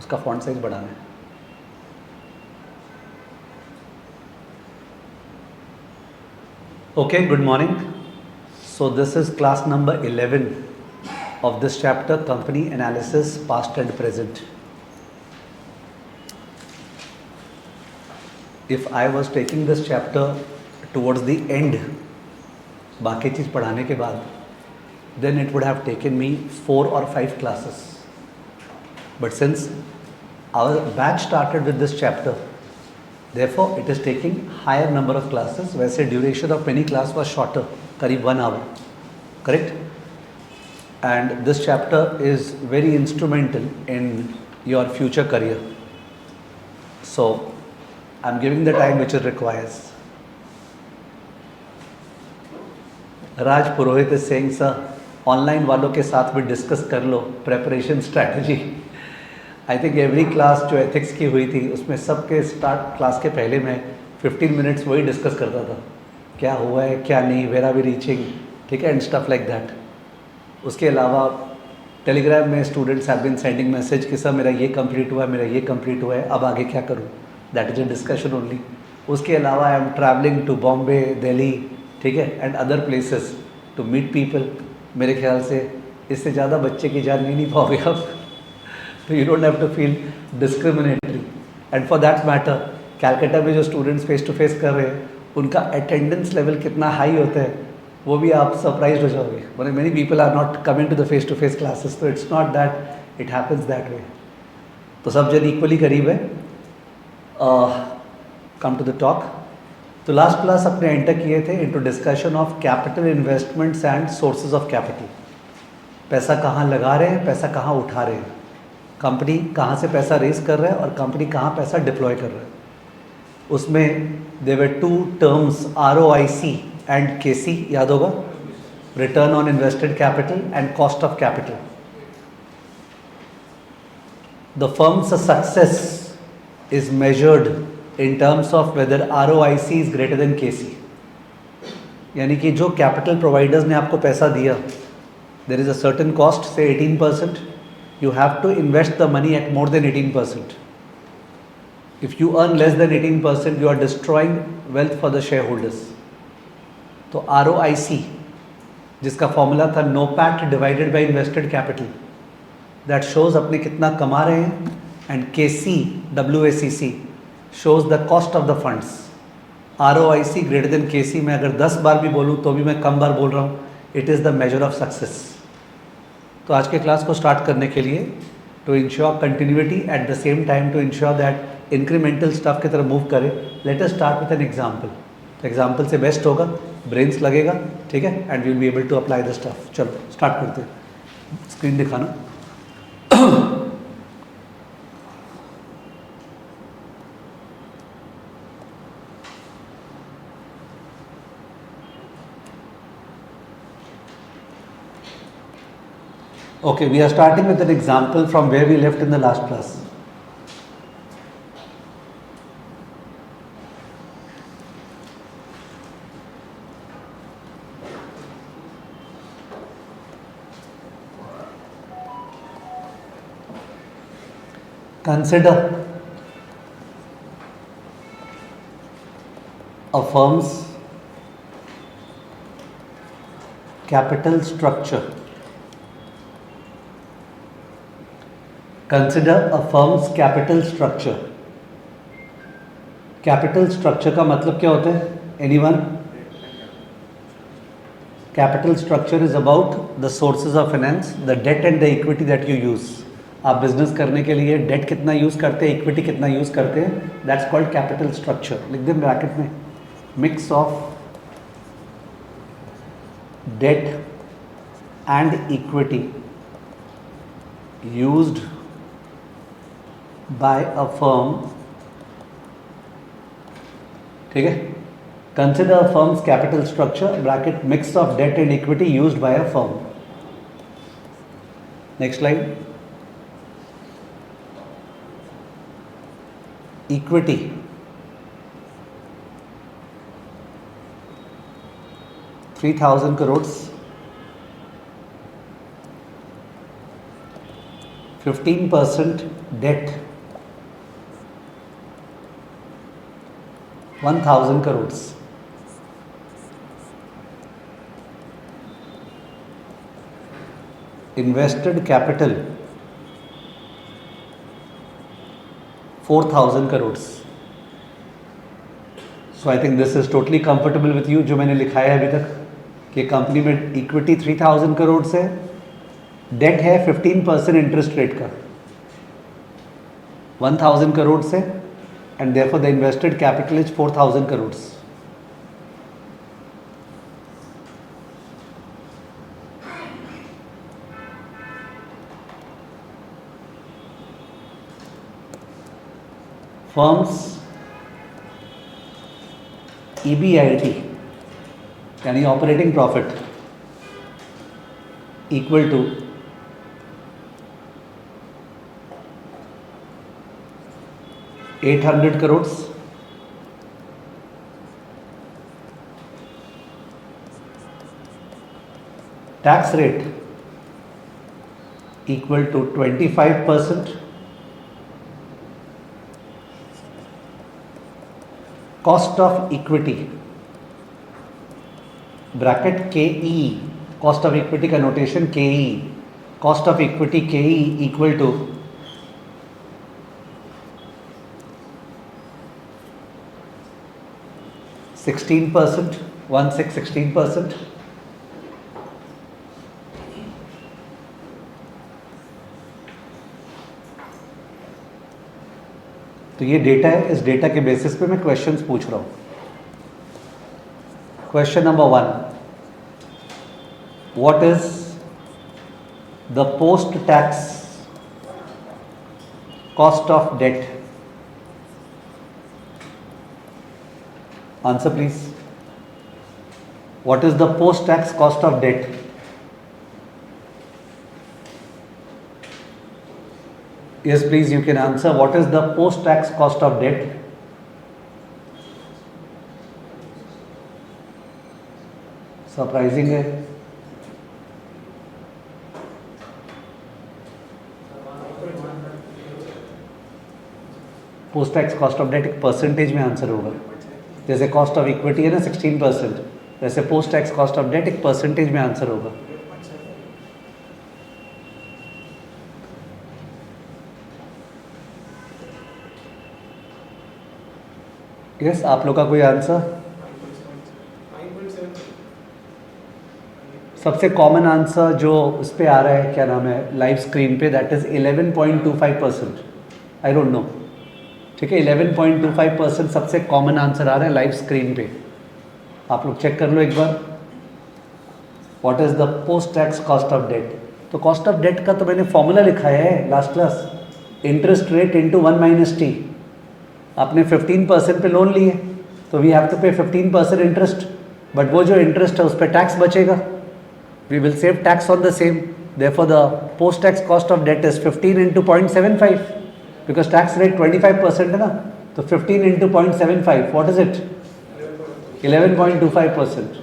उसका font size बढ़ाना है। Okay, good morning. So this is class number 11 of this chapter, Company Analysis, Past and Present. If I was taking this chapter towards the end, बाकी चीज़ पढ़ाने के बाद, then it would have taken me 4 or 5 classes. But since our batch started with this chapter, therefore it is taking higher number of classes. वैसे duration of many class was shorter, करीब 1 hour, correct? And this chapter is very instrumental in your future career. So I'm giving the time which it requires. Raj Purohit is saying, sir, online वालों के साथ भी discuss कर लो preparation strategy. I think every class जो ethics की हुई थी उसमें सबके स्टार्ट क्लास के पहले मैं 15 मिनट्स वही डिस्कस करता था, क्या हुआ है क्या नहीं, वेर आर वी रीचिंग, ठीक है, एंड स्टफ लाइक दैट। उसके अलावा टेलीग्राम में students have been sending message कि सर मेरा ये कंप्लीट हुआ है, मेरा ये कंप्लीट हुआ है, अब आगे क्या करूँ, that is a discussion only. उसके अलावा I am travelling to Bombay, Delhi, ठीक है, and other places to meet people. मेरे ख्याल से इससे ज़्यादा बच्चे की जान नहीं पाओगे आप। तो you don't have to feel discriminatory. And for that matter Calcutta में जो स्टूडेंट्स फेस टू फेस कर रहे हैं उनका अटेंडेंस लेवल कितना हाई होता है वो भी आप सरप्राइज हो जाओगे। मतलब many people are not coming to the face to face classes, तो it's not that it happens that way. तो सब जन इक्वली करीब है। Come to the talk. तो लास्ट क्लास अपने एंटर किए थे into discussion of capital investments and sources of capital. पैसा कहाँ लगा रहे हैं, पैसा कहाँ उठा रहे हैं, कंपनी कहाँ से पैसा रेज कर रहा है और कंपनी कहाँ पैसा डिप्लॉय कर रहा है। उसमें there were 2 terms ROIC and KC, याद होगा, return on invested capital and cost of capital. The firm's success is measured in terms of whether ROIC is greater than KC। यानी कि जो कैपिटल प्रोवाइडर्स ने आपको पैसा दिया, there is a certain cost, say 18%, you have to invest the money at more than 18%. If you earn less than 18%, you are destroying wealth for the shareholders. तो ROIC जिसका formula था NOPAT divided by invested capital, that shows अपने कितना कमा रहे हैं, and KC WACC shows the cost of the funds। ROIC greater than KC मैं अगर 10 बार भी बोलूँ तो भी मैं कम बार बोल रहा हूँ, it is the measure of success। तो आज के क्लास को स्टार्ट करने के लिए to ensure continuity at the same time to ensure that incremental stuff की तरफ मूव करें, let us start with an example। तो एग्जाम्पल से बेस्ट होगा, ब्रेन्स लगेगा, ठीक है, and will be able to apply the stuff. चलो स्टार्ट करते हैं, स्क्रीन दिखाना। Okay, we are starting with an example from where we left in the last class. Consider a firm's capital structure। Consider a firm's capital structure। Capital structure का मतलब क्या होता है, anyone? Capital structure is about the sources of finance, the debt and the equity that you use. आप business करने के लिए date कितना यूज करते हैं, इक्विटी कितना यूज करते हैं, दैट्स कॉल्ड कैपिटल स्ट्रक्चर। लिख दें ब्रैकेट में, mix of debt and equity used by a firm, ठीक है। Consider a firm's capital structure bracket mix of debt and equity used by a firm। Next slide। Equity, ₹3,000 crores, 15% debt, 1000 crores. Invested capital 4000 crores. So I think this is totally comfortable with you. जो मैंने लिखा है अभी तक कि company में equity 3000 crore से, date है 15% इंटरेस्ट रेट का 1000 करोड़ से, and therefore the invested capital is 4000 crore. Firms EBIT यानी operating profit equal to 800 crore. Tax rate equal to 25%. Cost of equity bracket KE, cost of equity का notation KE, cost of equity KE equal to 16%, 16%. तो ये data है, इस data के basis पे मैं questions पूछ रहा हूँ. Question number 1, what is the post tax cost of debt? Answer please. What is the post tax cost of debt? Yes, please, you can answer. What is the post-tax cost of debt? Surprising है. Post-tax cost of date एक percentage में answer होगा. जैसे cost of equity है ना 16%, वैसे post-tax cost of date एक percentage में आंसर होगा. यस, आप लोग का कोई आंसर? सबसे कॉमन आंसर जो उस पर आ रहा है, क्या नाम है, लाइव स्क्रीन पे, that is 11.25%. I don't no. ठीक है, 11.25% सबसे कॉमन आंसर आ रहा है लाइव स्क्रीन पे. आप लोग चेक कर लो एक बार. What is the post tax cost of debt? तो कॉस्ट ऑफ डेट का तो मैंने फॉर्मूला लिखा है last class, interest rate into 1 - T. आपने 15% पे लोन लिए तो वी हैव टू पे 15% इंटरेस्ट, बट वो जो इंटरेस्ट है उस पर टैक्स बचेगा. We will save tax on the same. Therefore the post tax cost of debt is 15 into 0.75, because tax rate 25% है ना. तो 15 into 0.75, what is it? 11.25%.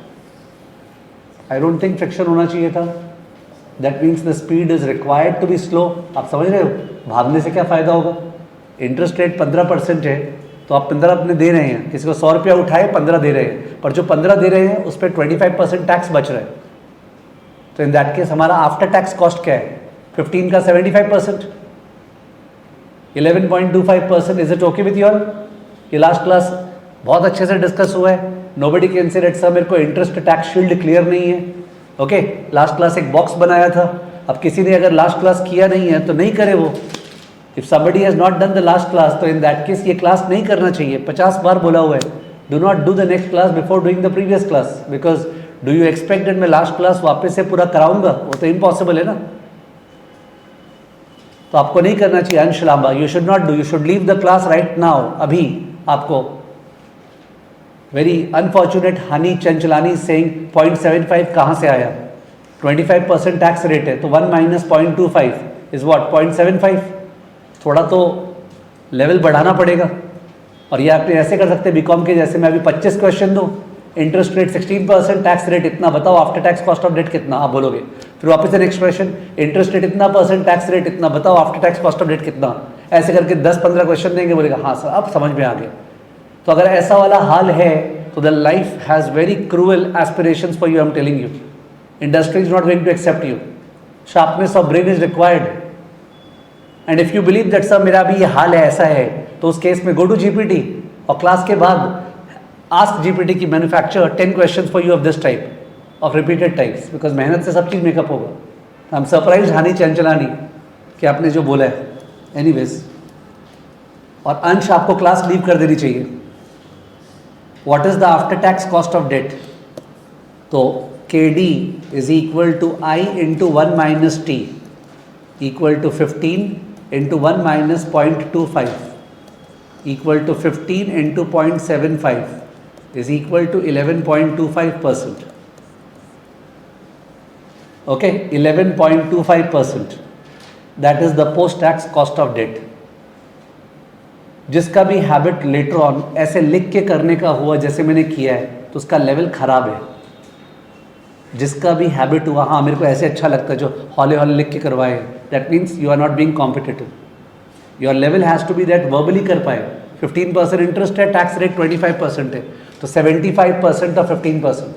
I don't think friction होना चाहिए था. That means the speed is required to be slow. आप समझ रहे हो, भागने से क्या फ़ायदा होगा? इंटरेस्ट रेट 15% है तो आप 15 अपने दे रहे हैं, किसी को 100 रुपया उठाए 15 दे रहे हैं, पर जो 15 दे रहे हैं उस पर 25% टैक्स बच रहा है. तो इन दैट केस हमारा आफ्टर टैक्स कॉस्ट क्या है? 15 का 75%, 11.25%. Is it okay with you all? ये लास्ट क्लास बहुत अच्छे से डिस्कस हुआ है. Nobody can say that sir मेरे को इंटरेस्ट टैक्स शील्ड क्लियर नहीं है. ओके, लास्ट क्लास एक बॉक्स बनाया था. अब किसी ने अगर लास्ट क्लास किया नहीं है तो नहीं करे वो. If somebody has not done the last class, तो in that case ये क्लास नहीं करना चाहिए. 50 बार बोला हुआ है, do not do the next class before doing the previous class, because do you expect that मैं लास्ट क्लास वापस से पूरा कराऊंगा? वो तो इम्पॉसिबल है ना. तो आपको नहीं करना चाहिए. Ansh Lamba, you should not do, you should leave the class right now. अभी आपको very unfortunate Honey Chanchlani saying 0.75 कहाँ से आया? 25% टैक्स रेट है तो 1 - 0.25 इज व्हाट? 0.75. थोड़ा तो लेवल बढ़ाना पड़ेगा. और ये आपने ऐसे कर सकते हैं बीकॉम के जैसे, मैं अभी 25 क्वेश्चन दूँ, इंटरेस्ट रेट 16%, टैक्स रेट इतना, बताओ after tax cost of debt कितना? आप बोलोगे फिर वापस से एक्सप्रेशन, इंटरेस्ट रेट इतना %, टैक्स रेट इतना, बताओ after tax cost of debt कितना, ऐसे करके 10-15 क्वेश्चन देंगे, बोलेगा हाँ सर अब समझ में आ गया। तो अगर ऐसा वाला हाल है तो the life has very cruel aspirations for you, I am telling you. Industry is not going to accept you, sharpness of brain is required. And if you believe that sir मेरा भी ये हाल है, ऐसा है, तो उस केस में go to GPT और क्लास के बाद आस्क जीपीटी की manufacture 10 question for you of this type of repeated types, because मेहनत से सब चीज़ मेकअप होगा। आई एम सरप्राइज हानि चंचलानी कि आपने जो बोला है। एनीवेज, और अंश आपको क्लास लीव कर देनी चाहिए। What is the after tax cost of debt? तो KD is equal to I into 1 minus T equal to 15 into 1 minus 0.25 equal to 15 into 0.75 is equal to 11.25%। Okay, 11.25%, that is the post tax cost of debt. जिसका भी habit later on ऐसे लिख के करने का हुआ जैसे मैंने किया है, तो उसका लेवल खराब है। जिसका भी हैबिट हुआ, हाँ मेरे को ऐसे अच्छा लगता है, जो हौले हौले लिख के करवाए, that means you are not being competitive. Your level has to be that verbally कर पाए। 15% इंटरेस्ट है, टैक्स रेट 25% है, तो 75% और 15%,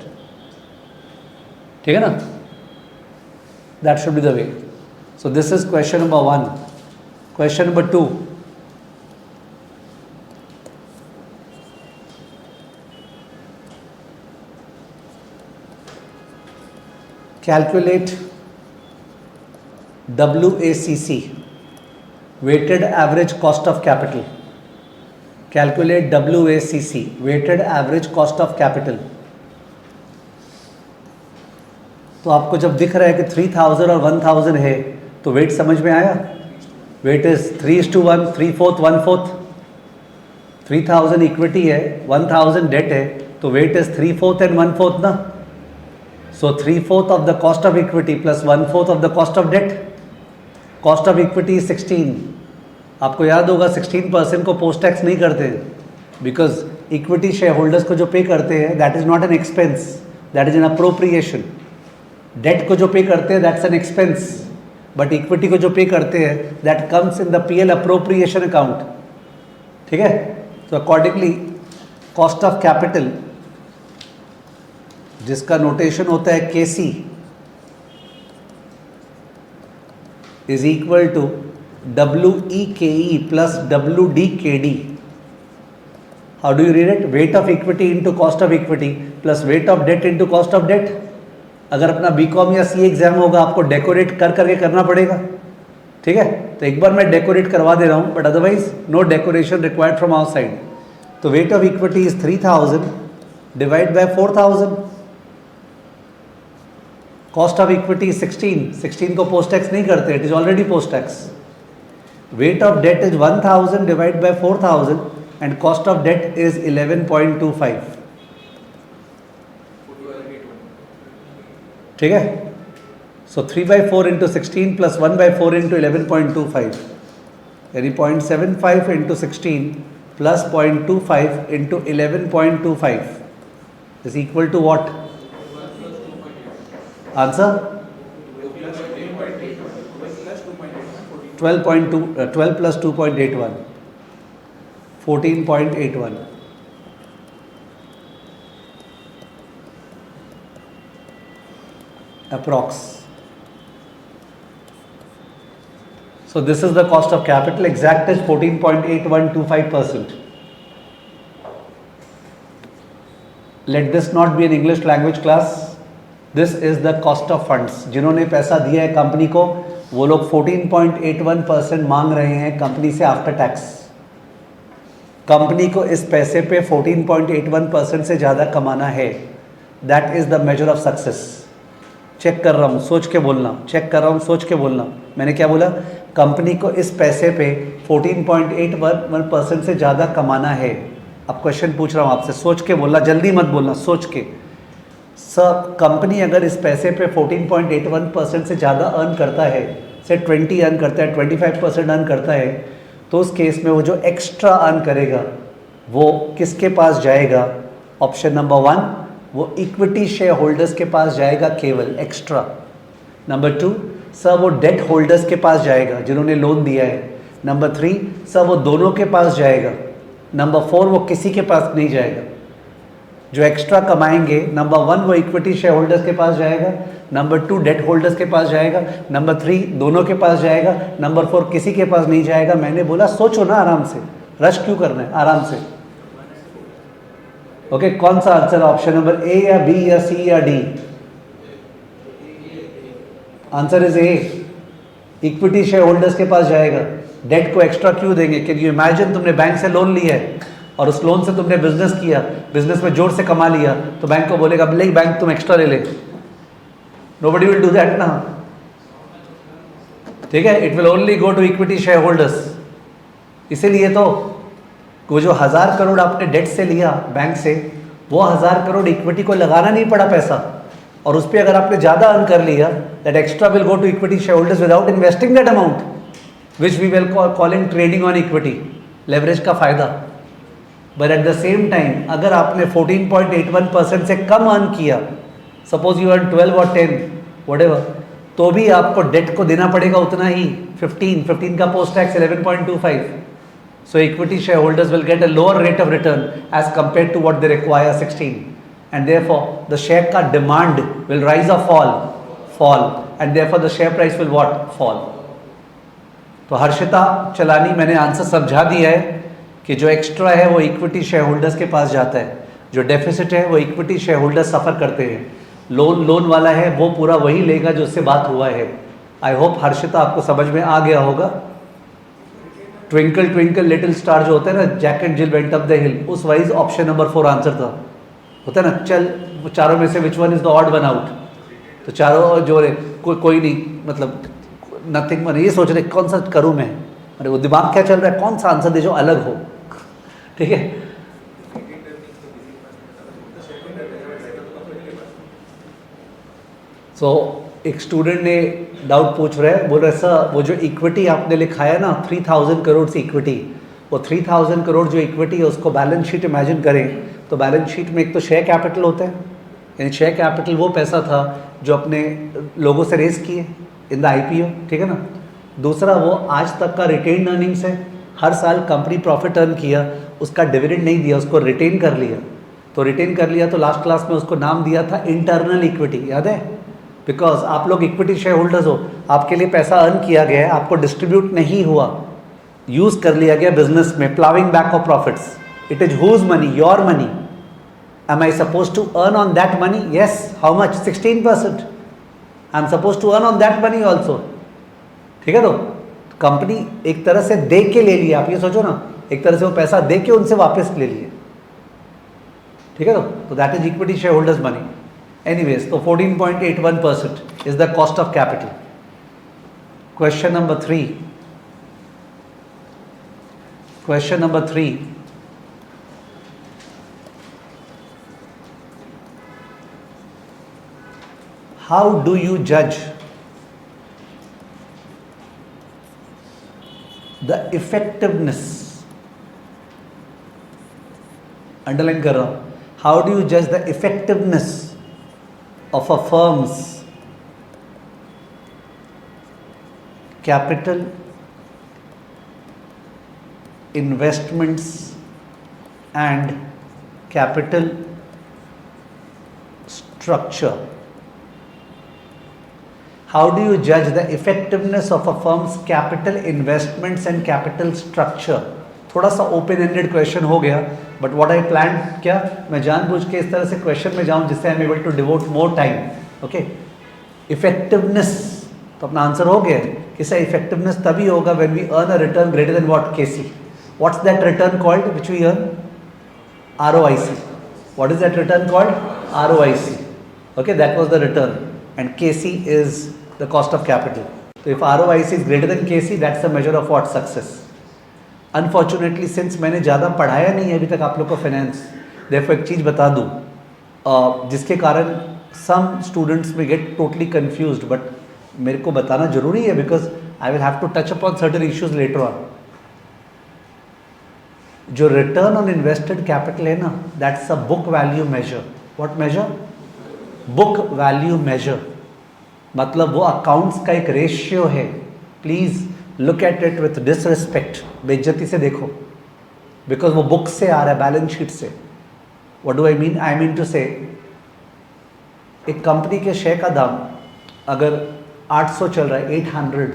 ठीक है ना? That should be the way. So this is question number 1। Question number 2, calculate WACC, weighted average cost of capital. Calculate WACC, weighted average cost of capital. तो आपको जब दिख रहा है कि 3000 और 1000 है, तो वेट समझ में आया? Wait is 3:1, 3/4, 1/4। 3000 इक्विटी है, 1000 डेट है, तो वेट इज 3/4 एंड 1/4 ना। So 3/4 of the cost of equity plus 1/4 of the cost of debt. Cost of equity is 16. आपको याद होगा 16% को पोस्ट टैक्स नहीं करते हैं, बिकॉज इक्विटी शेयर होल्डर्स को जो पे करते हैं that is not an expense, that is an appropriation. Debt को जो पे करते हैं that's an expense, but equity को जो पे करते हैं that comes in the PL appropriation account, ठीक है? तो अकॉर्डिंगली कॉस्ट ऑफ कैपिटल, जिसका नोटेशन होता है KC, is equal to WEKE plus WDKD। How do you read it? Weight of equity into cost of equity plus weight of debt into cost of debt. अगर अपना BCom या CA exam होगा, आपको decorate कर करके करना पड़ेगा, ठीक है? तो एक बार मैं डेकोरेट करवा दे रहा हूँ, but otherwise no decoration required from our side. तो weight of equity is 3000 divide by 4000। Cost of equity 16 को पोस्ट टैक्स नहीं करते, it is already post tax. Weight of debt is 1000 divide by 4000 and cost of debt is 11.25, ठीक है? सो 3/4 into 16 plus 1/4 into 11.25, यानी 0.75 into 16 plus 0.25 into 11.25 is equal to what? Answer 12 plus 2.81, 14.81। approx. So this is the cost of capital. Exact is 14.8125%. Let this not be an English language class. This is the cost of funds. जिन्होंने पैसा दिया है company को, वो लोग 14.81% मांग रहे हैं कंपनी से आफ्टर टैक्स। कंपनी को इस पैसे पे 14.81% से ज़्यादा कमाना है। That is the measure of success. Check कर रहा हूँ, सोच के बोलना, चेक कर रहा हूँ, सोच के बोलना। मैंने क्या बोला? कंपनी को इस पैसे पे 14.81% से ज़्यादा कमाना है। अब क्वेश्चन पूछ रहा हूँ आपसे, सोच के बोलना, जल्दी मत बोलना, सोच के। सर कंपनी अगर इस पैसे पे 14.81% से ज़्यादा अर्न करता है, से 20 अर्न करता है, 25% अर्न करता है, तो उस केस में वो जो एक्स्ट्रा अर्न करेगा वो किसके पास जाएगा? ऑप्शन नंबर 1, वो इक्विटी शेयर होल्डर्स के पास जाएगा केवल एक्स्ट्रा। नंबर 2, सर वो डेट होल्डर्स के पास जाएगा जिन्होंने लोन दिया है। नंबर 3, सर वो दोनों के पास जाएगा। नंबर 4, वो किसी के पास नहीं जाएगा। जो एक्स्ट्रा कमाएंगे, नंबर 1 वो इक्विटी शेयर होल्डर्स के पास जाएगा, नंबर 2 डेट होल्डर्स के पास जाएगा, नंबर 3 दोनों के पास जाएगा, नंबर 4 किसी के पास नहीं जाएगा। मैंने बोला सोचो ना आराम से, रश क्यों करना है, आराम से। ओके, कौन सा आंसर, ऑप्शन नंबर ए या बी या सी या D? Answer is A, equity share holders के पास जाएगा। डेट को एक्स्ट्रा क्यों देंगे? कैन यू इमेजिन तुमने बैंक से लोन लिया है और उस लोन से तुमने बिजनेस किया, बिजनेस में जोर से कमा लिया, तो बैंक को बोलेगा ले बैंक तुम एक्स्ट्रा ले ले। नोबडी विल डू दैट ना, ठीक है। It will only go to equity share holders. इसीलिए तो वो जो 1000 करोड़ आपने डेट से लिया बैंक से, वो 1000 करोड़ इक्विटी को लगाना नहीं पड़ा पैसा, और उस पर अगर आपने ज़्यादा अर्न कर लिया, that extra will go to equity share holders without investing that amount, which we will calling trading on equity, leverage का फायदा। But at the same time अगर आपने 14.81% से कम अर्न किया, सपोज यू अर्न 12 और 10 व्हाटएवर, तो भी आपको डेट को देना पड़ेगा उतना ही, 15 का post tax 11.25। So equity shareholders will get a lower rate of return as compared to what they require, 16, and therefore the share का demand will rise or fall, and therefore the share price will what, fall। तो हर्षिता चलानी मैंने answer समझा दिया है कि जो extra है वो इक्विटी शेयर होल्डर्स के पास जाता है, जो डेफिसिट है वो इक्विटी शेयर होल्डर्स सफ़र करते हैं, लोन वाला है वो पूरा वही लेगा जो उससे बात हुआ है। आई होप हर्षिता आपको समझ में आ गया होगा। ट्विंकल ट्विंकल लिटिल स्टार जो होता है ना, Jack and Jill went up the hill, उस वाइज ऑप्शन नंबर 4 आंसर था। होता है ना, चल चारों में से which one is the odd one out, तो चारों जो कोई नहीं, मतलब नथिंग, मैंने ये सोच रहे कौन सा करूँ मैं, अरे वो दिमाग क्या चल रहा है, कौन सा आंसर दे जो अलग हो, ठीक है। सो एक स्टूडेंट ने डाउट पूछ रहे हैं, बोल रहे सर वो जो इक्विटी आपने लिखाया ना 3000 करोड़ से इक्विटी, वो 3000 करोड़ जो इक्विटी है उसको बैलेंस शीट इमेजिन करें तो बैलेंस शीट में एक तो शेयर कैपिटल होता है, यानी शेयर कैपिटल वो पैसा था जो अपने लोगों से रेस किए इन द IPO, ठीक है ना। दूसरा वो आज तक का रिटेन अर्निंग्स है, हर साल कंपनी प्रॉफिट अर्न किया, उसका डिविडेंड नहीं दिया, उसको रिटेन कर लिया। तो रिटेन कर लिया तो लास्ट क्लास में उसको नाम दिया था इंटरनल इक्विटी, याद है? बिकॉज आप लोग इक्विटी शेयर होल्डर्स हो, आपके लिए पैसा अर्न किया गया है, आपको डिस्ट्रीब्यूट नहीं हुआ, यूज कर लिया गया बिजनेस में, ploughing back of profits. It is whose money? Your money. Am I suppose to earn on that money? Yes. How much? 16%। I am suppose to earn on that money also, ठीक है। तो company एक तरह से दे के ले लिया, आप ये सोचो ना, एक तरह से वो पैसा दे के उनसे वापस ले लिए, ठीक है। तो that is equity share holders money. Anyways, so 14.81% is the cost of capital. Question number 3. Question number 3. How do you judge the effectiveness? Underline कर रहा हूँ. How do you judge the effectiveness of a firm's capital, investments and capital structure? How do you judge the effectiveness of a firm's capital, investments and capital structure? थोड़ा सा open ended question हो गया, but what I plan, क्या मैं जानबूझ के इस तरह से क्वेश्चन में जाऊं जिससे I am able to devote more time. Okay, effectiveness, तो अपना आंसर हो गया कि सर इफेक्टिवनेस तभी होगा when we earn a return greater than what, KC. What's that return called which we earn? ROIC. What is that return called? ROIC. Okay, that was the return and KC is the cost of capital. तो if ROIC is greater than KC, that's a measure of what, success. Unfortunately since मैंने ज़्यादा पढ़ाया नहीं है अभी तक आप लोग को फाइनेंस, देयरफॉर एक चीज़ बता दूँ जिसके कारण सम स्टूडेंट्स में गेट टोटली कंफ्यूज्ड, बट मेरे को बताना जरूरी है because I will have to touch upon certain issues later on. जो रिटर्न ऑन इन्वेस्टेड कैपिटल है ना, that's a book value measure. What measure? Book value measure. मतलब वो अकाउंट्स का एक रेशियो है. Please look at it with disrespect. बेइज्जती से देखो, बिकॉज वो बुक से आ रहा है, बैलेंस शीट से. What do I mean? I mean to say एक कंपनी के शेयर का दाम अगर 800 चल रहा है, 800,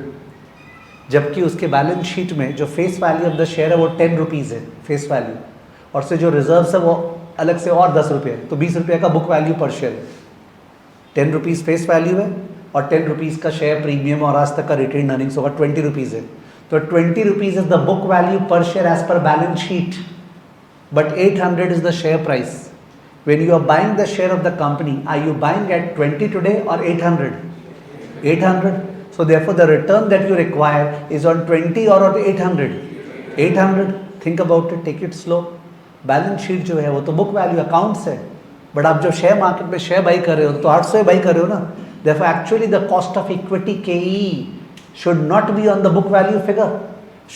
जबकि उसके बैलेंस शीट में जो face value of the share है वो 10 रुपीज़ है फेस वैल्यू, और से जो रिजर्व्स है वो अलग से और 10 रुपये है, तो 20 रुपये का बुक वैल्यू पर शेयर है. 10 रुपीज़ फेस वैल्यू है और 10 रुपीज़ का शेयर प्रीमियम और आज तक का रिटेन अर्निंग्स होगा 20 रुपीज़ है. तो 20 rupees is the book value per share as per balance sheet, but 800 is the share price. When you are buying the share of the company, are you buying at 20 today or 800? 800. So therefore the return that you require is on 20 or on 800? 800. Think about it, take it slow. Balance sheet जो है वो तो book value accounts है, but आप जब share market में share by कर रहे हो तो 800 बाई कर रहे हो ना. Therefore actually the cost of equity KE should not be on the book value figure,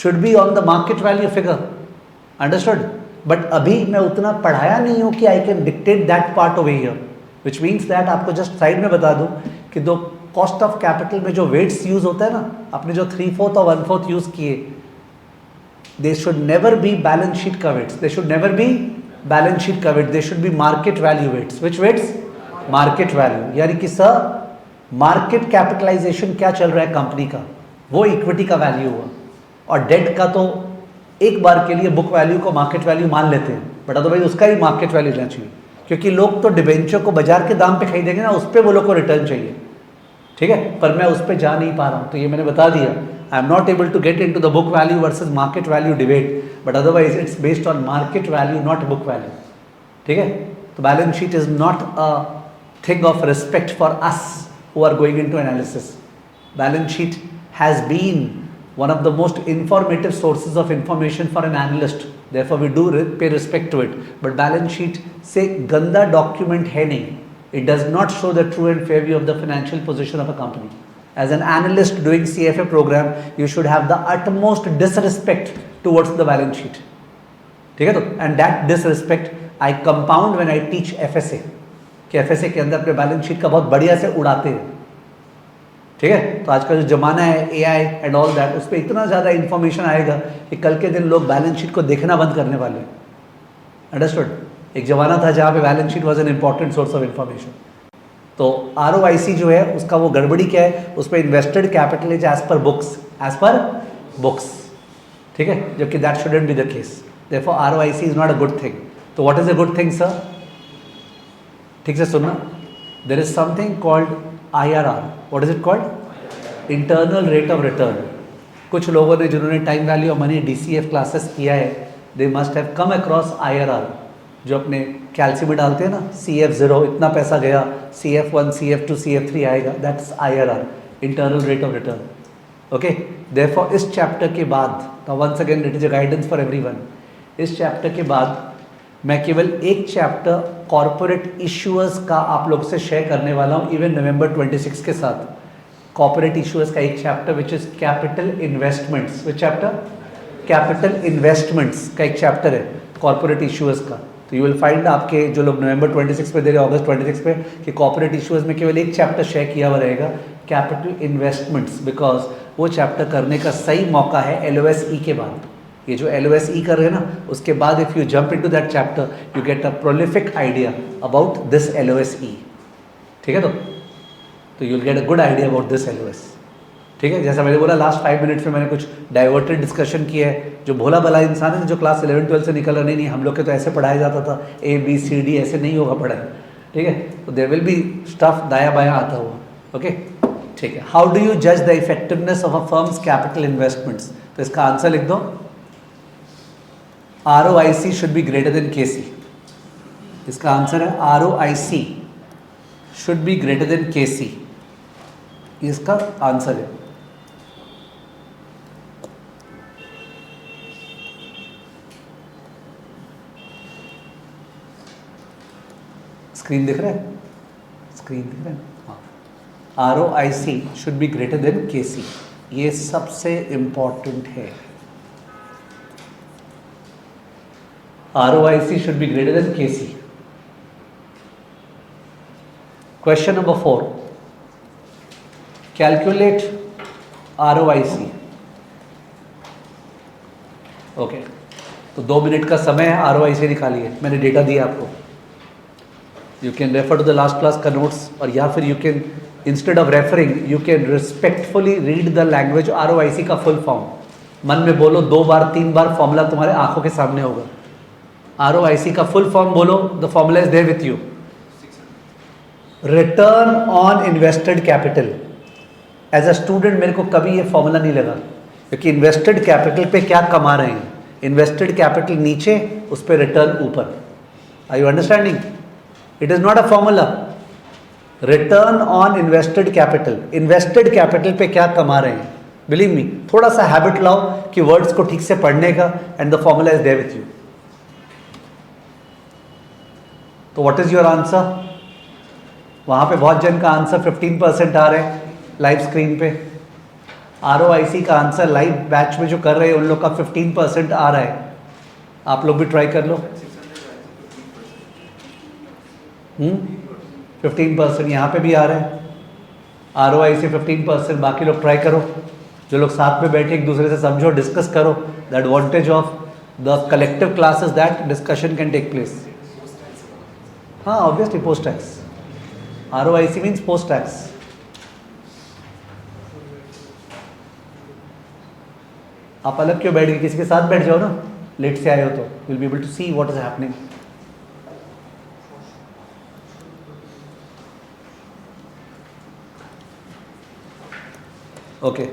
should be on the market value figure. Understood? But अभी मैं उतना पढ़ाया नहीं हूँ कि I can dictate that part over here, which means that आपको just side में बता दूँ कि दो कॉस्ट ऑफ कैपिटल में जो वेट्स यूज होता है ना, आपने जो 3/4 और 1/4 यूज किए, they should never be balance sheet का weights, they should never be balance sheet का weight, they should be market value weights. Which weights? Market value. यानी कि सर मार्केट कैपिटलाइजेशन क्या चल रहा है कंपनी का, वो इक्विटी का वैल्यू हुआ. और डेट का तो एक बार के लिए बुक वैल्यू को मार्केट वैल्यू मान लेते हैं, बट अदरवाइज उसका ही मार्केट वैल्यू लेना चाहिए, क्योंकि लोग तो डिबेंचर को बाजार के दाम पे खरीदेंगे ना, उस पर वो लोग को रिटर्न चाहिए. ठीक है, पर मैं उस पर जा नहीं पा रहा हूँ, तो ये मैंने बता दिया. I am not able to get in to the book value versus market value debate, but otherwise it's based on market value not book value. ठीक है, तो balance sheet is not a thing of respect for us who are going in to analysis. Balance sheet has been one of the most informative sources of information for an analyst, therefore we do pay respect to it. But balance sheet से गंदा document है नहीं, it does not show the true and fair view of the financial position of a company. As an analyst doing CFA program, you should have the utmost disrespect towards the balance sheet. ठीक है, तो and that disrespect I compound when I teach FSA, कि FSA के अंदर अपने balance sheet का बहुत बढ़िया से उड़ाते हैं. ठीक है, तो आज का जो जमाना है AI एंड ऑल दैट, उस पर इतना ज़्यादा इन्फॉर्मेशन आएगा कि कल के दिन लोग बैलेंस शीट को देखना बंद करने वाले हैं. अंडरस्टूड? एक ज़माना था जहाँ पे balance sheet was an important source of information. तो ROIC जो है उसका वो गड़बड़ी क्या है, उस पर invested capital is as per books, as per books. ठीक है, जबकि that shouldn't be the case. Therefore ROIC is not a good thing. तो what is a good thing sir? ठीक से सुनना. There is something called IRR. What is it called? Internal rate of return. कुछ लोगों ने जिन्होंने time value of money DCF classes किया है, they must have come across IRR, जो अपने कैल्सी में डालते हैं ना, CF0 इतना पैसा गया, CF1, CF2, CF3 आएगा, that's IRR, internal rate of return. Okay, therefore इस चैप्टर के बाद, now once again it is a guidance for everyone, इस चैप्टर के बाद मैं केवल एक चैप्टर कॉर्पोरेट इश्यूअर्स का आप लोग से शेयर करने वाला हूँ, इवन नवंबर 26 के साथ. कॉर्पोरेट इश्यूअर्स का एक chapter which is capital investments. Which chapter? Capital investments का एक चैप्टर है कॉर्पोरेट इश्यूअर्स का. तो यू विल फाइंड आपके जो लोग नवंबर 26 पे दे रहे, अगस्त 26 पे, कि कॉर्पोरेट इश्यूअर्स में केवल एक चैप्टर शेयर किया हुआ रहेगा, कैपिटल इन्वेस्टमेंट्स, बिकॉज वो चैप्टर करने का सही मौका है LOSE के बाद. ये जो LOSE कर रहे हैं ना, उसके बाद if you jump into that chapter you get a prolific idea about this LOSE. ठीक है, तो you will get a good idea about this LOS. ठीक है, जैसा मैंने बोला लास्ट 5 मिनट्स में मैंने कुछ डाइवर्टेड डिस्कशन किया है. जो भोला भला इंसान है जो क्लास 11-12 से निकल रहा, नहीं हम लोग के तो ऐसे पढ़ाया जाता था, ABCD ऐसे नहीं होगा पढ़ाई. ठीक है, तो देयर विल बी स्टफ दाया बाया आता हुआ. ओके, ठीक है. हाउ डू यू जज the effectiveness of a firm's capital investments? तो इसका आंसर लिख दो. ROIC should be greater than KC. इसका आंसर है ROIC should be greater than KC. इसका आंसर है. स्क्रीन दिख रहा है? स्क्रीन दिख रहा है? हाँ. ROIC should be greater than KC. ये सबसे इम्पॉर्टेंट है. ROIC should be greater than KC. Question number 4. Calculate ROIC। Okay, तो 2 मिनट का समय है, ROIC निकालिए। मैंने डेटा दिया आपको, you can refer to the last class का नोट्स, और या फिर you can instead of referring you can respectfully read the language ROIC का फुल फॉर्म। मन में बोलो 2 बार 3 बार, फॉर्मूला तुम्हारे आंखों के सामने होगा। ROIC का फुल फॉर्म बोलो, the formula is there with you. Return on invested capital. As a student मेरे को कभी ये फॉर्मूला नहीं लगा, क्योंकि इन्वेस्टेड कैपिटल पे क्या कमा रहे हैं, इन्वेस्टेड कैपिटल नीचे, उस पर रिटर्न ऊपर। Are you understanding? It is not a formula. Return on invested capital, invested capital पे क्या कमा रहे हैं। बिलीव मी, थोड़ा सा हैबिट लाओ कि वर्ड्स को ठीक से पढ़ने का, and the formula is there with you. तो व्हाट इज योर आंसर? वहां पे बहुत जन का आंसर 15% आ रहे हैं लाइव स्क्रीन पे। ROIC का आंसर लाइव बैच में जो कर रहे हैं उन लोग का 15% आ रहा है। आप लोग भी ट्राई कर लो। 15% यहाँ पे भी आ रहा है। ROIC 15%, बाकी लोग ट्राई करो। जो लोग साथ में बैठे एक दूसरे से समझो, डिस्कस करो। The advantage of the collective class is that discussion can take place. हाँ, obviously post tax. ROIC means post tax. आप अलग क्यों बैठ गए? किसी के साथ बैठ जाओ ना, लेट से आए हो तो will be able to see what is happening. Okay,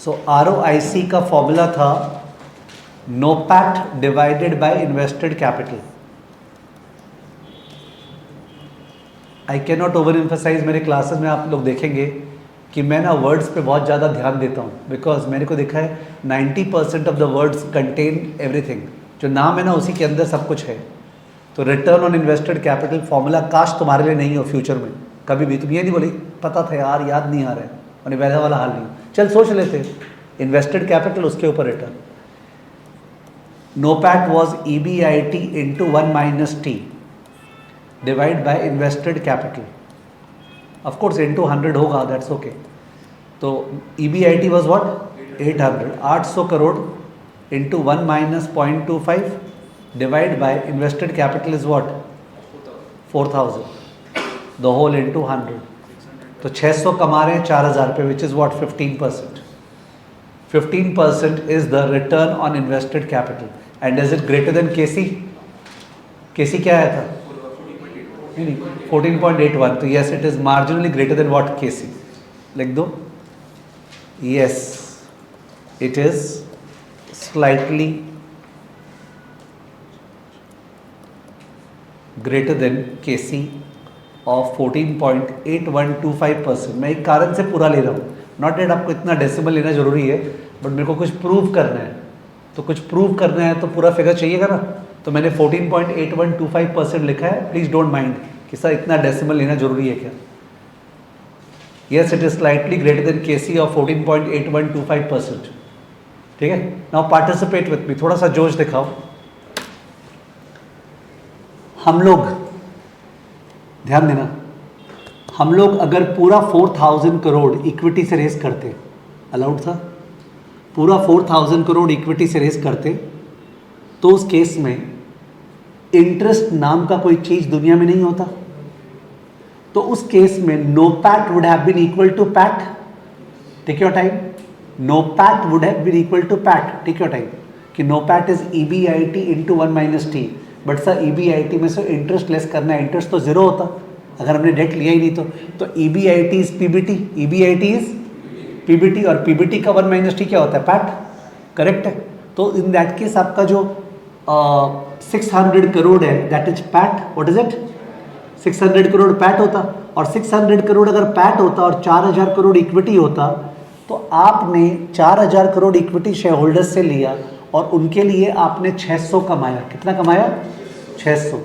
so ROIC का फॉर्मूला था NOPAT divided by invested capital. I can not over emphasize. मेरे क्लासेस में आप लोग देखेंगे कि मैं ना वर्ड्स पे बहुत ज़्यादा ध्यान देता हूँ, बिकॉज मैंने को देखा है 90% of the words contain everything. जो नाम है ना उसी के अंदर सब कुछ है। तो return on invested capital formula काश तुम्हारे लिए नहीं हो फ्यूचर में कभी भी। तुम ये नहीं बोली पता था यार, याद नहीं आ रहा है, और वैसा वाला हाल नहीं। चल सोच लेते, इन्वेस्टेड कैपिटल उसके ऊपर return. NOPAT was EBIT into 1 - T divide by invested capital. Of course into 100 होगा, दैट्स ओके। तो EBIT was what 800, 800 crore into 1 - 0.25 divide by invested capital is what 4000, the whole into 100। तो 600 कमा रहे हैं 4000 पे, which is what 15%। 15% is the return on invested capital. And is it greater than KC? KC क्या आया था? नहीं, 14.81। तो yes, it is marginally greater than what KC। लिख दो, yes it is slightly greater than KC of 14.8125%। मैं एक कारण से पूरा ले रहा हूँ, नॉट डेट आपको इतना डेसिमल लेना जरूरी है, बट मेरे को कुछ प्रूव करना है। तो कुछ प्रूव करना है तो पूरा फिगर चाहिएगा ना। तो मैंने 14.8125% लिखा है। प्लीज डोंट माइंड कि सर इतना डेसिमल लेना जरूरी है क्या। Yes, it is slightly greater than KC of 14.8125%। ठीक है, नाउ पार्टिसिपेट विथ मी, थोड़ा सा जोश दिखाओ। हम लोग ध्यान देना, हम लोग अगर पूरा 4000 करोड़ इक्विटी से रेस करते, अलाउड था, पूरा 4000 करोड़ इक्विटी से रेस करते, तो उस केस में इंटरेस्ट नाम का कोई चीज दुनिया में नहीं होता। तो उस केस में NOPAT would have been equal to PAT। Take your time. NOPAT would have been equal to PAT। Take your time. कि NOPAT is EBIT into 1 - T। But sir EBIT में से इंटरेस्ट लेस करना है, interest तो zero होता अगर हमने date लिया ही नहीं तो EBIT is PBT, EBIT is PBT, और PBT का 1 - T क्या होता है PAT। करेक्ट है। तो इन दैट केस आपका जो 600 करोड़ है that is PAT। What is it? 600 crore PAT होता, और 600 करोड़ अगर PAT होता और 4000 करोड़ इक्विटी होता, तो आपने 4000 करोड़ इक्विटी शेयर होल्डर्स से लिया और उनके लिए आपने 600 कमाया। कितना कमाया? 600।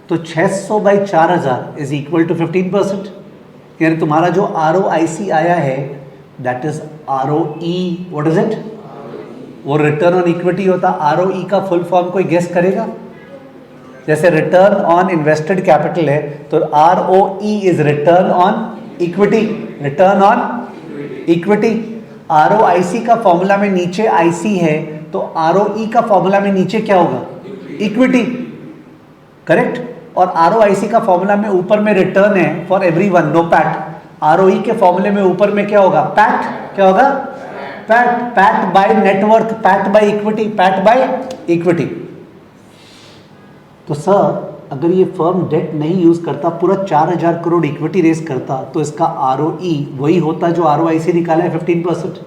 तो 600 बाई 4000 इज इक्वल टू 15%। यानी तुम्हारा जो ROIC आया है that is ROE। What is it? वो रिटर्न ऑन इक्विटी होता। ROE का फुल फॉर्म कोई गेस करेगा? जैसे रिटर्न ऑन इन्वेस्टेड कैपिटल है तो ROE is return on equity, return on equity. ROIC का फॉर्मूला में नीचे आईसी है, तो आरओई का फॉर्मूला में नीचे क्या होगा? Equity, correct. और आरओआईसी का फॉर्मूला में ऊपर में रिटर्न है for everyone, NOPAT. ROE के फॉर्मूले में ऊपर में क्या होगा? पैट। क्या होगा? PAT. PAT bye net worth, PAT by equity, PAT by equity. तो सर अगर ये फर्म डेट नहीं यूज करता, पूरा 4000 करोड़ इक्विटी रेस करता, तो इसका आरओई वही होता जो आरओआईसी निकाला है 15%।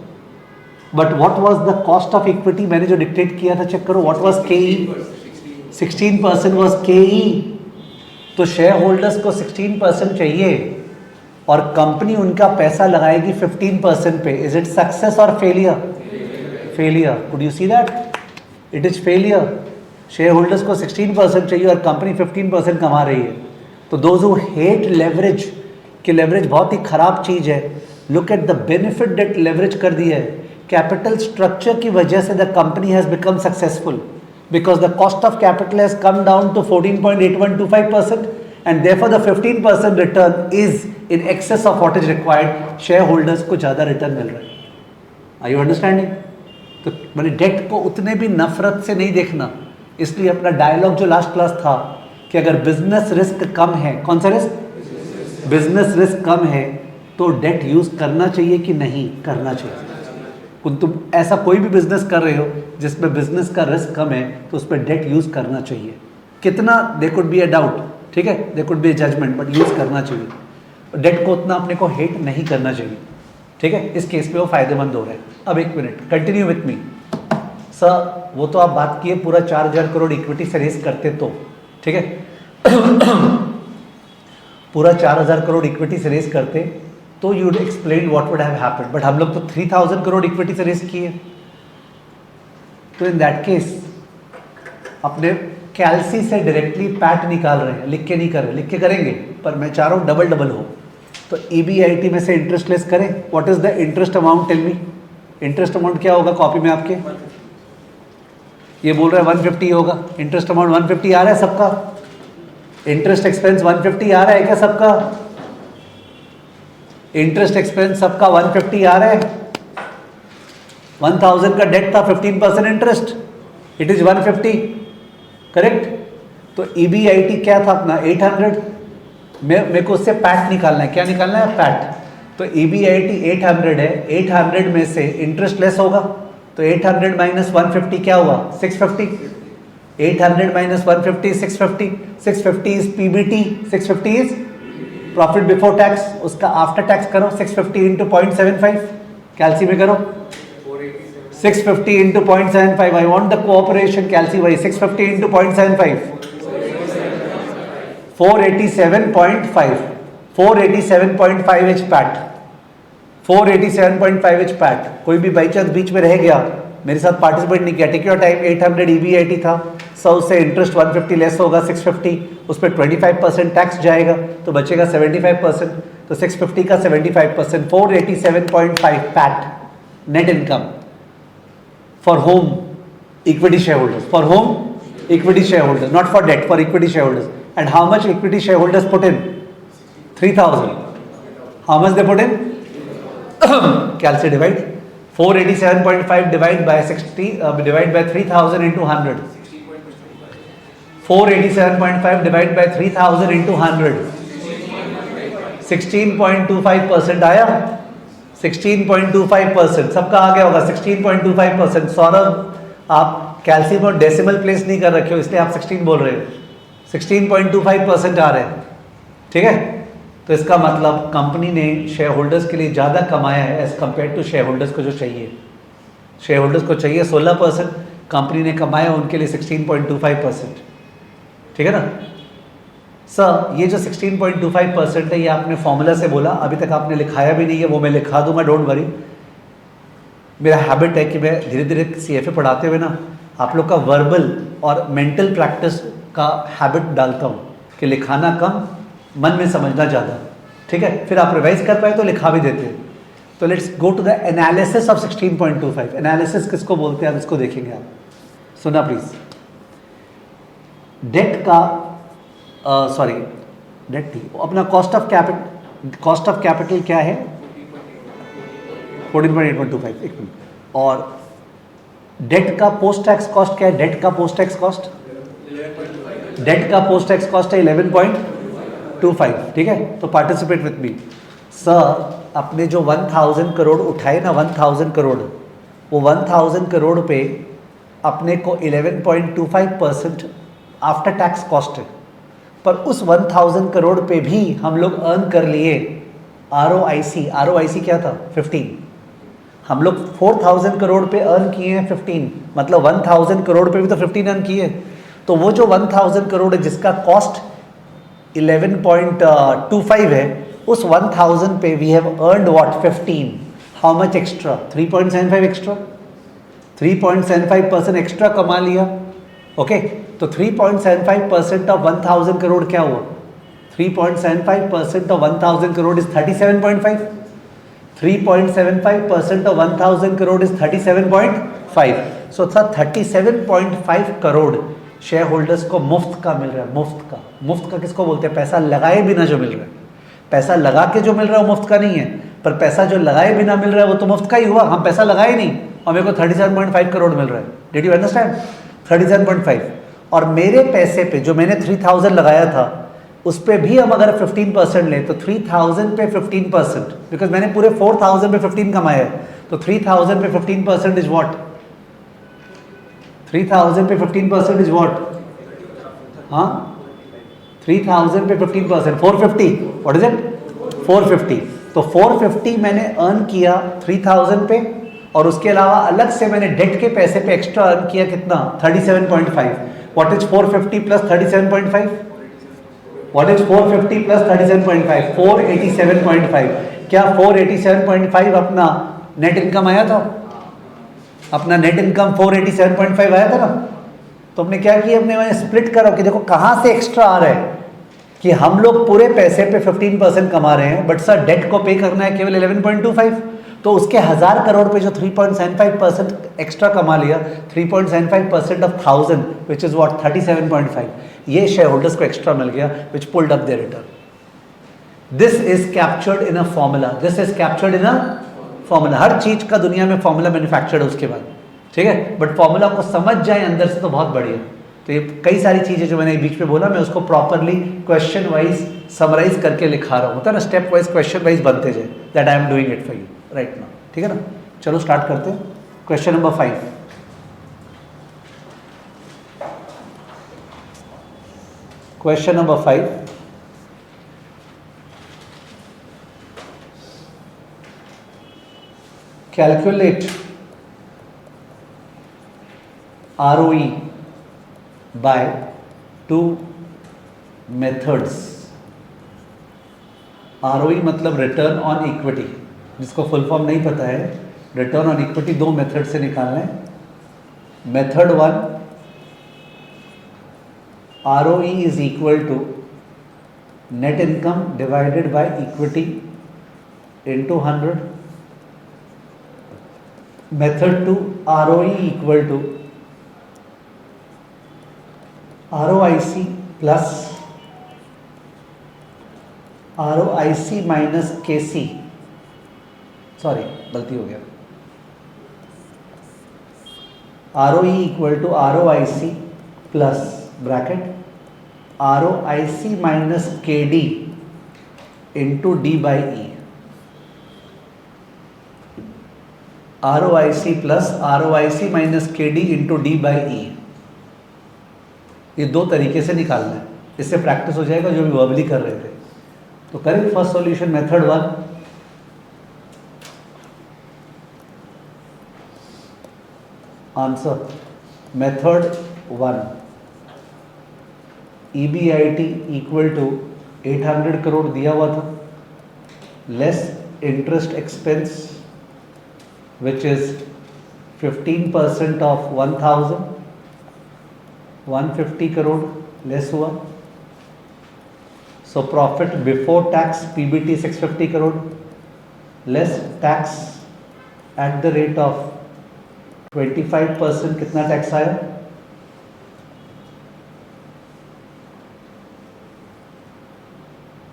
But what was the cost of equity? मैंने जो डिक्टेट किया था चेक करो, व्हाट वाज केई? 16% वाज केई। तो शेयर होल्डर्स को 16% चाहिए और कंपनी उनका पैसा लगाएगी 15% पे। इज इट सक्सेस और failure? Failure. Could you see that? It is failure. Share holders को 16% चाहिए और कंपनी 15% कमा रही है। तो दोज हु हेट लेवरेज, कि लेवरेज बहुत ही खराब चीज़ है, look at the benefit that leverage कर दिया है। कैपिटल स्ट्रक्चर की वजह से the company has become successful because the cost of capital has come down to 14.8125% and therefore the 15% return is in excess of what is required. Shareholders को ज़्यादा return मिल रहा है। Are you understanding? तो मैंने date को उतने भी नफरत से नहीं देखना, इसलिए अपना डायलॉग जो लास्ट क्लास था कि अगर बिजनेस रिस्क कम है, कौन सा रिस्क? बिजनेस रिस्क कम है, तो डेट यूज करना चाहिए कि नहीं करना चाहिए? तुम ऐसा कोई भी बिजनेस कर रहे हो जिसमें बिजनेस का रिस्क कम है, तो उस पर डेट यूज करना चाहिए। कितना? They could be a doubt, ठीक है, they could be a judgement, but use करना चाहिए। डेट को उतना अपने को हेट नहीं करना चाहिए, ठीक है। इस केस में वो फायदेमंद हो रहा है। अब एक minute, continue with me sir. वो तो आप बात किए पूरा 4000 करोड़ इक्विटी से रेस करते तो, ठीक है पूरा 4000 करोड़ इक्विटी से रेस करते तो you would explain what would have happened. But हम लोग तो 3000 करोड़ इक्विटी से रेस किए, तो इन दैट केस अपने कैल्सी से डायरेक्टली पैट निकाल रहे हैं, लिख के नहीं कर रहे। लिख के करेंगे, पर मैं चाह रहा हूँ डबल डबल हो। तो EBIT में से इंटरेस्ट लेस करें। What is the interest amount? Tell me, interest amount क्या होगा कॉपी में आपके? ये बोल रहा है 150 होगा। इंटरेस्ट अमाउंट 150 आ रहा है सबका? इंटरेस्ट एक्सपेंस 150 आ रहा है क्या सबका? इंटरेस्ट एक्सपेंस सबका 150 आ रहा है। 1000 का डेट था, 15% इंटरेस्ट, इट इज 150, करेक्ट। तो EBIT क्या था अपना? 800। मेरे को उससे पैट निकालना है। क्या निकालना है? पैट। तो EBIT 800 है, 800 में से इंटरेस्ट लेस होगा, तो 800 माइनस 150 क्या हुआ? 650। 800 minus 150 650। 650 is PBT, 650 is profit before tax. उसका आफ्टर टैक्स करो, 650 इंटू 0.75, कैल्सी में करो 650 into 0.75। I want the cooperation calci भाई। 650 इंटू 0.75, 487.5। 487.5 एच पैट, 487.5 एच पैट। कोई भी बाई चांस बीच में रह गया, मेरे साथ पार्टिसिपेट नहीं किया, टेक योर टाइम। 800 EBIT था, 100 से इंटरेस्ट 150 लेस होगा 650, उस पर 25% टैक्स जाएगा, तो बचेगा 75%। तो 650 का 75%, 487.5 PAT net income for whom? Equity share holders. For whom equity share holders, not for debt, for equity share holders. And how much equity share holders put in? 3000। How much they put in? कैलसी divide 487.5 divide by 60 divide by 3000 into 100। 487.5 divide by 3000 into 100, 16.25% आया। 16.25% सबका आ गया होगा। 16.25%। सौरभ, आप कैल्सी में decimal place नहीं कर रखे हो, इसलिए आप 16 बोल रहे हो। 16.25% आ रहे हैं, ठीक है। तो इसका मतलब कंपनी ने शेयर होल्डर्स के लिए ज़्यादा कमाया है as compare to share holders को जो चाहिए। शेयर होल्डर्स को चाहिए 16%, कंपनी ने कमाया उनके लिए 16.25%, ठीक है ना सर। ये जो 16.25% है, ये आपने फॉर्मूला से बोला, अभी तक आपने लिखाया भी नहीं है, वो मैं लिखा दूंगा, डोंट वरी। मेरा हैबिट है कि मैं धीरे धीरे CFA पढ़ाते हुए ना आप लोग का वर्बल और मेंटल प्रैक्टिस का हैबिट डालता हूँ कि लिखाना कम, मन में समझना ज़्यादा, ठीक है। फिर आप रिवाइज कर पाए तो लिखा भी देते हैं। तो let's go to the analysis of 16.25। Analysis किसको बोलते हैं आप इसको देखेंगे। आप सुना प्लीज। डेट का सॉरी डेट थी अपना कॉस्ट ऑफ कैपिटल क्या है? 14.8125, एक मिनट। और डेट का पोस्ट टैक्स कॉस्ट क्या है? डेट का पोस्ट टैक्स कॉस्ट, डेट का पोस्ट टैक्स कॉस्ट है 11.25, ठीक है। तो पार्टिसिपेट विथ मी सर। अपने जो 1000 करोड़ उठाए ना, 1000 करोड़, वो 1000 करोड़ पे अपने को 11.25% आफ्टर टैक्स कॉस्ट है। पर उस 1000 करोड़ पे भी हम लोग अर्न कर लिए ROIC। ROIC क्या था? 15। हम लोग 4000 करोड़ पे अर्न किए हैं 15, मतलब 1000 करोड़ पे भी तो 15 अर्न किए। तो वो जो 1000 करोड़ है जिसका कॉस्ट 11.25 है, उस 1000 पे we have earned what? 15। How much extra? 3.75 extra, 3.75% extra कमा लिया। ओके, तो 3.75% ऑफ 1000 करोड़ क्या हुआ? 3.75% of 1000 crore is 37.5। 3.75% of 1000 crore is 37.5। So sir 37.5 crore share holders को मुफ्त का मिल रहा है। मुफ्त का, मुफ्त का किसको बोलते हैं? पैसा लगाए बिना जो मिल रहा है। पैसा लगा के जो मिल रहा है वो मुफ्त का नहीं है, पर पैसा जो लगाए बिना मिल रहा है वो तो मुफ्त का ही हुआ। हम पैसा लगाए नहीं और मेरे को 37.5 करोड़ मिल रहा है। Did you understand? 37.5। और मेरे पैसे पे जो मैंने 3000 लगाया था उस पे भी हम अगर 15% लें तो 3000 पे 15%, बिकॉज मैंने पूरे 4000 पे 15 कमाया है, तो 3000 पे 15% इज व्हाट? 3000 पे 15% इज व्हाट? हाँ, 3000 पे 15%, 450। What is it? 450। तो 450 मैंने अर्न किया 3000 पे, और उसके अलावा अलग से मैंने डेट के पैसे पे एक्स्ट्रा अर्न किया कितना? 37.5। What is 450 plus 37.5? What is 450 plus 37.5? 487.5। क्या 487.5 अपना नेट इनकम आया था? अपना नेट इनकम 487.5 आया था ना। तो हमने क्या किया? हमने स्प्लिट करा कि देखो कहाँ से एक्स्ट्रा आ रहा है, कि हम लोग पूरे पैसे पे 15% कमा रहे हैं, बट सर डेट को पे करना है केवल 11.25। तो उसके 1000 करोड़ पे जो 3.75% एक्स्ट्रा कमा लिया, 3.75% ऑफ 1000 विच इज व्हाट? 37.5, ये शेयर होल्डर्स को एक्स्ट्रा मिल गया, which pulled up their return. This is captured in a formula. This is captured in a formula. हर चीज का दुनिया में फॉर्मूला मैन्युफैक्चर्ड है उसके बाद, ठीक है। बट फॉर्मूला को समझ जाए अंदर से तो बहुत बढ़िया। तो ये कई सारी चीजें जो मैंने बीच में बोला, मैं उसको प्रॉपरली क्वेश्चन वाइज समराइज करके लिखा रहा हूँ, होता है ना, स्टेप वाइज क्वेश्चन वाइज बनते जाए। That I am doing it for you right now, ठीक है ना। चलो स्टार्ट करते हैं। Question number 5। Question number 5, calculate ROE by 2 methods। ROE मतलब रिटर्न ऑन इक्विटी, जिसको फुल फॉर्म नहीं पता है, रिटर्न ऑन इक्विटी 2 मेथड से निकालना है। Method 1, ROE is equal to net income divided by equity into 100। Method 2, ROE equal to ROIC plus ROIC minus KC, sorry गलती हो गया, ROE equal to ROIC plus bracket ROIC minus KD into D by E। ROIC plus ROIC minus KD into D by E। ये 2 तरीके से निकालना है, इससे practice हो जाएगा जो भी वर्बली कर रहे थे। तो करें first solution method 1। Answer method 1, EBIT equal to 800 crore दिया हुआ था, less interest expense which is 15% of 1000, 150 crore less हुआ। So profit before tax PBT 650 crore less tax at the rate of 25%। कितना टैक्स आया?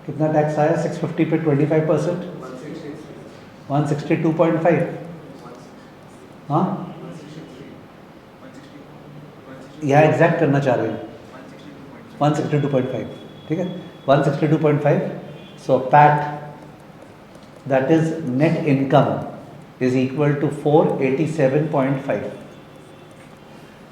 कितना टैक्स आया 650 पे 25%? 162.5, हाँ यहाँ एग्जैक्ट करना चाह रहे हैं 162.5, ठीक है 162.5. So PAT that is net income is equal to 487.5.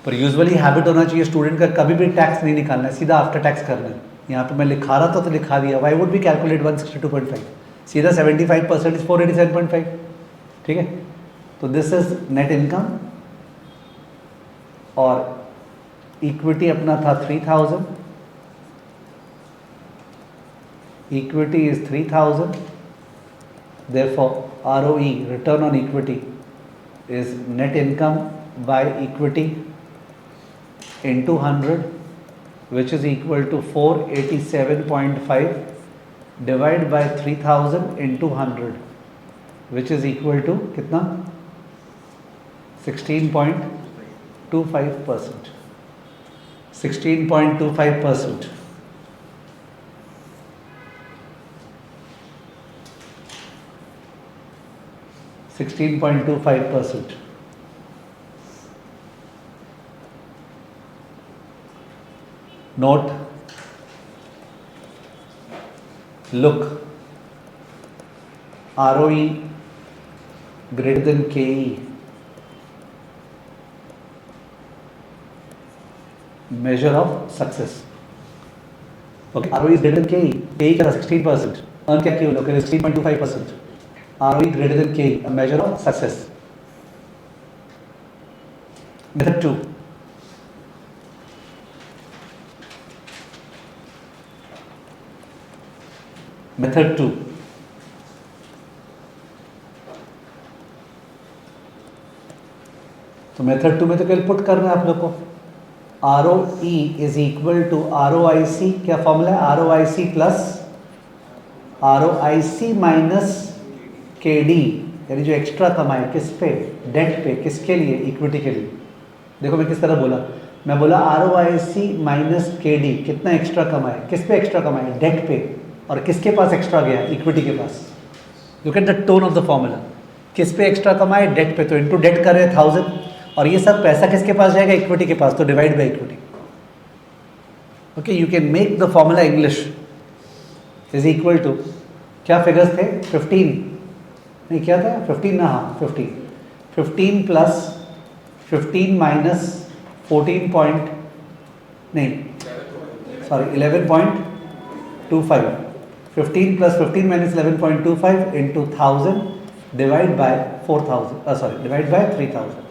पर यूजुअली हैबिट होना चाहिए स्टूडेंट का कभी भी टैक्स नहीं निकालना है, सीधा आफ्टर टैक्स करना है. यहाँ पे मैं लिखा रहा था तो लिखा दिया. व्हाई वुड बी कैलकुलेट 162.5, सीधा 75% इज 487.5, ठीक है. तो दिस इज नेट इनकम और इक्विटी अपना था 3000. Equity is 3000. therefore ROE, return on equity, is net income by equity into 100, which is equal to 487.5 divided by 3000 into 100, which is equal to कितना 16.25%. 16.25%. Note, look, ROE greater than KE, measure of success. Okay, ROE is greater than KE. KE क्या था 16%. Earn क्या किया लोग 16.25%. ROE greater than KE, a measure of success. Method 2. Method 2. तो method 2 में तो केवल पुट करना है आप लोग को. ROE is equal to ROIC. क्या फॉर्मूला है? ROIC plus ROIC minus KD, यानी जो एक्स्ट्रा कमाए किस पे? डेट पे. किसके लिए? इक्विटी के लिए. देखो मैं किस तरह बोला. मैं बोला ROIC माइनस KD, कितना एक्स्ट्रा कमाए? किस पे एक्स्ट्रा कमाए? डेट पे. और किसके पास एक्स्ट्रा गया? इक्विटी के पास. Look at the tone of the formula. किस पे एक्स्ट्रा कमाए? डेट पे. तो इनटू डेट कर रहे हैं 1000 और ये सब पैसा किसके पास जाएगा? इक्विटी के पास. तो divide by equity. Okay, you can make the formula English is equal to क्या फिगर्स थे? 15 नहीं क्या था? 15 ना, हाँ 15 प्लस 15 माइनस 14 पॉइंट नहीं sorry 11.25. 15 plus 15 minus 11.25 into 1000 divide by 4000 sorry divide by 3000.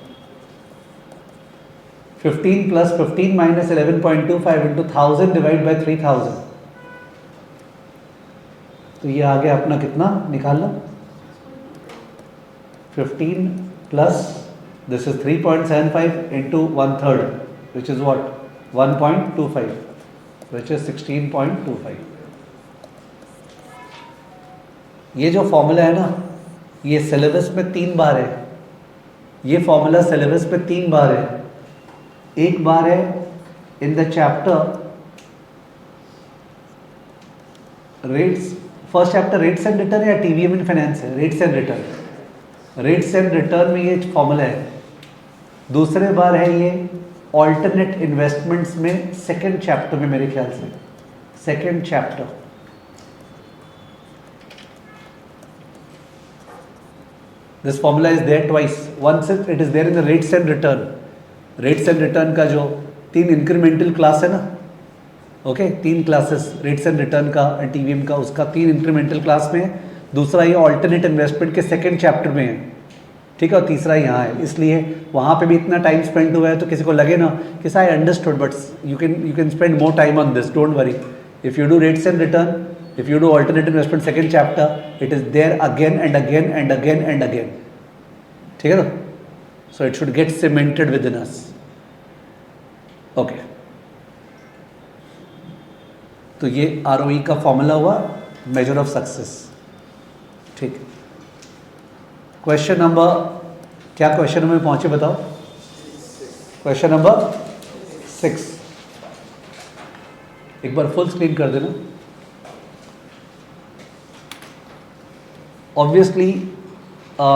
15 plus 15 minus 11.25 into 1000 divide by 3000. तो ये आ गया अपना कितना? निकाल लो. 15 plus this is 3.75 into 1/3, which is what? 1.25, which is 16.25. ये जो फॉर्मूला है ना, ये सिलेबस में 3 बार है. ये फॉर्मूला सिलेबस में 3 बार है. एक बार है in the chapter rates, first chapter rates and return या TVM इन फाइनेंस है. Rates and return. Rates and return में ये फॉर्मूला है. दूसरे बार है ये ऑल्टरनेट इन्वेस्टमेंट्स में सेकंड चैप्टर में, मेरे ख्याल से second chapter. This formula is there twice. Once it is there in the rates and return. Rates and return का जो 3 इंक्रीमेंटल क्लास है ना, okay 3 classes rates and return का एंड TVM का, उसका 3 इंक्रीमेंटल क्लास में है. दूसरा ये ऑल्टरनेट इन्वेस्टमेंट के सेकंड चैप्टर में है, ठीक है. और तीसरा यहाँ है. इसलिए वहाँ पे भी इतना टाइम स्पेंड हुआ है तो किसी को लगे ना कि I understood, but you can spend more time on this. Don't worry. If you do rates and return, if you do alternate investment second chapter, it is there again and again and again and again, ठीक है ना. So it should get cemented with in us. Okay, तो ये ROE का formula हुआ, measure of success. ठीक. Question number, क्या question number में पहुंचे बताओ? Question number 6. एक बार फुल स्क्रीन कर देना. ऑब्वियसली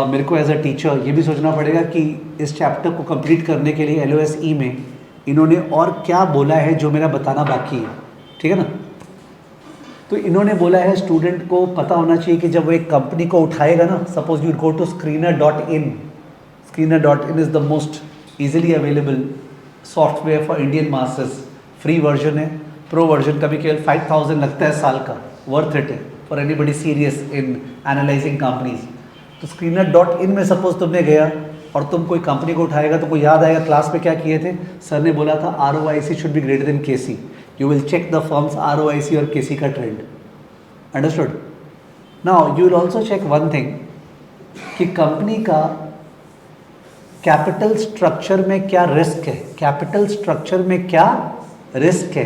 मेरे को एज अ टीचर ये भी सोचना पड़ेगा कि इस चैप्टर को कंप्लीट करने के लिए LOSE में इन्होंने और क्या बोला है जो मेरा बताना बाकी है, ठीक है ना। तो इन्होंने बोला है स्टूडेंट को पता होना चाहिए कि जब वो एक कंपनी को उठाएगा ना, suppose you go to screener.in, screener.in is the most easily available software for Indian masses, free version है, प्रो वर्जन का भी केवल 5000 लगता है साल का, वर्थ इट है for anybody serious in analysing companies. तो screener.in में सपोज तुमने गया और तुम कोई कंपनी को उठाएगा तो कोई याद आएगा क्लास में क्या किए थे, सर ने बोला था ROIC should be greater than KC। You will check the firm's ROIC और KC का ट्रेंड, understood. Now you will also check one thing कि कंपनी का कैपिटल स्ट्रक्चर में क्या रिस्क है, कैपिटल स्ट्रक्चर में क्या रिस्क है,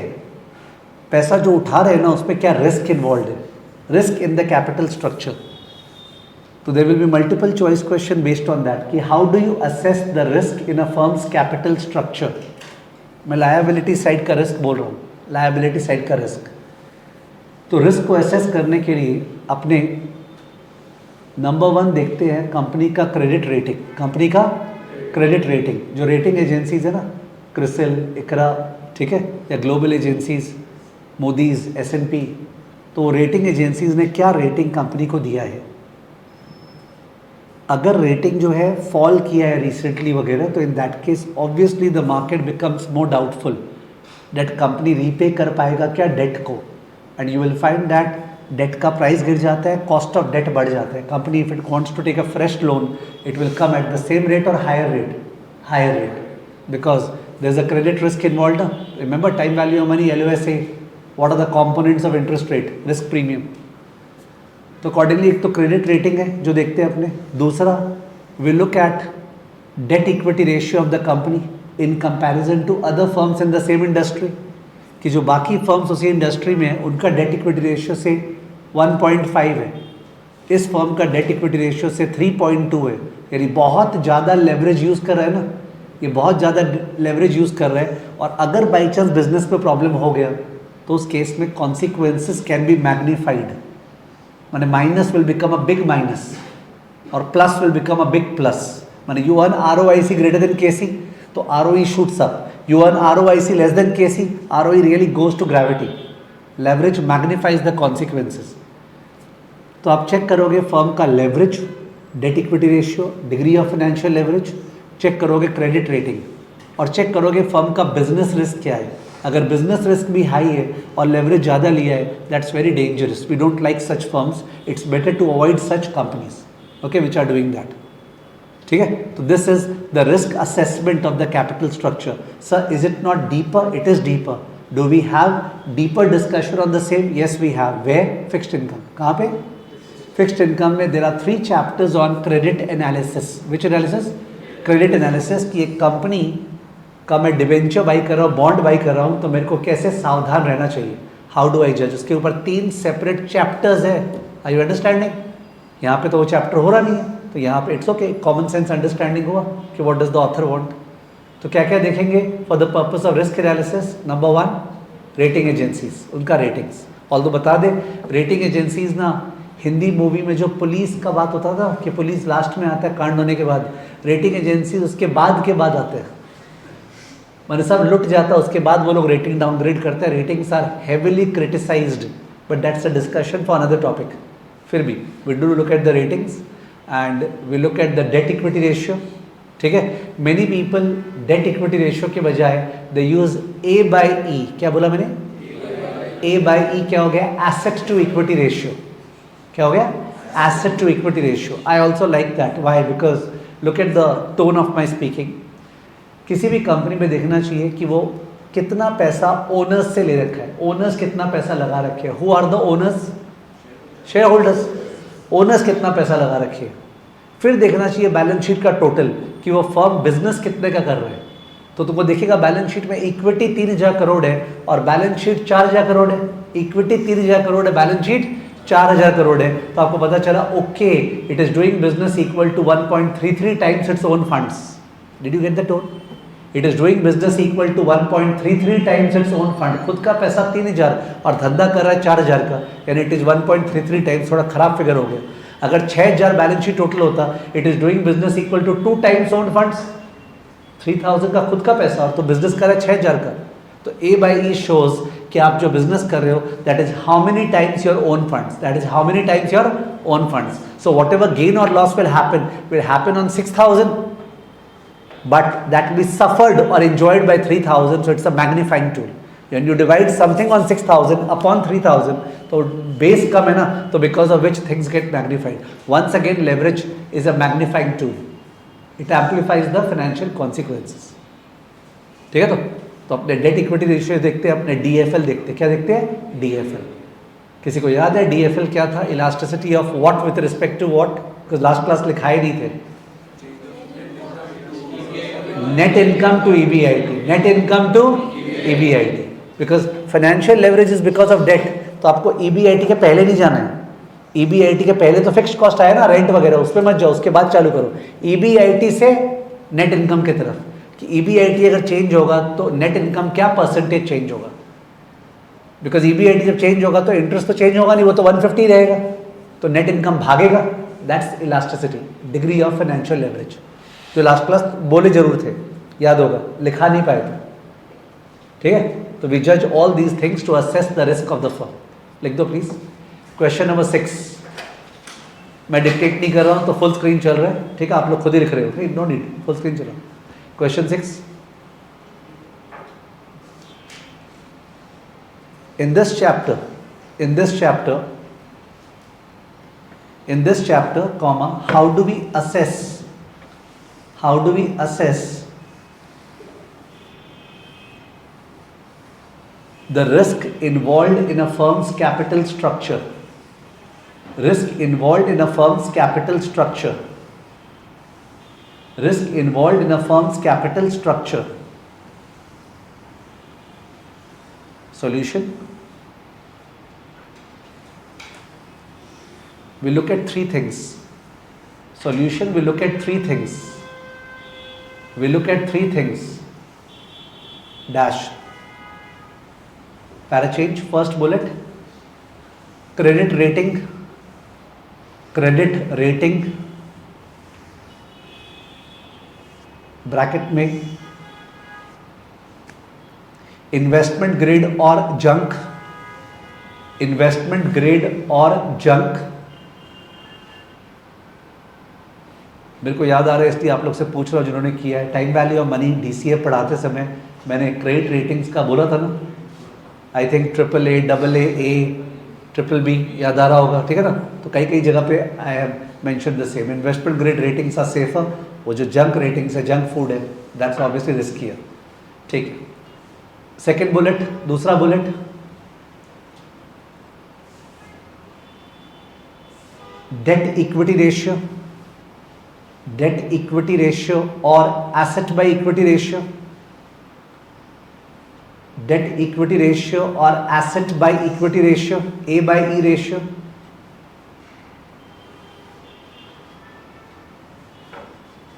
पैसा जो उठा रहे हैं ना उसमें क्या रिस्क इन्वॉल्व है, risk in the capital structure. तो there will be multiple choice question based on that कि how do you assess the risk in a firm's capital structure. मैं लायबिलिटी साइड का रिस्क बोल रहा हूँ, लायबिलिटी साइड का risk. तो risk को असेस करने के लिए अपने नंबर 1 देखते हैं कंपनी का क्रेडिट रेटिंग, कंपनी का क्रेडिट रेटिंग। जो रेटिंग एजेंसीज है ना, क्रिसिल, इकरा, ठीक है, या ग्लोबल एजेंसीज, मोदीज, S&P, तो रेटिंग एजेंसीज ने क्या रेटिंग कंपनी को दिया है। अगर रेटिंग जो है फॉल किया है रिसेंटली वगैरह, तो in that case obviously the market becomes more doubtful debt company repay कर पाएगा क्या डेट को, and you will find that debt का प्राइस गिर जाता है, कॉस्ट ऑफ डेट बढ़ जाता है। Company if it wants to take a fresh loan it will come at the same rate और higher rate because there is a credit risk involve ना। Remember time value of money, LOSA, what are the components of interest rate, risk premium. तो accordingly एक तो credit rating है जो देखते हैं अपने, दूसरा we look at debt equity ratio of the company in comparison to other firms in the same industry, कि जो बाकी फर्म्स उसी इंडस्ट्री में है उनका डेट इक्विटी रेशियो से 1.5 है, इस फर्म का डेट इक्विटी रेशियो से 3.2 है, यानी बहुत ज़्यादा लेवरेज यूज़ कर रहा है ना, ये बहुत ज़्यादा लेवरेज यूज़ कर रहा है। और अगर बाई चांस बिजनेस में प्रॉब्लम हो गया तो उस केस में कॉन्सिक्वेंसेस कैन बी मैग्नीफाइड, माने minus will become a big minus और plus will become a big plus. माने you earn ROIC greater than KC तो ROE shoots up, you earn ROIC less than KC, ROE really goes to gravity. Leverage magnifies the consequences. तो आप check करोगे firm का leverage, debt equity ratio, degree of financial leverage, check करोगे credit rating, और check करोगे firm का business risk क्या है। अगर बिजनेस रिस्क भी हाई है और लेवरेज ज़्यादा लिया है, that's very dangerous, we don't like such firms, it's better to avoid such companies, okay, which are doing that, ठीक है। तो this is the risk assessment of the capital structure. Sir is it not deeper? It is deeper. Do we have deeper discussion on the same? Yes we have. Where? Fixed income. कहाँ पे? Fixed income में there are 3 chapters on credit analysis. Which analysis? Credit analysis. की एक company का मैं debenture by कर रहा हूँ, बॉन्ड बाई कर रहा हूँ, तो मेरे को कैसे सावधान रहना चाहिए, हाउ डू आई जज, उसके ऊपर 3 सेपरेट चैप्टर्स है। Are you understanding? यहाँ पे तो वो चैप्टर हो रहा नहीं है, तो यहाँ पे it's okay, common sense understanding हुआ कि what does the author want. तो क्या क्या देखेंगे for the purpose of risk analysis? Number 1 rating agencies, उनका रेटिंग्स। ऑल तो बता दे रेटिंग एजेंसीज ना, हिंदी मूवी में जो पुलिस का बात होता था कि पुलिस लास्ट में आता है कांड होने के बाद, रेटिंग एजेंसीज उसके बाद आते हैं, मैंने सब लुट जाता है उसके बाद वो लोग रेटिंग डाउनग्रेड करते हैं। Ratings are heavily criticised but that's a discussion for another topic. फिर भी we do look at the ratings and we look at the debt equity ratio, ठीक है। Many people debt equity ratio के बजाय दे use A/E। क्या बोला मैंने? A/E क्या हो गया? Asset to equity ratio. क्या हो गया? Asset to equity ratio. I also like that. Why? Because look at the tone of my speaking. किसी भी कंपनी में देखना चाहिए कि वो कितना पैसा ओनर्स से ले रखा है, ओनर्स कितना पैसा लगा रखे हैं। Who are the owners? Shareholders. Owners कितना पैसा लगा रखे हैं। फिर देखना चाहिए बैलेंस शीट का टोटल कि वो फर्म बिजनेस कितने का कर रहे हैं। तो तुमको देखिएगा बैलेंस शीट में इक्विटी 3000 करोड़ है और बैलेंस शीट 4000 करोड़ है। इक्विटी 3000 करोड़ है, बैलेंस शीट 4000 करोड़ है, तो आपको पता चला okay it is doing business equal to 1.33 times its own funds. Did you get the tone? It is doing business equal to 1.33 times its own fund. खुद का पैसा 3000 और धंधा कर रहा है 4000 का, यानी इट इज 1.33 टाइम्स। थोड़ा खराब फिगर हो गया। अगर 6,000 बैलेंस शीट टोटल होता, it is doing business equal to 2 times own funds, 3,000 का खुद का पैसा और तो बिजनेस कर रहा है 6,000 का। तो ए बाई ई शोज कि आप जो बिजनेस कर रहे हो that is how many times your own funds, that is how many times your own funds. So whatever gain और loss will happen on 6,000, but that will be suffered or enjoyed by 3,000. So it's a magnifying tool. When you divide something on 6,000 upon 3,000, तो base कम है ना, तो because of which things get magnified. Once again, leverage is a magnifying tool. It amplifies the financial consequences. ठीक है? तो अपने date equity ratio देखते हैं, अपने DFL देखते हैं। क्या देखते हैं? DFL। किसी को याद है DFL क्या था? Elasticity of what with respect to what? Because last class लिखाए नहीं थे। Net income to EBIT, net income to EBIT, because financial leverage is because of debt. तो आपको EBIT के पहले नहीं जाना है। EBIT के पहले तो फिक्स्ड कॉस्ट आया ना, रेंट वगैरह, उस पर मत जाओ, उसके बाद चालू करो EBIT से नेट इनकम की तरफ। कि EBIT अगर चेंज होगा तो नेट इनकम क्या परसेंटेज चेंज होगा, बिकॉज EBIT जब चेंज होगा तो इंटरेस्ट तो चेंज होगा नहीं, वो तो 150 रहेगा, तो नेट इनकम भागेगा। That's elasticity, degree of financial leverage. जो लास्ट क्लास बोले जरूर थे, याद होगा, लिखा नहीं पाए थे। ठीक है? तो वी जज all these things to assess the risk of the firm. लिख दो प्लीज। क्वेश्चन नंबर 6, मैं डिक्टेट नहीं कर रहा हूं तो फुल स्क्रीन चल रहा है। ठीक है? आप लोग खुद ही लिख रहे हो, नो नीड, फुल स्क्रीन चल रहा है। Question 6, in this chapter, comma, how do we assess the risk involved in a firm's capital structure? Risk involved in a firm's capital structure. Risk involved in a firm's capital structure. Solution. We look at three things. Solution, we look at three things. We look at three things. Dash. Para change, first bullet. Credit rating. Credit rating. Bracket में investment grade or junk. Investment grade or junk. मेरे को याद आ रहा है इसलिए आप लोग से पूछ रहा हूँ जिन्होंने किया है। Time value of money DCA पढ़ाते समय मैंने क्रेडिट रेटिंग्स का बोला था ना, I think AAA, AA, BBB, याद आ रहा होगा। ठीक है ना? तो कई कई जगह पे I have mention the same. Investment grade ratings are safer. वो जो जंक रेटिंग्स है, जंक फूड है, दैट्स ऑब्वियसली रिस्कियर। ठीक है? सेकेंड बुलेट, दूसरा bullet, debt equity ratio, debt equity ratio और asset by equity ratio, debt equity ratio और asset by equity ratio, A by E ratio.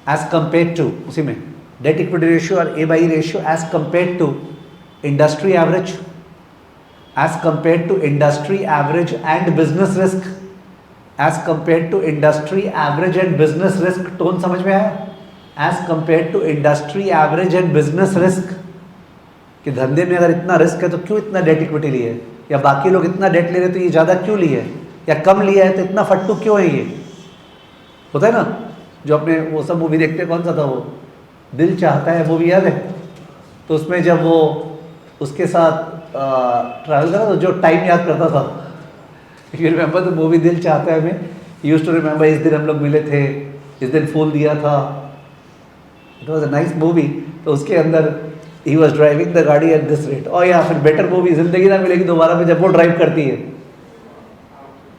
As compare to, उसी में debt equity ratio और A by E ratio as compare to industry average, as compare to industry average and business risk, as compare to industry average and business risk. Tone समझ में आया? As compare to industry average and business risk, कि धंधे में अगर इतना risk है तो क्यों इतना डेट इक्विटी लिए है, या बाकी लोग इतना डेट ले रहे तो ये ज़्यादा क्यों लिए है, या कम लिया है तो इतना फट्टू क्यों है। ये होता है ना, जो अपने वो सब मूवी देखते हैं, कौन सा था वो, दिल चाहता है, मूवी याद है? तो उसमें जब वो उसके साथ ट्रैवल करा तो जो टाइम याद करता था, यू रिमेंबर द मूवी दिल चाहता है में, यूज्ड टू रिमेंबर इस दिन हम लोग मिले थे, इस दिन फूल दिया था, it was a nice movie. तो उसके अंदर ही वॉज ड्राइविंग द गाड़ी एट दिस रेट। और या फिर बेटर मूवी जिंदगी ना मिलेगी दोबारा में, जब वो ड्राइव करती है,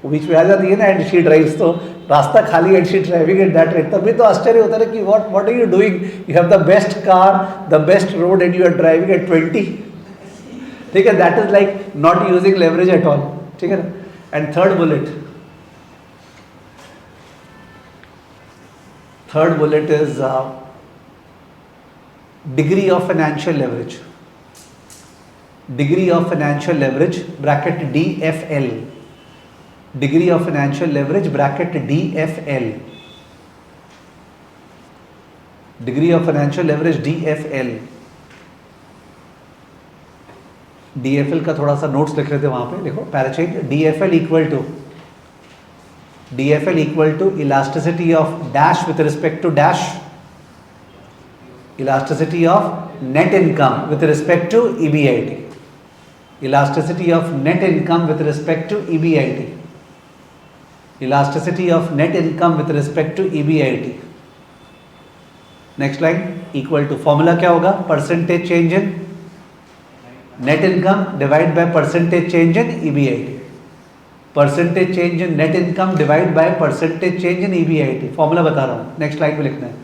वो बीच में आ जाती है ना एंड शी ड्राइव्स, तो रास्ता खाली and she driving at that rate. तभी तो आश्चर्य होता है कि what are you doing, you have the best car, the best road and you are driving at 20। ठीक है? That is like not using leverage at all. ठीक है ना? And third bullet is degree of financial leverage, degree of financial leverage, bracket DFL, degree of financial leverage bracket DFL, degree of financial leverage DFL। DFL का थोड़ा सा notes लिख रहे थे वहां पे, देखो पैराचेंज। DFL equal to elasticity of dash with respect to dash, elasticity of net income with respect to EBIT, elasticity of net income with respect to EBIT, elasticity of net income with respect to EBIT। Next line equal to, formula क्या होगा, percentage change in net income divide by percentage change in EBIT, percentage change in net income divide by percentage change in EBIT। Formula बता रहा हूँ, next line में लिखना है,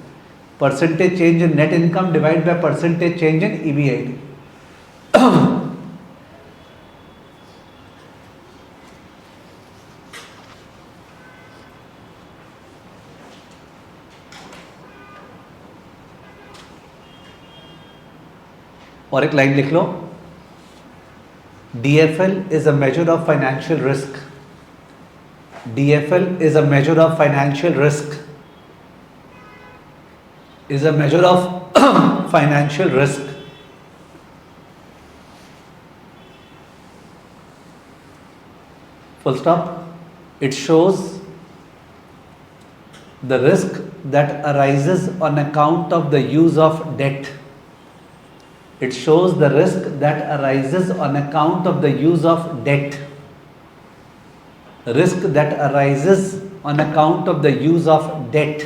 percentage change in net income divide by percentage change in EBIT। और एक line लिख लो, DFL is a measure of financial risk, DFL is a measure of financial risk, is a measure of financial risk। Full stop। It shows the risk that arises on account of the use of debt, it shows the risk that arises on account of the use of debt, risk that arises on account of the use of debt,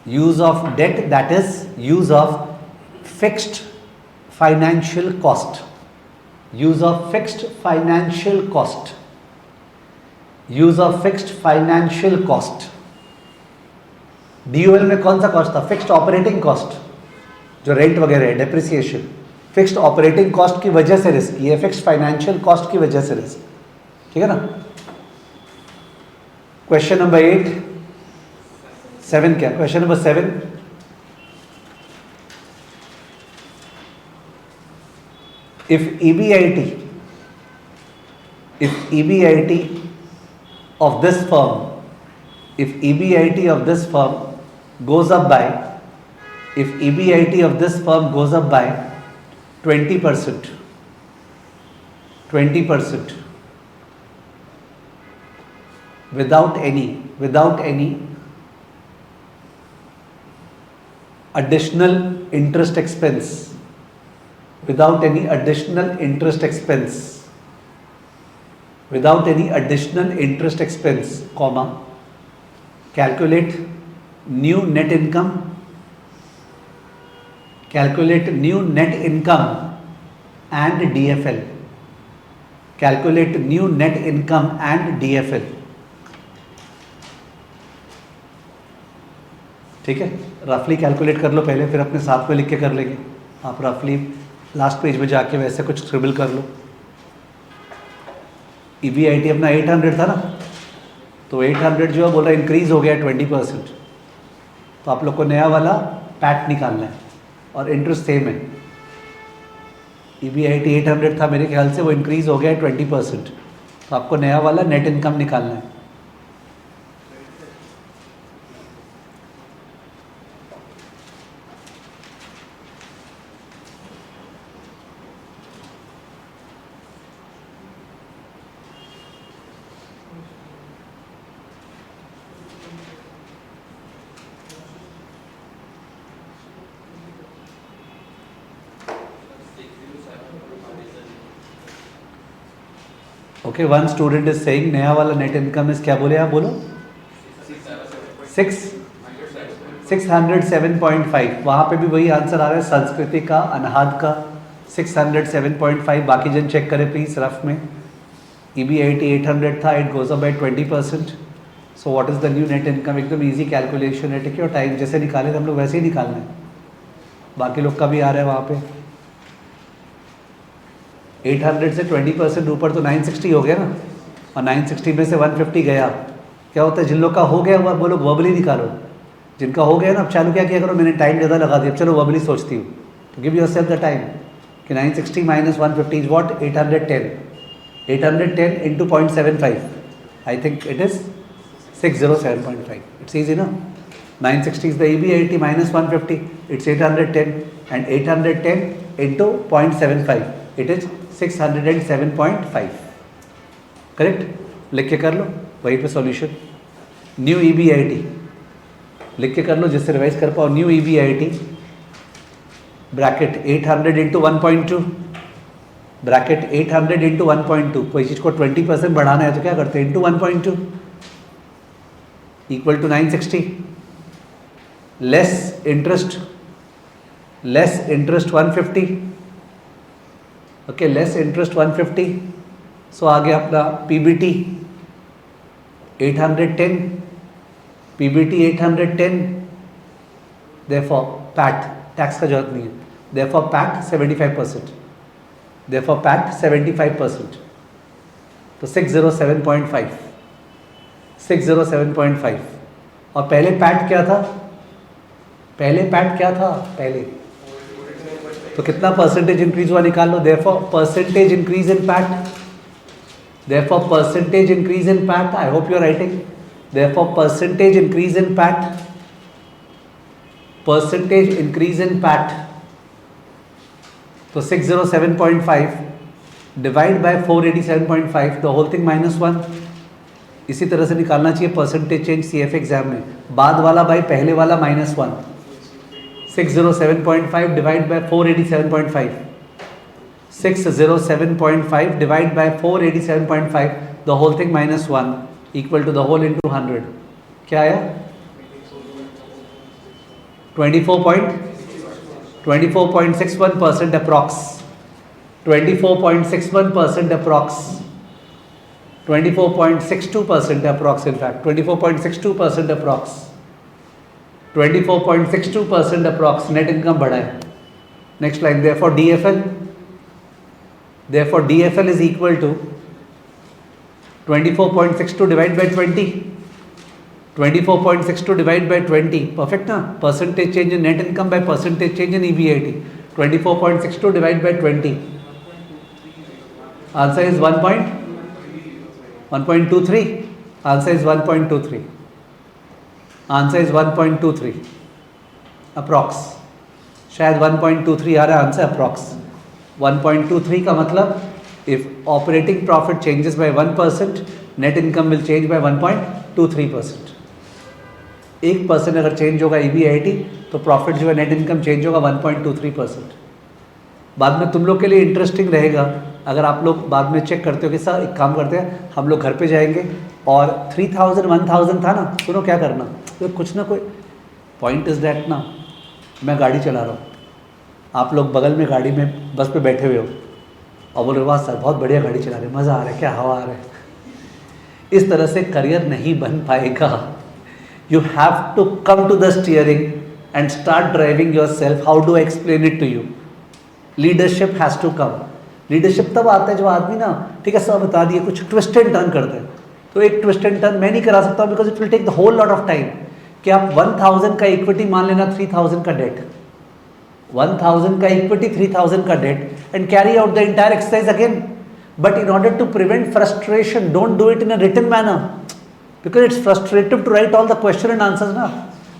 use of debt, that is use of fixed financial cost, use of fixed financial cost, use of fixed financial cost। DOL में कौन सा cost था, fixed operating cost, जो rent वगैरह है, depreciation, fixed operating cost की वजह से रिस्क, ये फिक्स्ड फाइनेंशियल कॉस्ट की वजह से रिस्क, ठीक है ना। क्वेश्चन नंबर 7 क्या, question number 7, if EBIT of this firm, if EBIT of this firm goes up by, if EBIT of this firm goes up by 20%, 20% without any additional interest expense, without any additional interest expense, without any additional interest expense, comma, calculate new net income, calculate new net income and DFL, calculate new net income and DFL। ठीक है, रफली calculate कर लो पहले, फिर अपने साथ में लिख के कर लेंगे। आप रफली लास्ट पेज में जाके वैसे कुछ स्क्रिबल कर लो। EBIT अपना 800 था ना, तो 800 जो है बोला इंक्रीज हो गया 20%, तो आप लोग को नया वाला पैट निकालना है और इंटरेस्ट सेम है। EBIT 800 था मेरे ख्याल से, वो इंक्रीज हो गया 20%, तो आपको नया वाला नेट इनकम निकालना है। Okay, one student is saying नया वाला नेट इनकम इज क्या बोले आप, बोलो 607.5। वहाँ पे भी वही आंसर आ रहा है, संस्कृति का, अनहाद का 607.5। बाकी जन चेक करें प्लीज रफ में। EBIT 800 था, it goes up by 20%, so what is the new net income. एकदम इजी कैलकुलेशन है, ठीक है, और टाइम जैसे निकाले थे हम लोग वैसे ही निकालना है। बाकी लोग का भी आ रहा है वहाँ पे। 800 से 20% ऊपर तो 960 हो गया ना, और 960 में से 150 गया। क्या होता है, जिन लोग का हो गया वो लोग वर्बली निकालो, जिनका हो गया ना। अब चालू क्या किया करो, मैंने टाइम ज़्यादा लगा दिया, चलो वर्बली सोचती हूँ, तो गिव योरसेल्फ द टाइम कि 960 minus 150 is what, 810। 810 into 0.75, I think it is 607.5. It's easy, no? 960 is the EBIT minus 150, it's 810, and 810 into 0.75, it is 607.5. Correct? लिख के कर लो, वहीं पे सॉल्यूशन. न्यू EBIT लिख के कर लो जिससे रिवाइज कर पाओ. New EBIT bracket 800 into 1.2, bracket 800 into 1.2. कोई चीज़ को 20% बढ़ाना है तो क्या करते हैं? Into 1.2 equal to 960. Less interest 150. Okay, less interest 150. So आ गया अपना PBT 810, PBT 810. Therefore PAT, tax का जरूरत नहीं है. Therefore PAT 75%. Therefore PAT 75%. तो 607.5. 607.5. और पहले पैट क्या था? पहले तो कितना परसेंटेज इंक्रीज हुआ निकाल लो. Therefore percentage increase in PAT. Therefore, percentage increase in PAT. I hope you are writing. Therefore, percentage increase in PAT. Percentage increase in PAT. So 607.5 divide by 487.5. The whole thing minus 1. इसी तरह से निकालना चाहिए percentage change CF exam में. बाद वाला by पहले वाला minus 1. 607.5 divide by 487.5. 607.5 divide by 487.5, the whole thing minus 1 equal to the whole into 100. क्या आया? 24.61% approx. 24.61% approx. 24.62% approx. In fact, 24.62% approx. 24.62% approx. Net income बढ़ा है. Next line. Therefore, DFL is equal to 24.62 divided by 20. 24.62 divided by 20. Perfect, na? Percentage change in net income by percentage change in EBIT. 24.62 divided by 20. Answer is 1.23. Answer is 1.23. Answer is 1.23. Approx. शायद 1.23 आ रहा है answer approx. 1.23 का मतलब if operating profit changes by 1%, net income will change bye 1.23%. 1% अगर change होगा EBIT तो profit जो है नेट इनकम चेंज होगा 1.23%. बाद में तुम लोग के लिए इंटरेस्टिंग रहेगा अगर आप लोग बाद में चेक करते हो कि सर एक काम करते हैं, हम लोग घर पे जाएंगे और 3000 1000 था ना, सुनो क्या करना, तो कुछ ना कोई पॉइंट इज दैट ना, मैं गाड़ी चला रहा हूँ, आप लोग बगल में गाड़ी में बस पे बैठे हुए हो और बोल रहे वाह सर बहुत बढ़िया गाड़ी चला रहे, मज़ा आ रहा है, क्या हवा आ रहा है. इस तरह से करियर नहीं बन पाएगा. You have to come to the steering and start driving your self. How do I explain it to you? Leadership has to come. Leadership तब आता है जब आदमी ना, ठीक है सर बता दिए, कुछ ट्विस्ट एंड टर्न करते हैं. तो एक ट्विस्ट एंड टर्न मैं नहीं करा सकता because it will take the whole lot of time. कि आप 1000 का इक्विटी मान लेना, 3000 का डेट, 1000 का इक्विटी, 3000 का debt, and carry out the entire exercise again. But in order to prevent frustration, don't do it in a written manner because it's frustrative to write all the question and answers ना.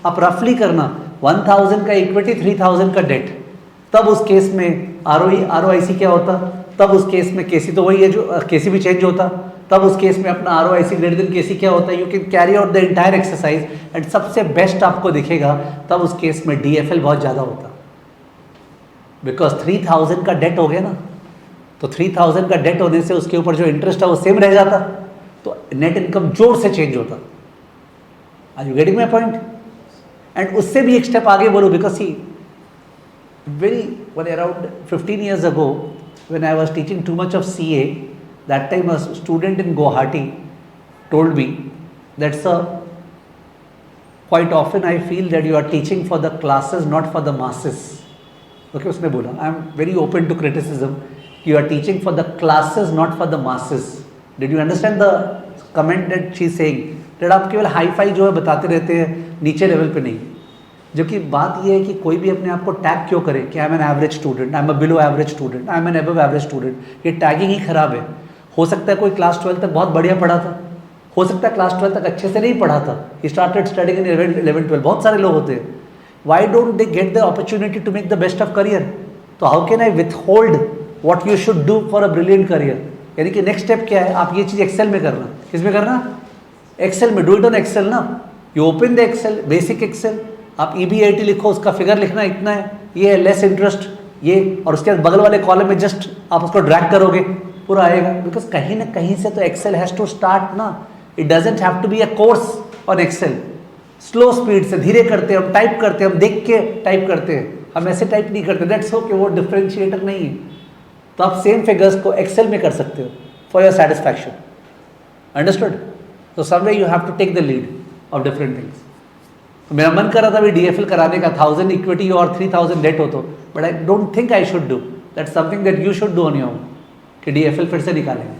आप रफली करना, 1000 का equity, 3000 का date. तब उस case में ROIC क्या होता? तब उस केस में KC तो वही है जो KC भी चेंज होता. तब उस केस में अपना ROIC ग्रेटर देन KC क्या होता है? You can carry out the entire exercise and सबसे बेस्ट आपको दिखेगा तब उस केस में DFL बहुत ज़्यादा होता बिकॉज 3000 का डेट हो गया ना. तो 3000 का डेट होने से उसके ऊपर जो इंटरेस्ट है वो सेम रह जाता, तो नेट इनकम जोर से चेंज होता. Are you getting my point? And उससे भी एक स्टेप आगे बोलो because see when around 15 years ago when I was teaching too much of CA, that time a student in Guwahati told me that sir, quite often I feel that you are teaching for the classes not for the masses. Okay, उसने बोला I am very open to criticism, you are teaching for the classes not for the masses. Did you understand the comment that she is saying? that आप केवल hi fi जो है बताते रहते हैं, नीचे लेवल पे नहीं. जबकि बात यह है कि कोई भी अपने आप को टैग क्यों करे कि I am an average student, I am a below average student, I am an above average student. ये टैगिंग ही खराब है. हो सकता है कोई क्लास 12 तक बहुत बढ़िया पढ़ा था, हो सकता है क्लास 12 तक अच्छे से नहीं पढ़ा था, ही स्टार्टेड स्टडिंग इन 11 12, बहुत सारे लोग होते हैं. Why don't they get the opportunity to make the best of career? तो how can I withhold what you should do for a brilliant career? यानी कि नेक्स्ट स्टेप क्या है, आप ये चीज़ एक्सेल में करना. किस में करना? एक्सेल में. डू इट ऑन एक्सेल ना. You open the Excel, basic Excel, आप EBIT लिखो, उसका फिगर लिखना इतना है, ये है लेस इंटरेस्ट ये, और उसके बाद बगल वाले कॉलम में जस्ट आप उसको ड्रैग करोगे, पूरा आएगा. बिकॉज कहीं ना कहीं से तो एक्सेल हैज टू स्टार्ट ना. It doesn't have to be a course on Excel. Slow speed से धीरे करते हैं हम, टाइप करते हैं हम, देख के टाइप करते हैं हम, ऐसे टाइप नहीं करते. दैट्स ओके, वो डिफरेंशिएटर नहीं है. तो आप सेम फिगर्स को एक्सेल में कर सकते हो फॉर योर सेटिस्फैक्शन. अंडरस्टूड? तो someway you have to take the lead of different things. तो मेरा मन कर रहा था अभी DFL कराने का, 1000 इक्विटी और 3000 डेट हो तो, but I don't think I should do that. Something that you should do on your own, कि DFL फिर से निकालेंगे.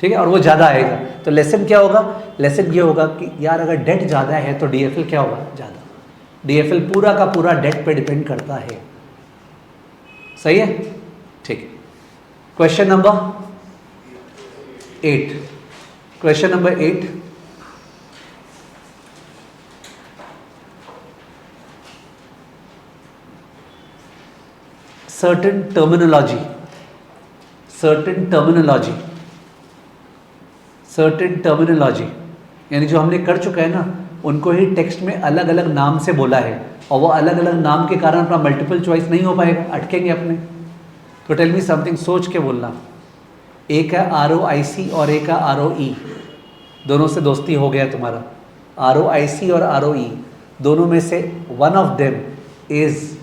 ठीक है, और वो ज़्यादा आएगा. तो लेसन क्या होगा? लेसन ये होगा कि यार अगर डेट ज़्यादा है तो DFL क्या होगा? ज़्यादा. DFL पूरा का पूरा डेट पे डिपेंड करता है. सही है? ठीक है. Question number 8. Question number 8. Certain terminology, certain terminology, certain terminology यानी जो हमने कर चुका है ना, उनको ही टेक्स्ट में अलग अलग नाम से बोला है, और वो अलग अलग नाम के कारण अपना मल्टीपल चॉइस नहीं हो पाएगा, अटकेंगे अपने. तो टेल मी समथिंग, सोच के बोलना. एक है ROIC और एक है ROE. दोनों से दोस्ती हो गया तुम्हारा. ROIC और ROE दोनों में से one of them is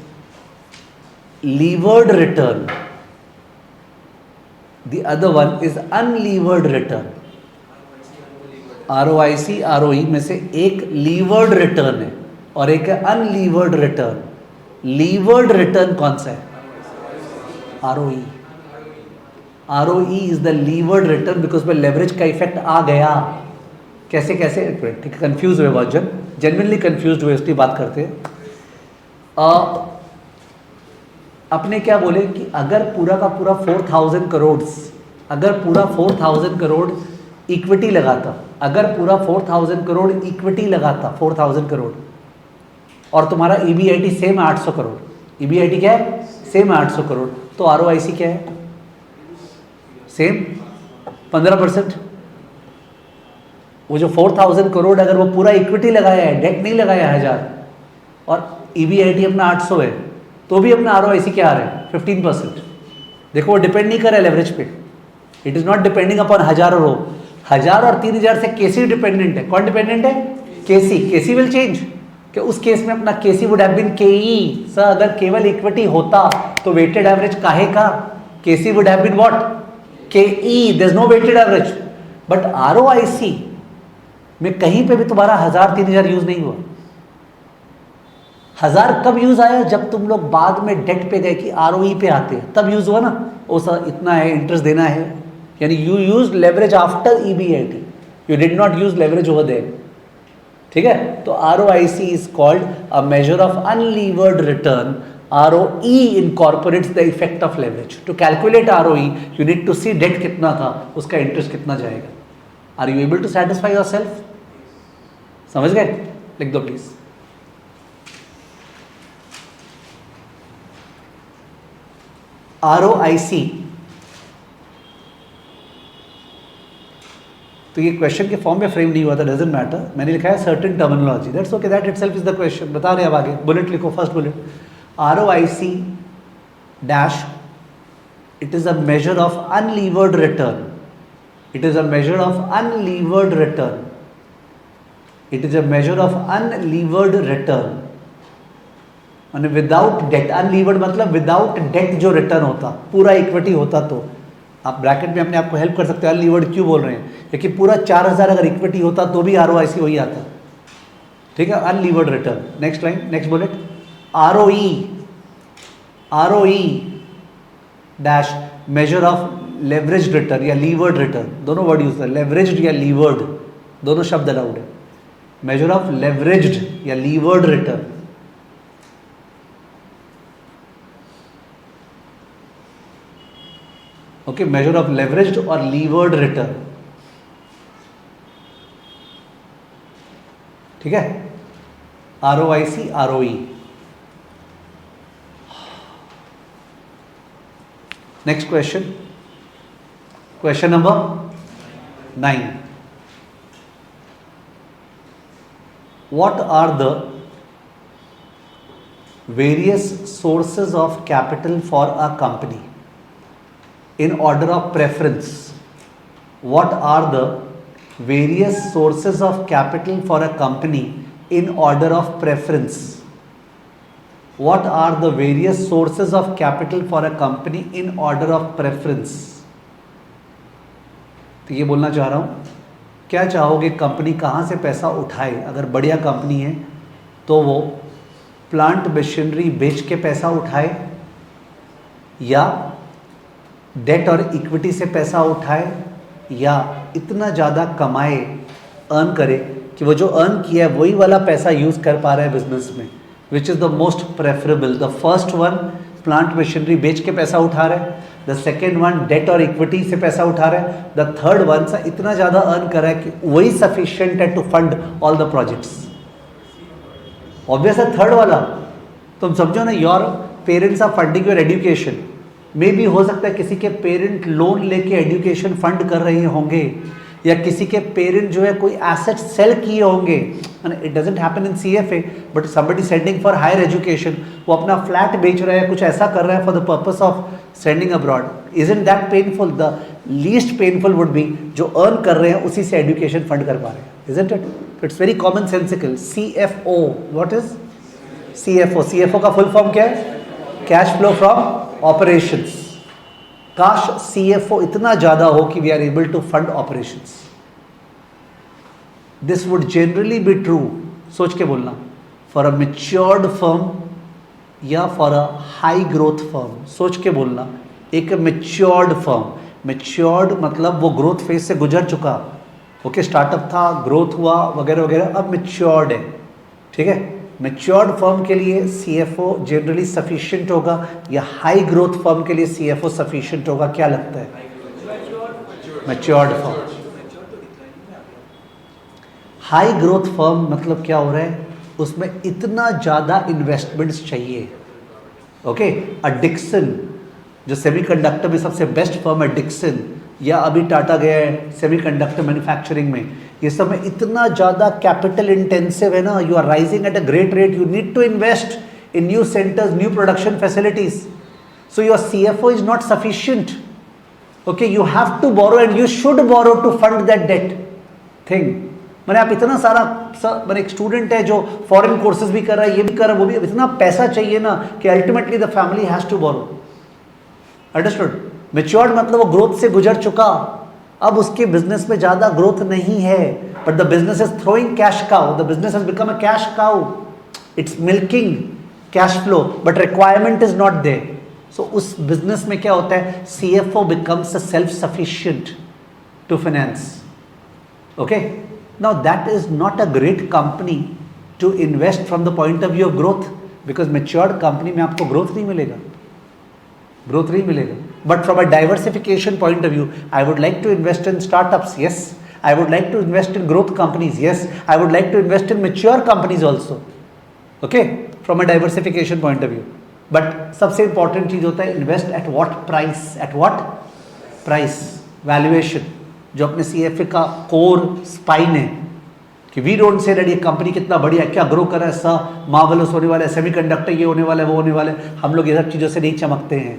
levered return, the other one is unlevered return. ROIC ROE में से एक levered return है और एक है unlevered return. levered return कौन सा है? ROE. ROE is the levered return because में leverage का इफेक्ट आ गया. कैसे कैसे? ठीक है, कंफ्यूज हुए बहुत जन, जेन्युइनली कंफ्यूज हुए, इसकी बात करते हैं. अपने क्या बोले कि अगर पूरा का पूरा 4000 करोड़, अगर पूरा 4000 करोड़ इक्विटी लगाता, अगर पूरा 4000 करोड़ इक्विटी लगाता, 4000 करोड़, और तुम्हारा EBIT सेम 800 करोड़, EBIT क्या है? सेम 800 करोड़, तो ROIC क्या है? सेम 15%. वो जो 4000 करोड़ अगर वो पूरा इक्विटी लगाया है, डेट नहीं लगाया 1000, और EBIT अपना 800 है, तो भी अपना ROIC क्या आ रहा है? 15%. देखो वो डिपेंड नहीं कर रहा है लेवरेज पे. It is not depending upon 1000 और 1000 और 3000 से KC डिपेंडेंट है. कौन डिपेंडेंट है? KC. KC will change. कि उस केस में अपना KC would have been KE. Sir अगर केवल इक्विटी होता तो वेटेड एवरेज काहे का? KC would have been what? KE. There is no weighted average. But ROIC में कहीं पे भी तुम्हारा 1000 3000 यूज नहीं हुआ. 1000 कब यूज आया? जब तुम लोग बाद में डेट पे गए कि ROE पे आते हैं, तब यूज हुआ ना. वो सर इतना है, इंटरेस्ट देना है, यानी you use leverage after EBIT, you did not use leverage over there. ठीक है, तो ROIC is called a measure of unlevered return. ROE incorporates the effect of leverage. To calculate ROE you need to see debt कितना था, उसका interest कितना जाएगा. Are you able to satisfy your self? समझ गए? लिख दो प्लीज. ROIC, तो ये क्वेश्चन के फॉर्म में फ्रेम नहीं हुआ था, डजंट मैटर. मैंने लिखा है certain terminology, that's okay, that itself is the question. बता रहे हैं अब आगे. बुलेट लिखो, first bullet. ROIC dash, it is a measure of unlevered return. It is a measure of unlevered return. It is a measure of unlevered return. मैंने without date. Unlevered मतलब without date जो return होता, पूरा equity होता, तो आप bracket में अपने आप को हेल्प कर सकते हो. अनलीवर्ड क्यों बोल रहे हैं? क्योंकि पूरा 4000 अगर इक्विटी होता तो भी ROIC वही आता. ठीक है, unlevered return. Next line, next bullet. ROE, ROE dash measure of leverage return या लीवर्ड रिटर्न, दोनों वर्ड यूज है. लेवरेज्ड या लीवर्ड दोनों शब्द अलाउड है. मेजर ऑफ लेवरेज्ड या levered return. Okay, measure of leveraged और लीवर्ड रिटर्न, ठीक है, ROIC, ROE। Next question, question number 9। What are the various sources of capital for a company in order of preference? What are the various sources of capital for a company in order of preference? What are the various sources of capital for a company in order of preference? तो ये बोलना चाह रहा हूँ, क्या चाहोगे company कहाँ से पैसा उठाए? अगर बढ़िया कंपनी है तो वो प्लांट मशीनरी बेच के पैसा उठाए, या डेट और इक्विटी से पैसा उठाए, या इतना ज़्यादा कमाए, अर्न करे कि वो जो अर्न किया है वही वाला पैसा यूज़ कर पा रहा है बिजनेस में। Which is the most preferable? The first one plant machinery बेच के पैसा उठा रहा है, द सेकेंड वन डेट और इक्विटी से पैसा उठा रहा है, द थर्ड वन सा इतना ज़्यादा अर्न कर रहा है कि वही सफिशिएंट है to fund all the projects. Obvious है थर्ड वाला। तुम समझो ना, your parents are funding your education. मे भी हो सकता है किसी के पेरेंट लोन लेके एजुकेशन फंड कर रहे होंगे, या किसी के पेरेंट जो है कोई एसेट सेल किए होंगे। It doesn't happen in CFA, but somebody sending for higher education, वो अपना फ्लैट बेच रहा है, कुछ ऐसा कर रहा है for the purpose of sending abroad. Isn't that painful? The least painful would be जो अर्न कर रहे हैं उसी से एजुकेशन फंड कर पा रहे हैं, isn't it? It's very common sensical. CFO, what is CFO? CFO का फुल फॉर्म क्या है? Cash flow from operations. काश CFO इतना ज़्यादा हो कि we are able to fund operations. This would generally be true, सोच के बोलना, फॉर अ मेच्योर्ड फर्म या for a high growth firm. सोच के बोलना, एक मेच्योर्ड फर्म, मेच्योर्ड मतलब वो ग्रोथ फेज से गुजर चुका, ओके, स्टार्टअप था, ग्रोथ हुआ वगैरह वगैरह, अब मेच्योर्ड है, ठीक है। मेच्योर्ड फर्म के लिए CFO जनरली सफिशिएंट होगा, या हाई ग्रोथ फर्म के लिए CFO सफिशिएंट होगा? क्या लगता है? Matured firm. High growth firm मतलब क्या हो रहा है? उसमें इतना ज़्यादा इन्वेस्टमेंट्स चाहिए, ओके। डिक्सन जो सेमीकंडक्टर में सबसे बेस्ट फर्म है, डिक्सन, या अभी टाटा गया है सेमीकंडक्टर मैन्युफैक्चरिंग में, ये सब में इतना ज़्यादा कैपिटल इंटेंसिव है ना, you are rising at a great rate, you need to invest in new centres, new production facilities, so your CFO is not sufficient, okay, you have to borrow and you should borrow to fund that debt thing. मैंने आप इतना सारा, मैंने एक student है जो foreign courses भी कर रहा है, ये भी कर रहा है, वो भी, इतना पैसा चाहिए ना कि ultimately the family has to borrow. Understood? Matured मतलब वो ग्रोथ से गुजर चुका, अब उसके बिजनेस में ज्यादा ग्रोथ नहीं है, but the business is throwing cash cow, the business has become a cash cow, it's milking cash flow, but requirement is not there. So उस बिजनेस में क्या होता है? CFO becomes a self sufficient to finance, okay. Now that is not a great company to invest from the point of view of growth, because matured company में आपको growth नहीं मिलेगा, ग्रोथ नहीं मिलेगा। But from a diversification point of view, I would like to invest in startups, yes, I would like to invest in growth companies, yes, I would like to invest in mature companies also, okay, from a diversification point of view. But सबसे important चीज होता है invest at what price, at what price, valuation, जो अपने CFA का core spine है, कि we don't say that ये कंपनी कितना बढ़िया, क्या ग्रो कर रहा है, सा मार्वलस होने वाला है, सेमीकंडक्टर ये होने वाला है, वो होने वाला है, हम लोग ये सब चीज़ों से नहीं चमकते हैं।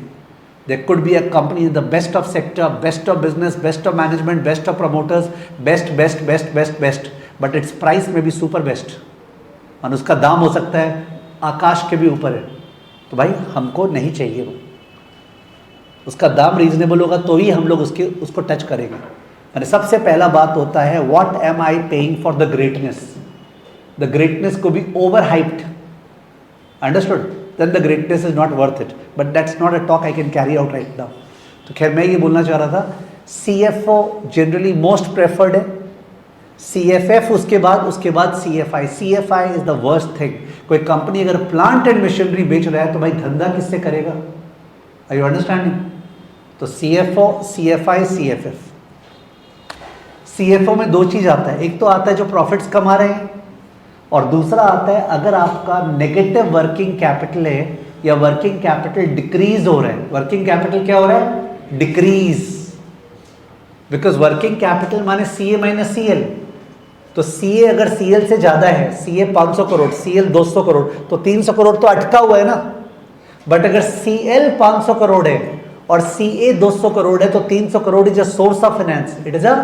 There could be a company the best of sector, best of business, best of management, best of promoters, best best best best best, but it's price में भी सुपर बेस्ट, और उसका दाम हो सकता है आकाश के भी ऊपर है। तो भाई हमको नहीं चाहिए वो, उसका दाम रीजनेबल होगा तो ही हम लोग उसको टच करेंगे। यानी सबसे पहला बात होता है what am I paying for the greatness. The greatness को be over hyped, understood, then the greatness is not worth it, but that's not a talk I can carry out right now. तो खैर मैं ये बोलना चाह रहा था, CFO generally most preferred है, CFF उसके बाद CFI। CFI is the worst thing. कोई कंपनी अगर प्लांट एंड मशीनरी बेच रहा है तो भाई धंधा किससे करेगा? Are you understanding? तो CFO, CFI, CFF। CFO में दो चीज आता है, एक तो आता है जो प्रॉफिट्स कमा रहे हैं, और दूसरा आता है अगर आपका नेगेटिव वर्किंग कैपिटल है या वर्किंग कैपिटल डिक्रीज हो रहा है। वर्किंग कैपिटल क्या हो रहा है? डिक्रीज। बिकॉज वर्किंग कैपिटल माने CA माइनस CL। तो CA अगर CL से ज्यादा है, CA 500 करोड़, CL 200 करोड़, तो 300 करोड़ तो अटका हुआ है ना। बट अगर CL 500 करोड़ है और CA 200 करोड़ है तो 300 crore is a source of finance, it is a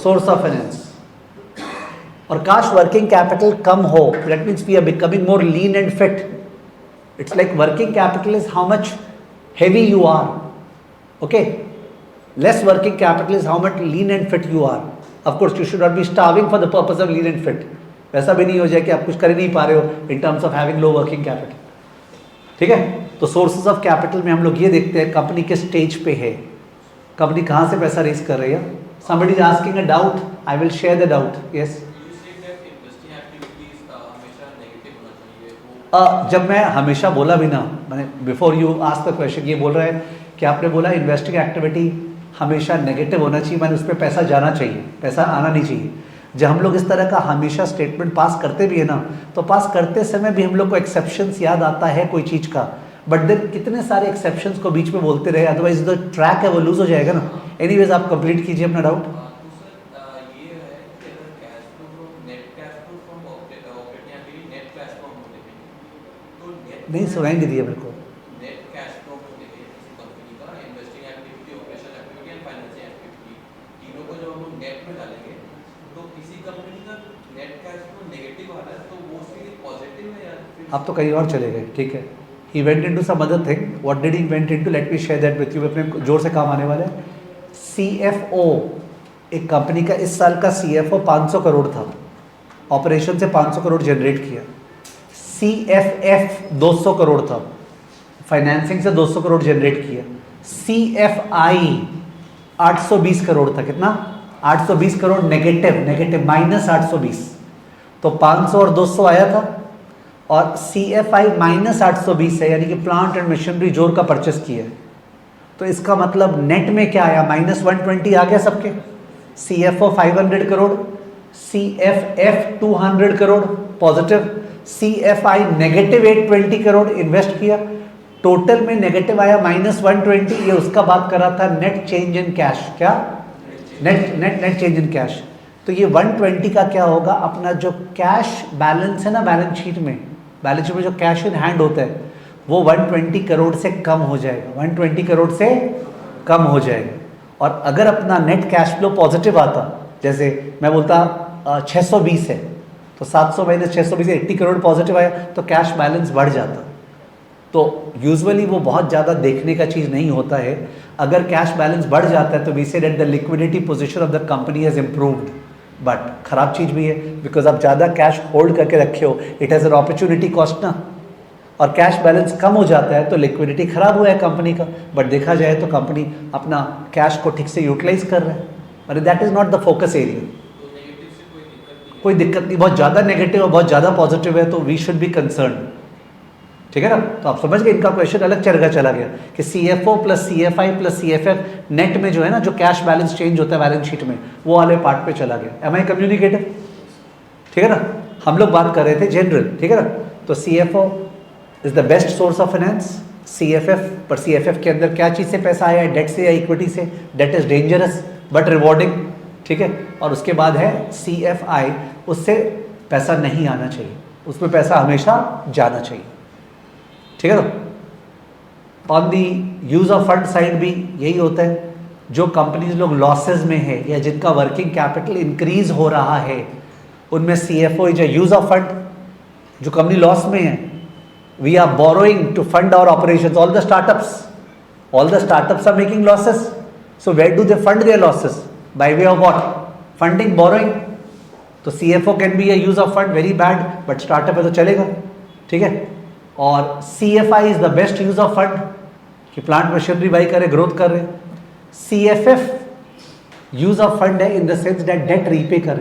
source of finance. और काश वर्किंग कैपिटल कम हो, that means we are becoming more lean and fit. It's like working capital is how much heavy you are, okay. Less working capital is how much lean and fit you are. Of course you should not be starving for the purpose of lean and fit. वैसा भी नहीं हो जाए कि आप कुछ कर ही नहीं पा रहे हो in terms of having low working capital, ठीक है। तो सोर्सेज ऑफ कैपिटल में हम लोग ये देखते हैं कंपनी के स्टेज पे है, कंपनी कहाँ से पैसा रेज कर रही है। somebody is asking a doubt, I will share the doubt, yes। जब मैं हमेशा बोला भी ना, मैंने before you ask the question ये बोल रहा है कि आपने बोला इन्वेस्टिंग एक्टिविटी हमेशा नेगेटिव होना चाहिए, मैंने उस पर पैसा जाना चाहिए, पैसा आना नहीं चाहिए। जब हम लोग इस तरह का हमेशा स्टेटमेंट पास करते भी है ना, तो पास करते समय भी हम लोग को एक्सेप्शंस याद आता है कोई चीज़ का, बट देन कितने सारे एक्सेप्शंस को बीच में बोलते रहे, अदरवाइज जो ट्रैक है वो लूज हो जाएगा ना। एनीवेज आप कंप्लीट कीजिए अपना डाउट। नहीं सुनाई नहीं दिया मेरे को। नेट कैश फ्लो किसी कंपनी का, investing activity, operational activity and financing activity, तीनों को जब हम लोग नेट में डालेंगे तो किसी कंपनी का नेट कैश फ्लो नेगेटिव आ रहा है तो वो उसके लिए पॉजिटिव है या फिर आप तो कहीं और चले गए, ठीक है। He went into some other thing. What did he went into? Let me share that with you. अपने जोर से काम आने वाले हैं। CFO, एक कंपनी का इस साल का CFO 500 करोड़ था, ऑपरेशन से 500 करोड़ जनरेट किया। CFF 200 करोड़ था, फाइनेंसिंग से 200 करोड़ जनरेट किया। CFI 820 करोड़ था, कितना? 820 करोड़ नेगेटिव माइनस 820। तो 500 और 200 आया था, और CFI माइनस 820 है, यानी कि प्लांट एंड मशीनरी जोर का परचेस किया है। तो इसका मतलब नेट में क्या आया? माइनस 120 आ गया सबके। CFO 500 crore, CFF 200 crore positive, CFI negative 820 crore invest किया, टोटल में नेगेटिव आया माइनस 120। ये उसका बात कर रहा था नेट चेंज इन कैश। क्या? Net change in cash. तो ये 120 का क्या होगा? अपना जो कैश बैलेंस है ना, बैलेंस शीट में जो कैश इन हैंड होता है वो 120 करोड़ से कम हो जाएगा, 120 करोड़ से कम हो जाएगा। और अगर अपना नेट कैश फ्लो पॉजिटिव आता, जैसे मैं बोलता 620 है, तो 700 माइनस 620 80 करोड़ पॉजिटिव आया, तो कैश बैलेंस बढ़ जाता। तो यूजुअली वो बहुत ज़्यादा देखने का चीज़ नहीं होता है। अगर कैश बैलेंस बढ़ जाता है तो we say that the liquidity position of the company has improved, but खराब चीज़ भी है, बिकॉज आप ज़्यादा कैश होल्ड करके रखे हो, it has an opportunity cost ना। और कैश बैलेंस कम हो जाता है तो लिक्विडिटी खराब हुआ है कंपनी का, बट देखा जाए तो कंपनी अपना कैश को ठीक से यूटिलाइज कर रहा है, अरे that is not the focus area. कोई दिक्कत नहीं, बहुत ज़्यादा नेगेटिव और बहुत ज़्यादा पॉजिटिव है तो वी शुड बी कंसर्न, ठीक है ना। तो आप समझ गए, इनका क्वेश्चन अलग चला गया कि CFO plus CFI plus CFF net में जो है ना, जो कैश बैलेंस चेंज होता है बैलेंस शीट में, वो वाले पार्ट पे चला गया। एम आई कम्युनिकेटिव? ठीक है ना, हम लोग बात कर रहे थे जनरल, ठीक है ना। तो CFO is the best source of finance, CFF, पर CFF के अंदर क्या चीज़ से पैसा आया है? डेट से या इक्विटी से? Debt is dangerous but rewarding, ठीक है। और उसके बाद है CFI, उससे पैसा नहीं आना चाहिए, उसमें पैसा हमेशा जाना चाहिए, ठीक है ना। On the use of fund side भी यही होता है, जो कंपनीज लोग लॉसेज में है या जिनका वर्किंग कैपिटल इंक्रीज हो रहा है, उनमें CFO is use of fund. जो कंपनी लॉस में है, we are borrowing to fund our operations. All the startups are making losses, so where do they fund their losses? By way of what? Funding, borrowing. तो CFO can be use of fund, very bad, but startup है तो चलेगा, ठीक है। और CFI is the best use of fund कि plant machinery buy करे, growth कर रहे। CFF यूज ऑफ फंड है in the sense that debt repay कर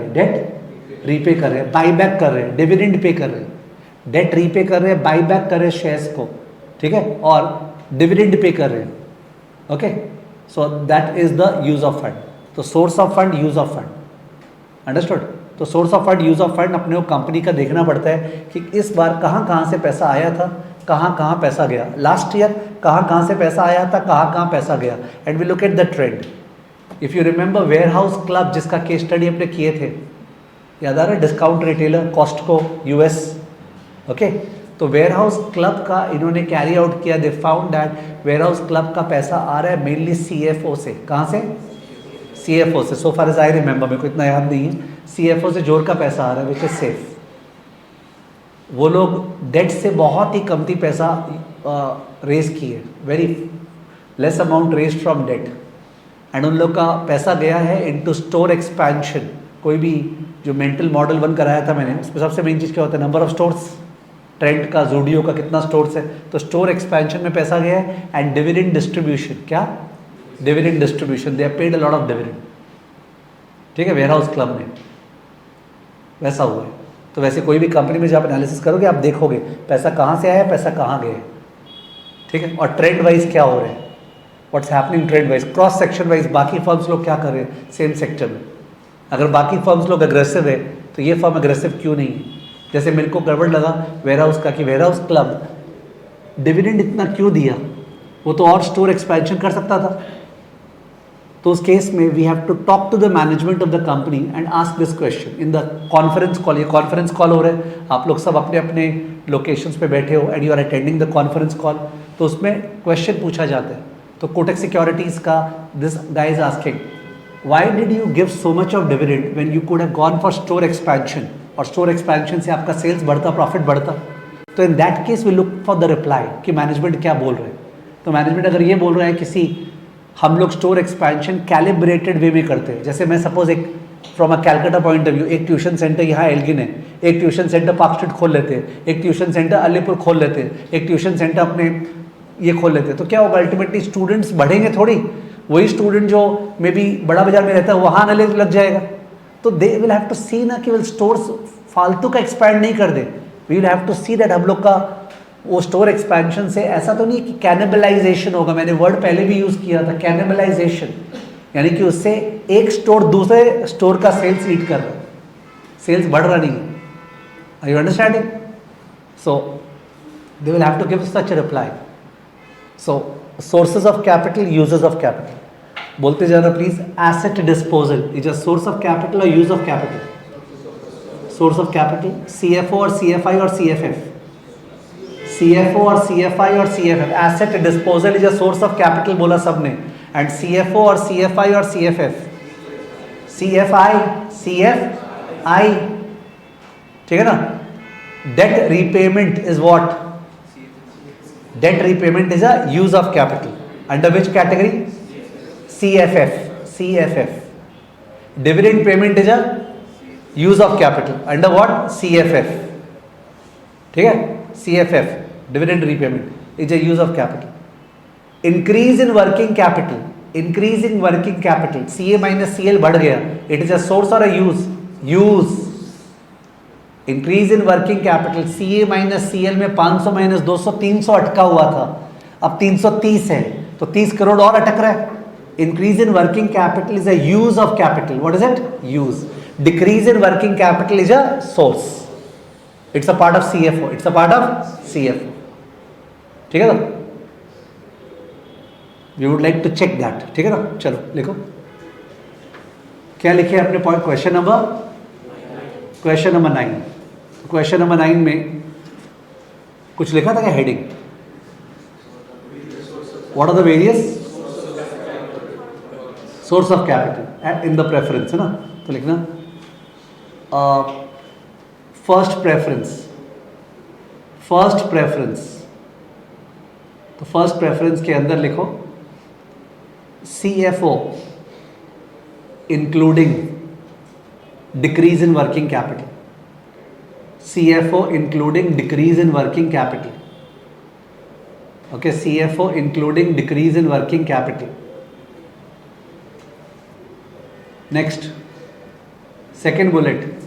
रहे, बाई बैक कर रहे, डिविडेंड पे कर रहे, डेट रीपे कर रहे, बाई बैक कर रहे शेयर्स को, ठीक है, और डिविडेंड पे कर रहे, okay. So that is the use of fund. तो source of fund, use of fund, understood. तो source of fund, use of fund अपने को कंपनी का देखना पड़ता है कि इस बार कहाँ कहाँ से पैसा आया था, कहाँ कहाँ पैसा गया. लास्ट ईयर कहाँ कहाँ से पैसा आया था, कहाँ कहाँ पैसा गया. And we look at the trend. If you remember warehouse club जिसका केस स्टडी अपने किए थे, याद आ रहा है, discount retailer Costco US. Okay, तो वेयर हाउस क्लब का इन्होंने कैरी आउट किया. They found that warehouse club का पैसा आ रहा है मेनली सीएफओ से. कहाँ से? सीएफओ से. सो फार एज आई रिमेंबर, मेरे को इतना याद नहीं है. सीएफओ से जोर का पैसा आ रहा है विच इज सेफ. वो लोग डेट से बहुत ही कमती पैसा रेज किए, very less amount raise from debt. And उन लोग का पैसा गया है इनटू स्टोर एक्सपेंशन. कोई भी जो मेंटल मॉडल बन कराया था मैंने, उसमें सबसे मेन चीज़ क्या होता है? Number of stores. ट्रेंड का, जूडियो का कितना स्टोर्स है, तो स्टोर एक्सपेंशन में पैसा गया है. And dividend distribution. क्या? Dividend distribution. They have paid a lot of dividend. ठीक है, वेयर हाउस क्लब में वैसा हुआ है. तो वैसे कोई भी कंपनी में जब आप एनालिसिस करोगे आप देखोगे पैसा कहाँ से आया, पैसा कहाँ गया. ठीक है, और ट्रेंड वाइज क्या हो रहा है, what's happening trend wise, cross section wise बाकी फर्म्स लोग क्या कर रहे हैं सेम सेक्टर में. अगर बाकी फर्म्स लोग अग्रेसिव है तो ये फर्म अग्रेसिव क्यों नहीं है. जैसे मेरे को गड़बड़ लगा वेयर हाउस का कि वेयर हाउस क्लब डिविडेंड इतना क्यों दिया, वो तो और स्टोर एक्सपेंशन कर सकता था. तो उस केस में we have to talk to the management of the company and ask this question in the conference call. ये कॉन्फ्रेंस कॉल हो रहा है, आप लोग सब अपने अपने लोकेशंस पे बैठे हो and you are attending the conference call. तो उसमें क्वेश्चन पूछा जाता है. तो कोटक सिक्योरिटीज़ का this guy is asking why did you give so much of dividend when you could have gone for store expansion, और स्टोर एक्सपेंशन से आपका सेल्स बढ़ता, प्रॉफिट बढ़ता. तो in that case we look for the reply कि management क्या बोल रहे हैं. तो मैनेजमेंट अगर ये बोल रहा है किसी हम लोग स्टोर एक्सपेंशन कैलिब्रेटेड वे में करते हैं. जैसे मैं सपोज एक from a Calcutta point of view, एक ट्यूशन सेंटर यहाँ एल्गिन है, एक ट्यूशन सेंटर पार्क स्ट्रीट खोल लेते हैं, एक ट्यूशन सेंटर अलीपुर खोल लेते हैं, एक ट्यूशन सेंटर अपने ये खोल लेते हैं. तो क्या होगा, अल्टीमेटली स्टूडेंट्स बढ़ेंगे थोड़ी. वही स्टूडेंट जो मे बी बड़ा बाजार में रहता है वहाँ आने लग जाएगा. तो they will have to see ना कि स्टोर्स फालतू का एक्सपैंड नहीं कर दे. We will have to see that हम लोग का वो स्टोर एक्सपेंशन से ऐसा तो नहीं कि कैनिबलाइजेशन होगा. मैंने वर्ड पहले भी यूज़ किया था, कैनिबलाइजेशन, यानी कि उससे एक स्टोर दूसरे स्टोर का सेल्स ईट कर रहा है, सेल्स बढ़ रहा नहीं है. Are you understanding? So they will have to give such a reply. So sources of capital, uses of capital. बोलते जाना please. Asset disposal is a source of capital और use of capital? Source of capital. CFO और CFI और CFF. CFO और CFI और CFF. Asset disposal is a source of capital बोला सबने. And CFO और CFI और CFF. CFI. ठीक है ना. Date repayment is what? Debt repayment is a use of capital. Under which category? CFF. Dividend payment is a use of capital. Under what? CFF. ठीक है, CFF dividend repayment is a use of capital. Increase in working capital, CA minus CL बढ़ गया, it is a source or a use. Increase in working capital, CA minus CL में 500 minus 200 300 अटका हुआ था, अब 330 है, तो 30 करोड़ और अटक रहा है. Increase in working capital is a use of capital. What is it? Use. Decrease in working capital is a source. It's a part of CFO. ठीक है ना. We would like to check that. ठीक है ना. चलो लिखो क्या लिखे अपने point. Question number 9. Question number 9 में कुछ लिखा था क्या heading? What are the various source of capital in the preference, है ना. तो लिखना फर्स्ट प्रेफरेंस. तो फर्स्ट प्रेफरेंस के अंदर लिखो CFO including decrease in working capital. CFO including decrease in working capital. Okay, CFO including decrease in working capital. Next second bullet.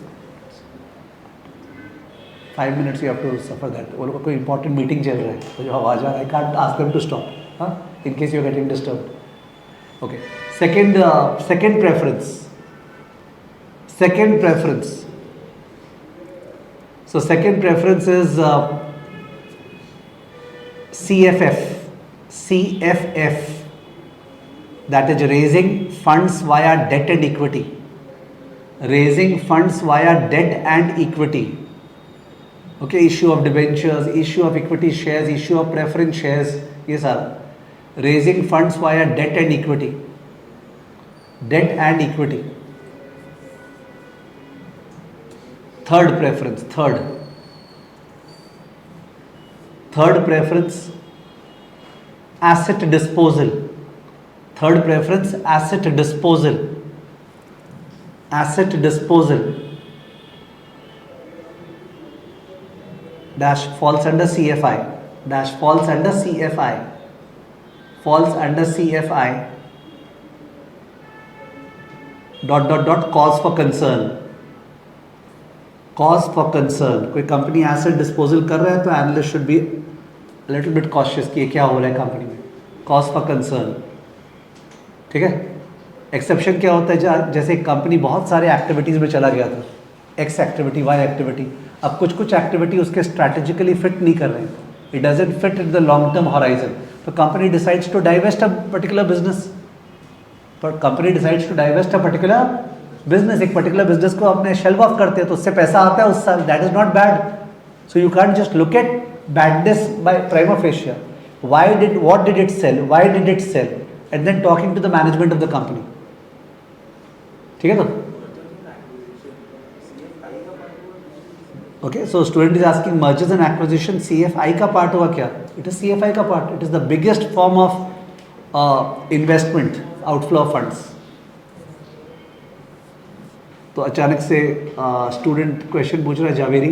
5 minutes you have to suffer that. वो लोग का कोई important meeting चल रहा है तो जो आवाज़ आ रहा है, I can't ask them to stop, हाँ, in case you are getting disturbed. Okay. Second preference. So second preference is CFF, that is raising funds via debt and equity. Raising funds via debt and equity. Okay, issue of debentures, issue of equity shares, issue of preference shares. Yes, sir. Raising funds via debt and equity. Debt and equity. Third preference. Third preference, asset disposal. Third preference, asset disposal. Asset disposal. Dash falls under CFI. Dash falls under CFI. Falls under CFI. Dot cause for concern. Cause for concern. कोई company asset disposal कर रहा है तो analyst should be little bit cautious कि ये क्या हो रहा है कंपनी में. Cause for concern. ठीक है. एक्सेप्शन क्या होता है, जैसे कंपनी बहुत सारे एक्टिविटीज़ में चला गया था, एक्स एक्टिविटी, वाई एक्टिविटी, अब कुछ एक्टिविटी उसके स्ट्रैटेजिकली फिट नहीं कर रहे हैं, it doesn't fit in the long term horizon, तो company decides to divest a particular business. पर company decides to divest a particular business, एक पर्टिकुलर बिजनेस को अपने शेल्व ऑफ करते हैं तो उससे पैसा आता है उस साल, that is not bad. So you can't just look at badness by prima facie. What did it sell, why did it sell, and then talking to the management of the company. ठीक है. तो okay, so student is asking mergers and acquisition CFI का part हुआ क्या? It is CFI का part. It is the biggest form of investment, outflow of funds. तो अचानक से स्टूडेंट क्वेश्चन पूछ रहा है, जावेरी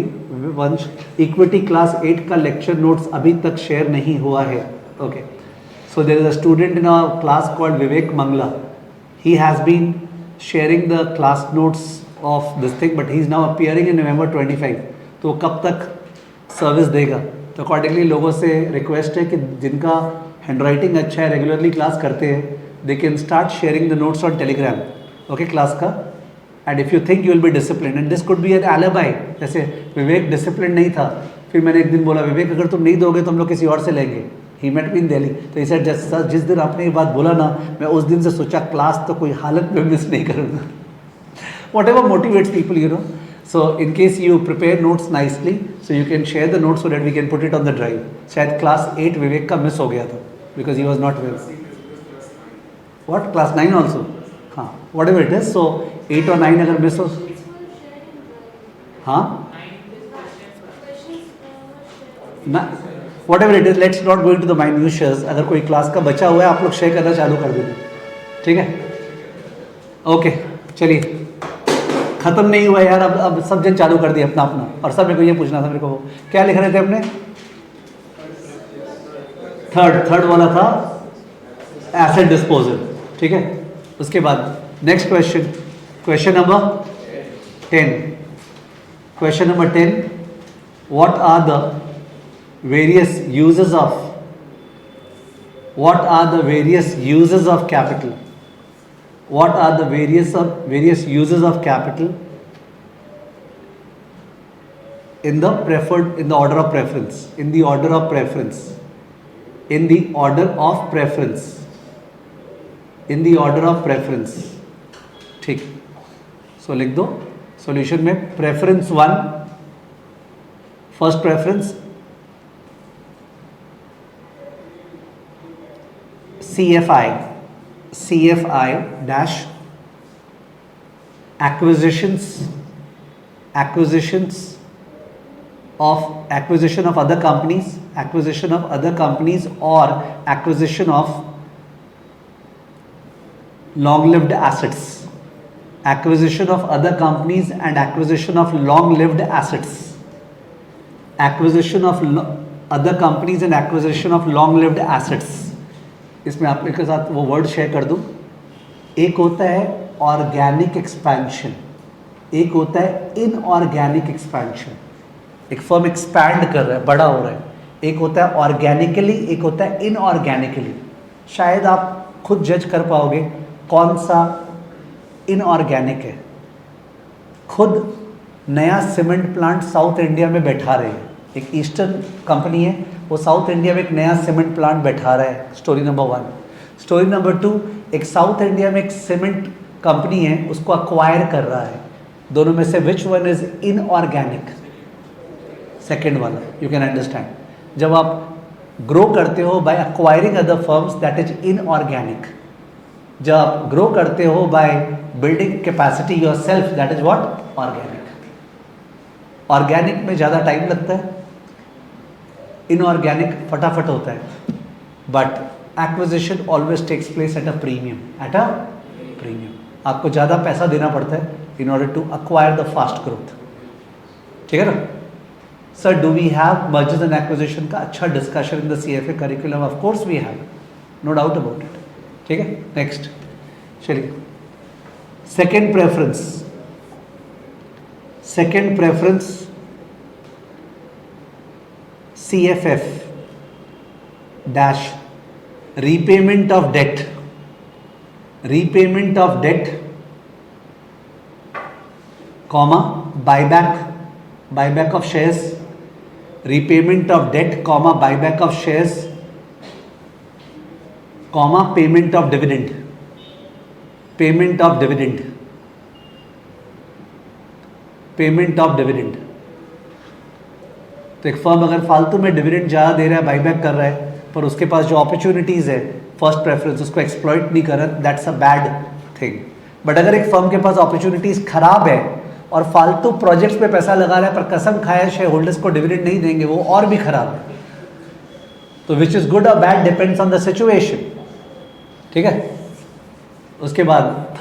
वंश, इक्विटी क्लास 8 का लेक्चर नोट्स अभी तक शेयर नहीं हुआ है. Okay, so there is a student in our class called Vivek Mangla. He has been sharing the class notes of this thing, but he is now appearing in November 25. तो कब तक service देगा? तो अकॉर्डिंगली लोगों से रिक्वेस्ट है कि जिनका हैंड राइटिंग अच्छा है, रेगुलरली क्लास करते हैं, they can start sharing the notes on Telegram. Okay, class का. And if you think you will be discipline, and this could be an alibi. जैसे विवेक डिसिप्लिन नहीं था, फिर मैंने एक दिन बोला, विवेक अगर तुम नहीं दोगे तो हम लोग किसी और से लेंगे. ही मेट मी इन दिल्ली. तो इसे जिस दिन आपने ये बात बोला ना, मैं उस दिन से सोचा क्लास तो कोई हालत में मिस नहीं करूँगा. Whatever motivates people, you know. So in case you prepare notes nicely, so you can share the notes so that we can put it on the drive. शायद क्लास 8 विवेक का miss हो गया था because he was not well. What, class 9 also? हाँ, whatever it is. So 8 और 9 अगर miss हो, हाँ ना, whatever it is, let's not going to the minutiae. अगर कोई क्लास का बचा हुआ है आप लोग शेयर करना चालू कर देंगे. ठीक है. ओके, चलिए, खत्म नहीं हुआ यार. अब सब जन चालू कर दिए अपना अपना. और सब मेरे को ये पूछना था, मेरे को क्या लिख रहे थे अपने? थर्ड वाला था एसेट डिस्पोजल. ठीक है. उसके बाद next question number 10. Question number 10, what are the various uses of capital? What are the various uses of capital in the order of preference? ठीक. सो लिख दो सॉल्यूशन में. Preference 1, first preference CFI dash acquisition of other companies or acquisition of long-lived assets. Acquisition of other companies and acquisition of long-lived assets. Acquisition of other companies and acquisition of long-lived assets. इसमें आप के साथ वो word share कर दूँ. एक होता है ऑर्गेनिक एक्सपेंशन, एक होता है इनऑर्गेनिक एक्सपेंशन. एक फर्म एक्सपैंड कर रहा है, बड़ा हो रहा है. एक होता है ऑर्गेनिकली, एक होता है इनऑर्गेनिकली. शायद आप खुद जज कर पाओगे कौन सा इनऑर्गेनिक है। खुद नया सीमेंट प्लांट साउथ इंडिया में बैठा रहे हैं, एक ईस्टर्न कंपनी है, वो साउथ इंडिया में एक नया सीमेंट प्लांट बैठा रहा है, स्टोरी नंबर 1। स्टोरी नंबर 2, एक साउथ इंडिया में एक सीमेंट कंपनी है, उसको अक्वायर कर रहा है। दोनों में से which one is inorganic? Second वाला। यू कैन अंडरस्टैंड, जब आप ग्रो करते हो by acquiring other firms, that is inorganic. जब आप ग्रो करते हो by building capacity yourself, that is what? Organic. Organic में ज़्यादा टाइम लगता है, इनऑर्गेनिक फटाफट होता है। But acquisition always takes place at a premium, at a premium. आपको ज़्यादा पैसा देना पड़ता है in order to acquire the fast growth. ठीक है ना sir? Do we have mergers and acquisition का अच्छा discussion in the CFA curriculum? Of course we have, no doubt about it. ठीक है, नेक्स्ट चलिए। Second preference, second preference CFF dash repayment of debt, repayment of debt comma buyback, buyback of shares, repayment of debt comma buyback of shares comma payment of dividend, payment of dividend, payment of dividend. तो एक firm अगर फालतू में dividend ज़्यादा दे रहा है, buyback कर रहा है, पर उसके पास जो अपॉर्चुनिटीज़ है फर्स्ट प्रेफरेंस उसको एक्सप्लॉइट नहीं कर रहा, that's a bad thing. But अगर एक फर्म के पास अपॉर्चुनिटीज़ खराब है और फालतू प्रोजेक्ट्स पे पैसा लगा रहा है पर कसम खाया शेयर होल्डर्स को डिविडेंड नहीं देंगे, वो और भी खराब है। तो विच इज़ गुड और bad depends on the situation. ठीक है, उसके बाद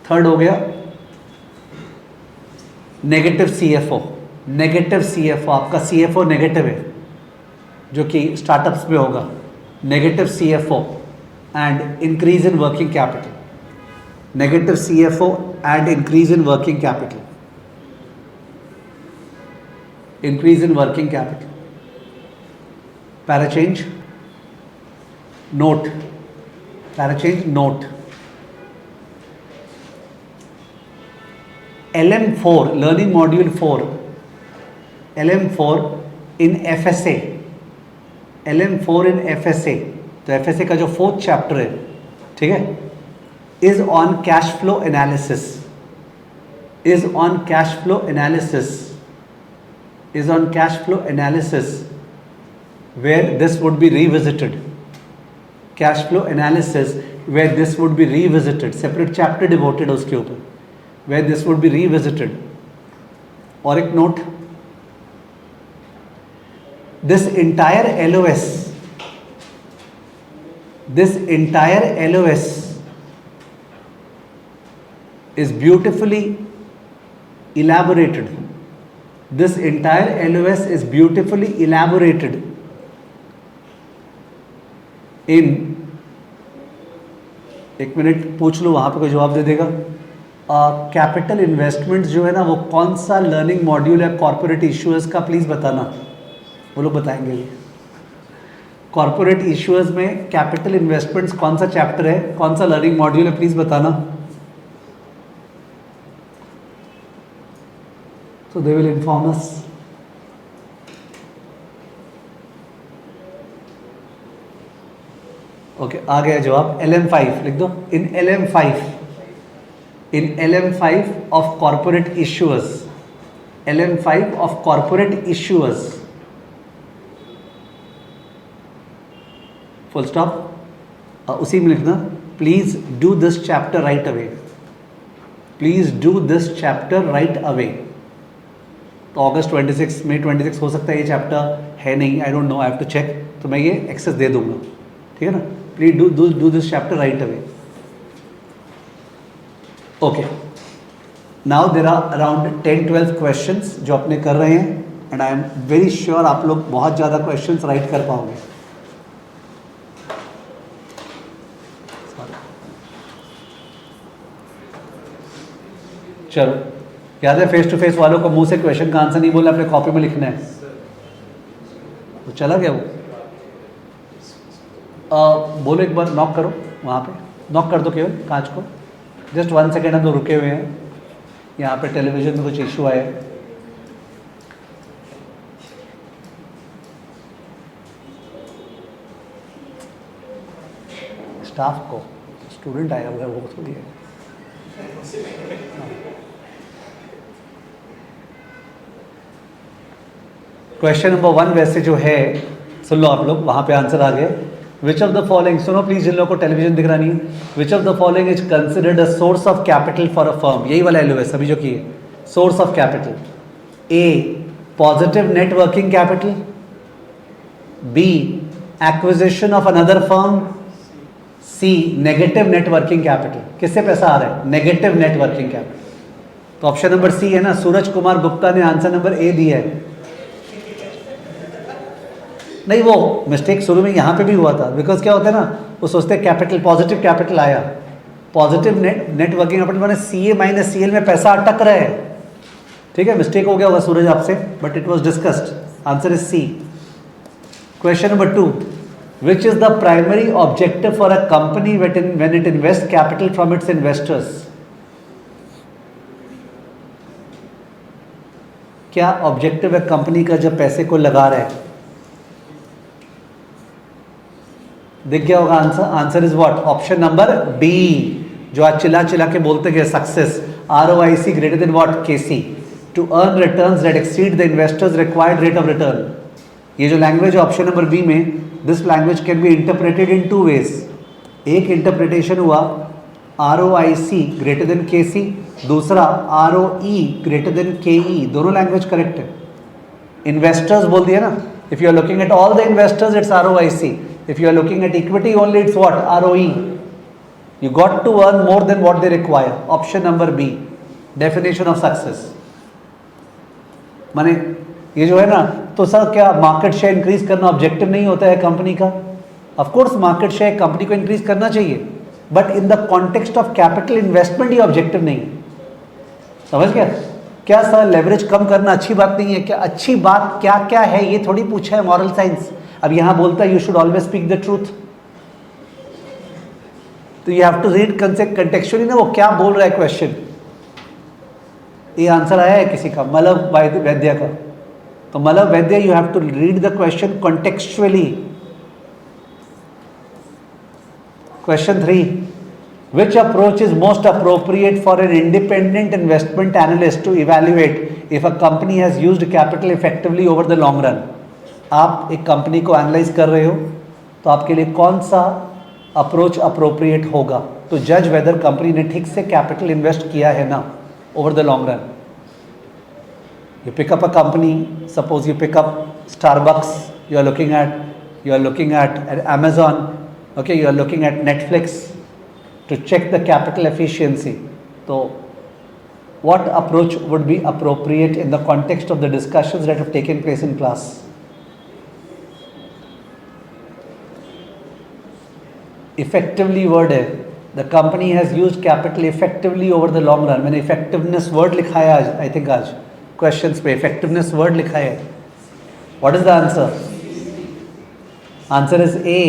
थर्ड हो गया नेगेटिव CFO। नेगेटिव CFO, आपका CFO नेगेटिव है जो कि स्टार्टअप्स में होगा, negative CFO and increase in working capital, negative CFO and increase in working capital, increase in working capital. पैराचेंज नोट, पैराचेंज note. LM4 learning module 4, LM4 in FSA, LM4 in FSA। तो FSA का जो 4th chapter है, ठीक है, is on cash flow analysis, is on cash flow analysis, is on cash flow analysis, where this would be revisited, cash flow analysis where this would be revisited, separate chapter devoted है उसके ऊपर, where this would be revisited। और एक note, this entire LOS, this entire LOS is beautifully elaborated, this entire LOS is beautifully elaborated in, एक minute पूछ लो, वहाँ पे कोई जवाब दे देगा। कैपिटल इन्वेस्टमेंट्स जो है ना, वो कौन सा लर्निंग मॉड्यूल है कॉर्पोरेट इश्यूअर्स का, प्लीज़ बताना, वो लोग बताएंगे। कॉर्पोरेट इश्यूअर्स में कैपिटल इन्वेस्टमेंट्स कौन सा चैप्टर है, कौन सा लर्निंग मॉड्यूल है, प्लीज़ बताना। तो they will inform us. Okay, आ गया जवाब। LM5 लिख दो। इन LM5, in LM5 of corporate issuers, LM5 of corporate issuers, full stop। उसी में लिखना, please do this chapter right away, please do this chapter right away। तो अगस्त 26, मई 26 हो सकता है ये चैप्टर है नहीं, I don't know, I have to check, तो मैं ये एक्सेस दे दूंगा। ठीक है ना, please do this chapter right away. Okay, now there are around 10-12 questions जो अपने कर रहे हैं, and I am very sure आप लोग बहुत ज़्यादा क्वेश्चंस राइट कर पाओगे। चलो, याद है फेस टू फेस वालों को मुंह से क्वेश्चन का आंसर नहीं बोलना, अपने कॉपी में लिखना है। तो चला गया वो। बोलो एक बार, नॉक करो वहाँ पे, नॉक कर दो केवल कांच को। जस्ट 1 सेकेंड हम लोग रुके हुए हैं, यहाँ पे टेलीविजन में कुछ इशू आया है। स्टाफ को, स्टूडेंट आया हुआ है वो थोड़ी है। क्वेश्चन नंबर 1 वैसे जो है, सुन लो आप लोग, वहाँ पे आंसर आ गए। विच ऑफ द फॉलोइंग, सुनो प्लीज जिन लोगों को टेलीविजन दिख रहा नहीं है, which of the following is considered a source of capital for a firm, यही वाला एलओएस अभी जो किए, source of capital. A positive net working capital, B acquisition of another firm, C negative net working capital. किससे पैसा आ रहा है? Negative net working capital. तो ऑप्शन नंबर सी है ना, सूरज कुमार गुप्ता ने आंसर नंबर ए दिया है। नहीं, वो मिस्टेक शुरू में यहाँ पे भी हुआ था, बिकॉज क्या होता है ना, वो सोचते कैपिटल, पॉजिटिव कैपिटल आया, पॉजिटिव नेट वर्किंग कैपिटल मैंने सी ए माइनस सी एल में पैसा अटक रहा है। ठीक है, मिस्टेक हो गया होगा सूरज आपसे, but it was discussed. Answer is C. Question number 2, which is the primary objective for a company when it invest capital from its investors? क्या ऑब्जेक्टिव है कंपनी का जब पैसे को लगा रहा है? दिख गया होगा answer. Answer is what? Option number B, जो आज चिल्ला चिल्ला के बोलते गए, success, ROIC greater than what? KC, to earn returns that exceed the investors required rate of return. ये जो लैंग्वेज है ऑप्शन नंबर बी में, this language can be interpreted in 2 ways. एक इंटरप्रिटेशन हुआ ROIC ग्रेटर देन KC, दूसरा ROE greater than KE। दोनों language correct है। Investors बोल दिया ना, if you are looking at all the investors it's ROIC, if you are looking at equity only it's what? ROE. You got to earn more than what they require. Option number B, definition of success। माने ये जो है ना, तो sir क्या market share increase करना objective नहीं होता है कंपनी का? Of course market share company को इंक्रीज करना चाहिए, but in the context of capital investment ये ऑब्जेक्टिव नहीं है। समझ गया? क्या सर लेवरेज कम करना अच्छी बात नहीं है क्या? अच्छी बात क्या क्या है ये थोड़ी पूछा है मॉरल साइंस। अब यहां बोलता है you should always speak the truth, तो you have to read contextually ना, वो क्या बोल रहा है क्वेश्चन। ये आंसर आया है किसी का, मलव वैद्य का, तो Malav Vaidya you have to read the question contextually. Question 3, which approach is most appropriate for an independent investment analyst to evaluate if a company has used capital effectively over the long run? आप एक company को analyse कर रहे हो, तो आपके लिए कौन सा अप्रोच अप्रोप्रिएट होगा टू जज वेदर कंपनी ने ठीक से कैपिटल इन्वेस्ट किया है ना over the long run? You pick up a company, suppose you pick up Starbucks, you are looking at Amazon, okay, you are looking at Netflix to check the capital efficiency. So what approach would be appropriate in the context of the discussions that have taken place in class? Effectively word है, the company has used capital effectively over the long run. मैंने effectiveness word लिखा है आज, I think आज questions पे effectiveness word लिखा है। What is the answer? Answer is A,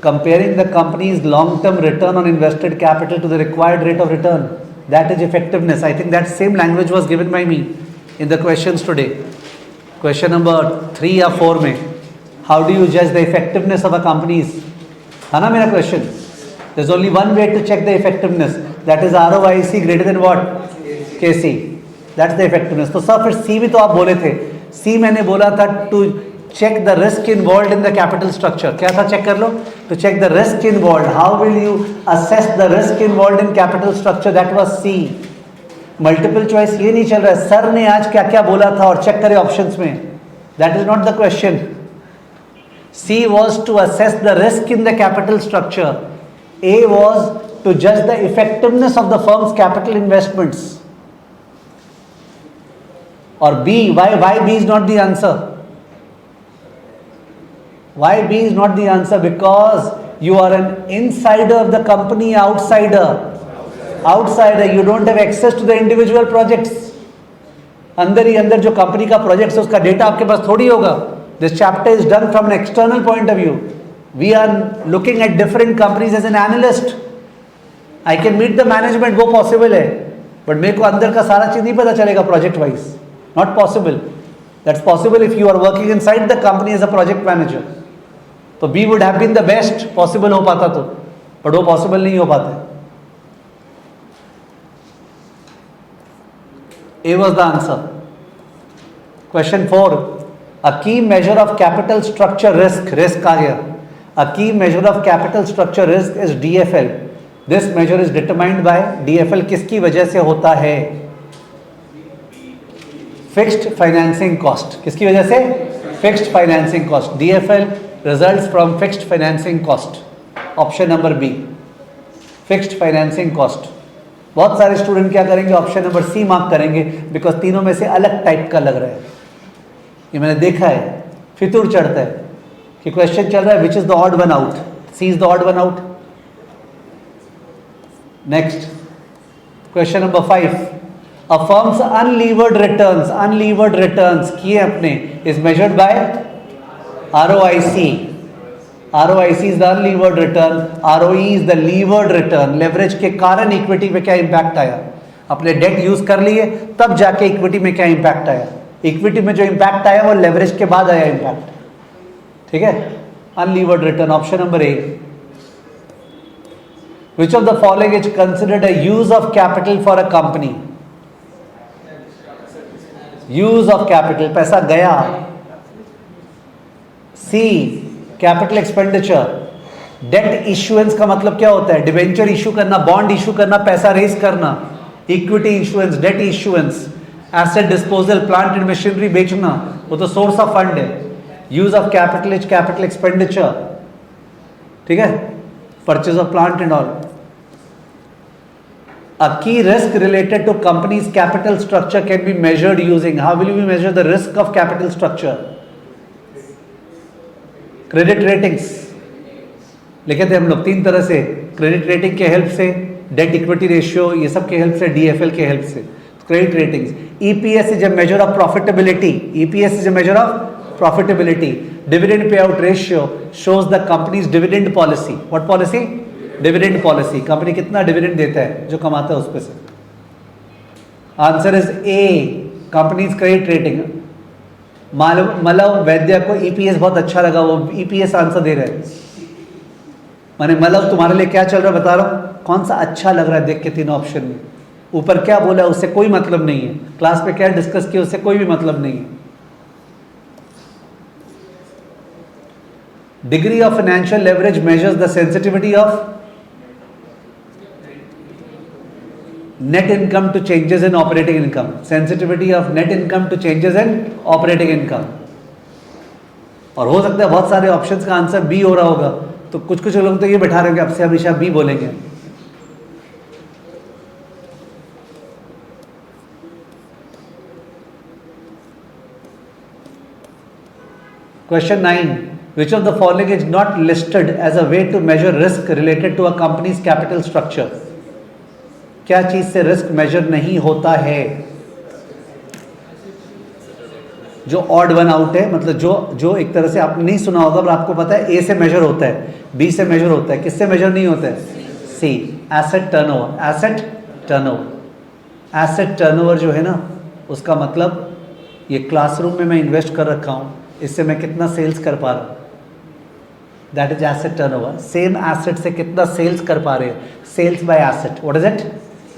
comparing the company's long term return on invested capital to the required rate of return, that is effectiveness. I think that same language was given by me in the questions today. Question number 3 या 4 में, how do you जज the effectiveness of a company's? है ना मेरा question? There is only one way to check the effectiveness, that is ROIC greater than what? KC, that's the effectiveness. तो sir फिर C भी तो आप बोले थे, सी मैंने बोला था to check the risk involve in the capital structure. क्या था? चेक कर लो, to check the risk involve. How will you assess the risk involve in capital structure? That was C. Multiple choice ये नहीं चल रहा है, सर ने आज क्या क्या बोला था और चेक करे ऑप्शंस में, that is not the question. C was to assess the risk in the capital structure. A was to judge the effectiveness of the firm's capital investments. Or B, why B is not the answer? Why B is not the answer? Because you are an insider of the company, outsider. Outsider, you don't have access to the individual projects. अंदर ही अंदर जो company का project है उसका data आपके पास थोड़ी होगा। This chapter is done from an external point of view. We are looking at different companies as an analyst. I can meet the management, वो पॉसिबल है, बट मेरे को अंदर का सारा चीज नहीं पता चलेगा project wise. Not possible. That's possible if you are working inside the company as a project manager. तो B would have been the best, possible हो पाता तो, बट वो पॉसिबल नहीं हो पाता. A was the answer. Question 4. A key measure of capital structure risk. Risk आ गया. A key measure of capital structure risk is DFL. This measure is determined by DFL. किसकी वजह से होता है? Fixed financing cost. किसकी वजह से? Fixed financing cost. DFL results from fixed financing cost. Option number B. Fixed financing cost. बहुत सारे स्टूडेंट क्या करेंगे, ऑप्शन नंबर सी मार्क करेंगे, बिकॉज तीनों में से अलग टाइप का लग रहा है. ये मैंने देखा है, फितूर चढ़ता है कि क्वेश्चन चल रहा है which is the odd one out. C is the odd one out. Next question number 5. A firm's unlevered returns किए अपने is measured by ROIC. ROIC is the unlevered return, ROE is the levered return. Leverage के कारण equity में क्या impact आया, अपने date use कर लिए तब जाके इक्विटी में क्या इंपैक्ट आया. इक्विटी में जो इंपैक्ट आया वो लेवरेज के बाद आया इंपैक्ट. ठीक है. Unlevered return. Option number A. Which of the following is considered a use of capital for a company. Use of capital, पैसा गया. C capital expenditure. Debt issuance का मतलब क्या होता है, डिवेंचर इशू करना, बॉन्ड इशू करना, पैसा रेज करना. Equity issuance, debt issuance. Asset disposal, plant and machinery बेचना, वो तो सोर्स ऑफ फंड है. Use of capital is capital expenditure. ठीक है. Purchase of plant and all. A key risk related to company's capital structure can be measured using. How will you measure the risk of capital structure? Credit ratings लिखे थे हम लोग 3 तरह से. Credit rating के help से, debt equity ratio, ये सब के हेल्प से, DFL के हेल्प से. Credit ratings. EPS is a measure of profitability. EPS is a measure of profitability. Dividend payout ratio shows the company's dividend policy. What policy? Dividend policy. Company कितना dividend देता है, जो कमाता है उस पे से. Answer is A, companies credit rating. मलव वैद्य को EPS बहुत अच्छा लगा, वो EPS आंसर दे रहे हैं. माने मलव तुम्हारे लिए क्या चल रहा है बता रहा हूँ, कौन सा अच्छा लग रहा है देख के तीनों ऑप्शन में. ऊपर क्या बोला उससे कोई मतलब नहीं है, क्लास पे क्या डिस्कस किया उससे कोई भी मतलब नहीं है. Degree of financial leverage measures the sensitivity of net income to changes in operating income. Sensitivity of net income to changes in operating income. और हो सकता है बहुत सारे ऑप्शंस का आंसर बी हो रहा होगा, तो कुछ लोग तो ये बैठा रहे होंगे अब से हमेशा बी बोलेंगे. Question 9. Which of the following is not listed as a way to measure risk related to a company's capital structure? क्या चीज से रिस्क मेजर नहीं होता है, जो ऑड वन आउट है, मतलब जो एक तरह से आपने नहीं सुना होगा पर आपको पता है ए से मेजर होता है, बी से मेजर होता है, किससे मेजर नहीं होता है, C. Asset turnover. Asset turnover. Asset turnover जो है ना, उसका मतलब ये क्लासरूम में मैं इन्वेस्ट कर रखा हूँ, इससे मैं कितना सेल्स कर पा रहा हूँ, that is asset turnover. Same asset से कितना सेल्स कर पा रहे हो, sales by asset. What is it?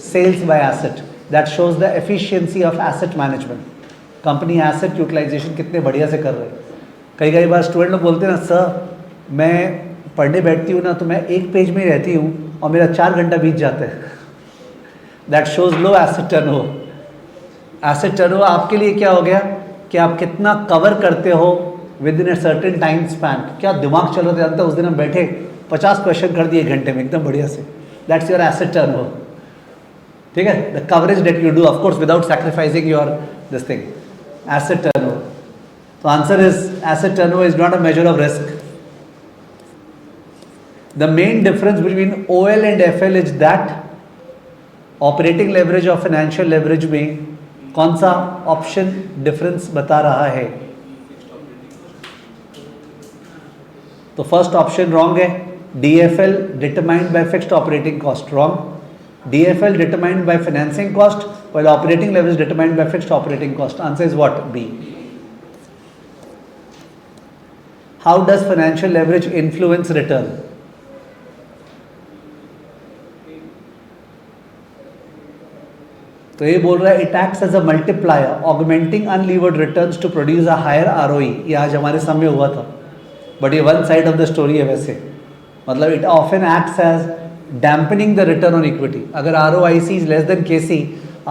Sales by asset. That shows the efficiency of asset management. Company asset utilization कितने बढ़िया से कर रहे हैं. कई बार स्टूडेंट लोग बोलते हैं ना, सर मैं पढ़ने बैठती हूँ ना तो मैं एक पेज में ही रहती हूँ और मेरा 4 घंटा बीत जाता है. That shows low asset turnover. Asset turnover आपके लिए क्या हो गया कि आप कितना कवर करते हो with in a certain time span. क्या दिमाग चल रहा था, उस दिन हम बैठे 50 क्वेश्चन कर दिए 1 घंटे में एकदम बढ़िया से. That's your asset turnover. ठीक है. The coverage that you do of course without sacrificing your this thing. Asset turnover. तो answer is asset turnover is not a measure of risk. The main difference between OL and FL is that operating leverage और financial leverage में कौन सा option difference बता रहा है. तो first option wrong है, DFL determined by fixed operating cost, wrong. DFL determined by financing cost while operating leverage determined by fixed operating cost. Answer is what? B. How does financial leverage influence return? तो ये बोल रहा है it acts as a multiplier augmenting unlevered returns to produce a higher ROE. ये आज हमारे सामने हुआ था, बट ये one side of the story है वैसे. मतलब it often acts as dampening the return on equity. अगर ROIC is less than KC,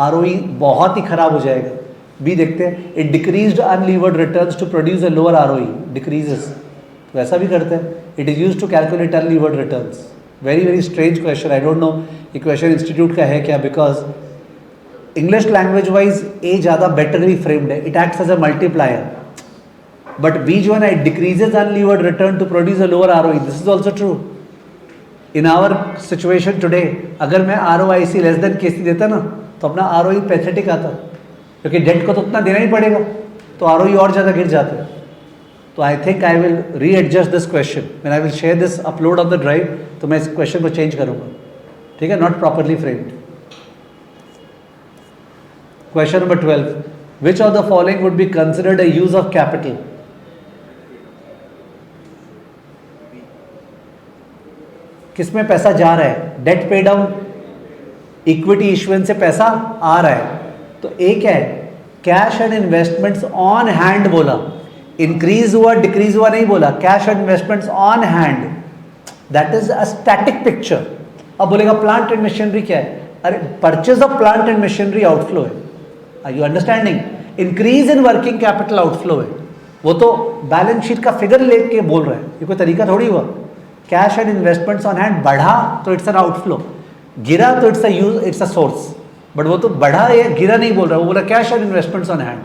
ROE बहुत ही खराब हो जाएगा. बी देखते हैं, it decreased unlevered returns to produce a lower ROE, decreases. तो ऐसा भी करते हैं. It is used to calculate unlevered returns. Very very strange question. I don't know ये क्वेश्चन इंस्टीट्यूट का है क्या, because English language wise A ज़्यादा बेटरली फ्रेम्ड है. It acts as a multiplier. But B जो है ना, it decreases unlevered return to produce a lower ROE. This is also true. In our situation today, अगर मैं ROIC less than KC देता ना, तो अपना ROE पैथेटिक आता, क्योंकि डेट को तो उतना देना ही पड़ेगा, तो ROE और ज़्यादा गिर जाते हैं. तो I think I will readjust this question when I will share this upload on the drive. तो मैं इस क्वेश्चन को चेंज करूँगा, ठीक है, not properly framed. Question number 12, which of the following would be considered a use of capital? किसमें पैसा जा रहा है? डेट पे डाउन, इक्विटी इश्यूएंस से पैसा आ रहा है. तो एक है cash and investments on hand. बोला इंक्रीज हुआ डिक्रीज हुआ नहीं बोला. Cash and investments on hand, that is a static picture. अब बोलेगा प्लांट एंड मशीनरी क्या है? अरे purchase of plant and machinery outflow है. Are you understanding? Increase in working capital outflow है. वो तो बैलेंस शीट का फिगर लेके बोल रहा है, ये कोई तरीका थोड़ी हुआ. Cash and investments on hand बढ़ा तो इट्स एन आउटफ्लो, गिरा तो it's a use, it's a source. But वो तो बढ़ा या गिरा नहीं बोल रहा, वो बोला cash and investments on hand.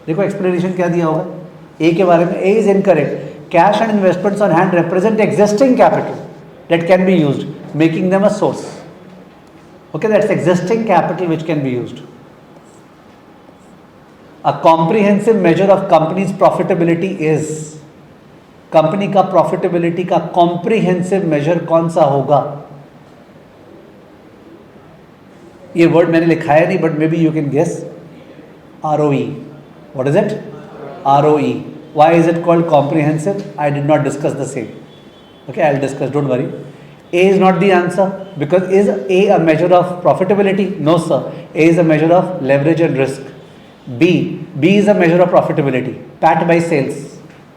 देखो एक्सप्लेनेशन क्या दिया होगा ए के बारे में. A is incorrect. Cash and investments on hand represent existing capital that can be used, making them a source. Okay, that's existing capital which can be used. A comprehensive measure of company's profitability is, company का profitability का comprehensive measure कौन सा होगा? ये word मैंने लिखाया नहीं, but maybe you can guess. ROE. What is it? ROE. Why is it called comprehensive? I did not discuss the same. Okay, I will discuss, don't worry. A is not the answer, because is A a measure of profitability? No sir, A is a measure of leverage and risk. B is a measure of profitability, PAT by sales.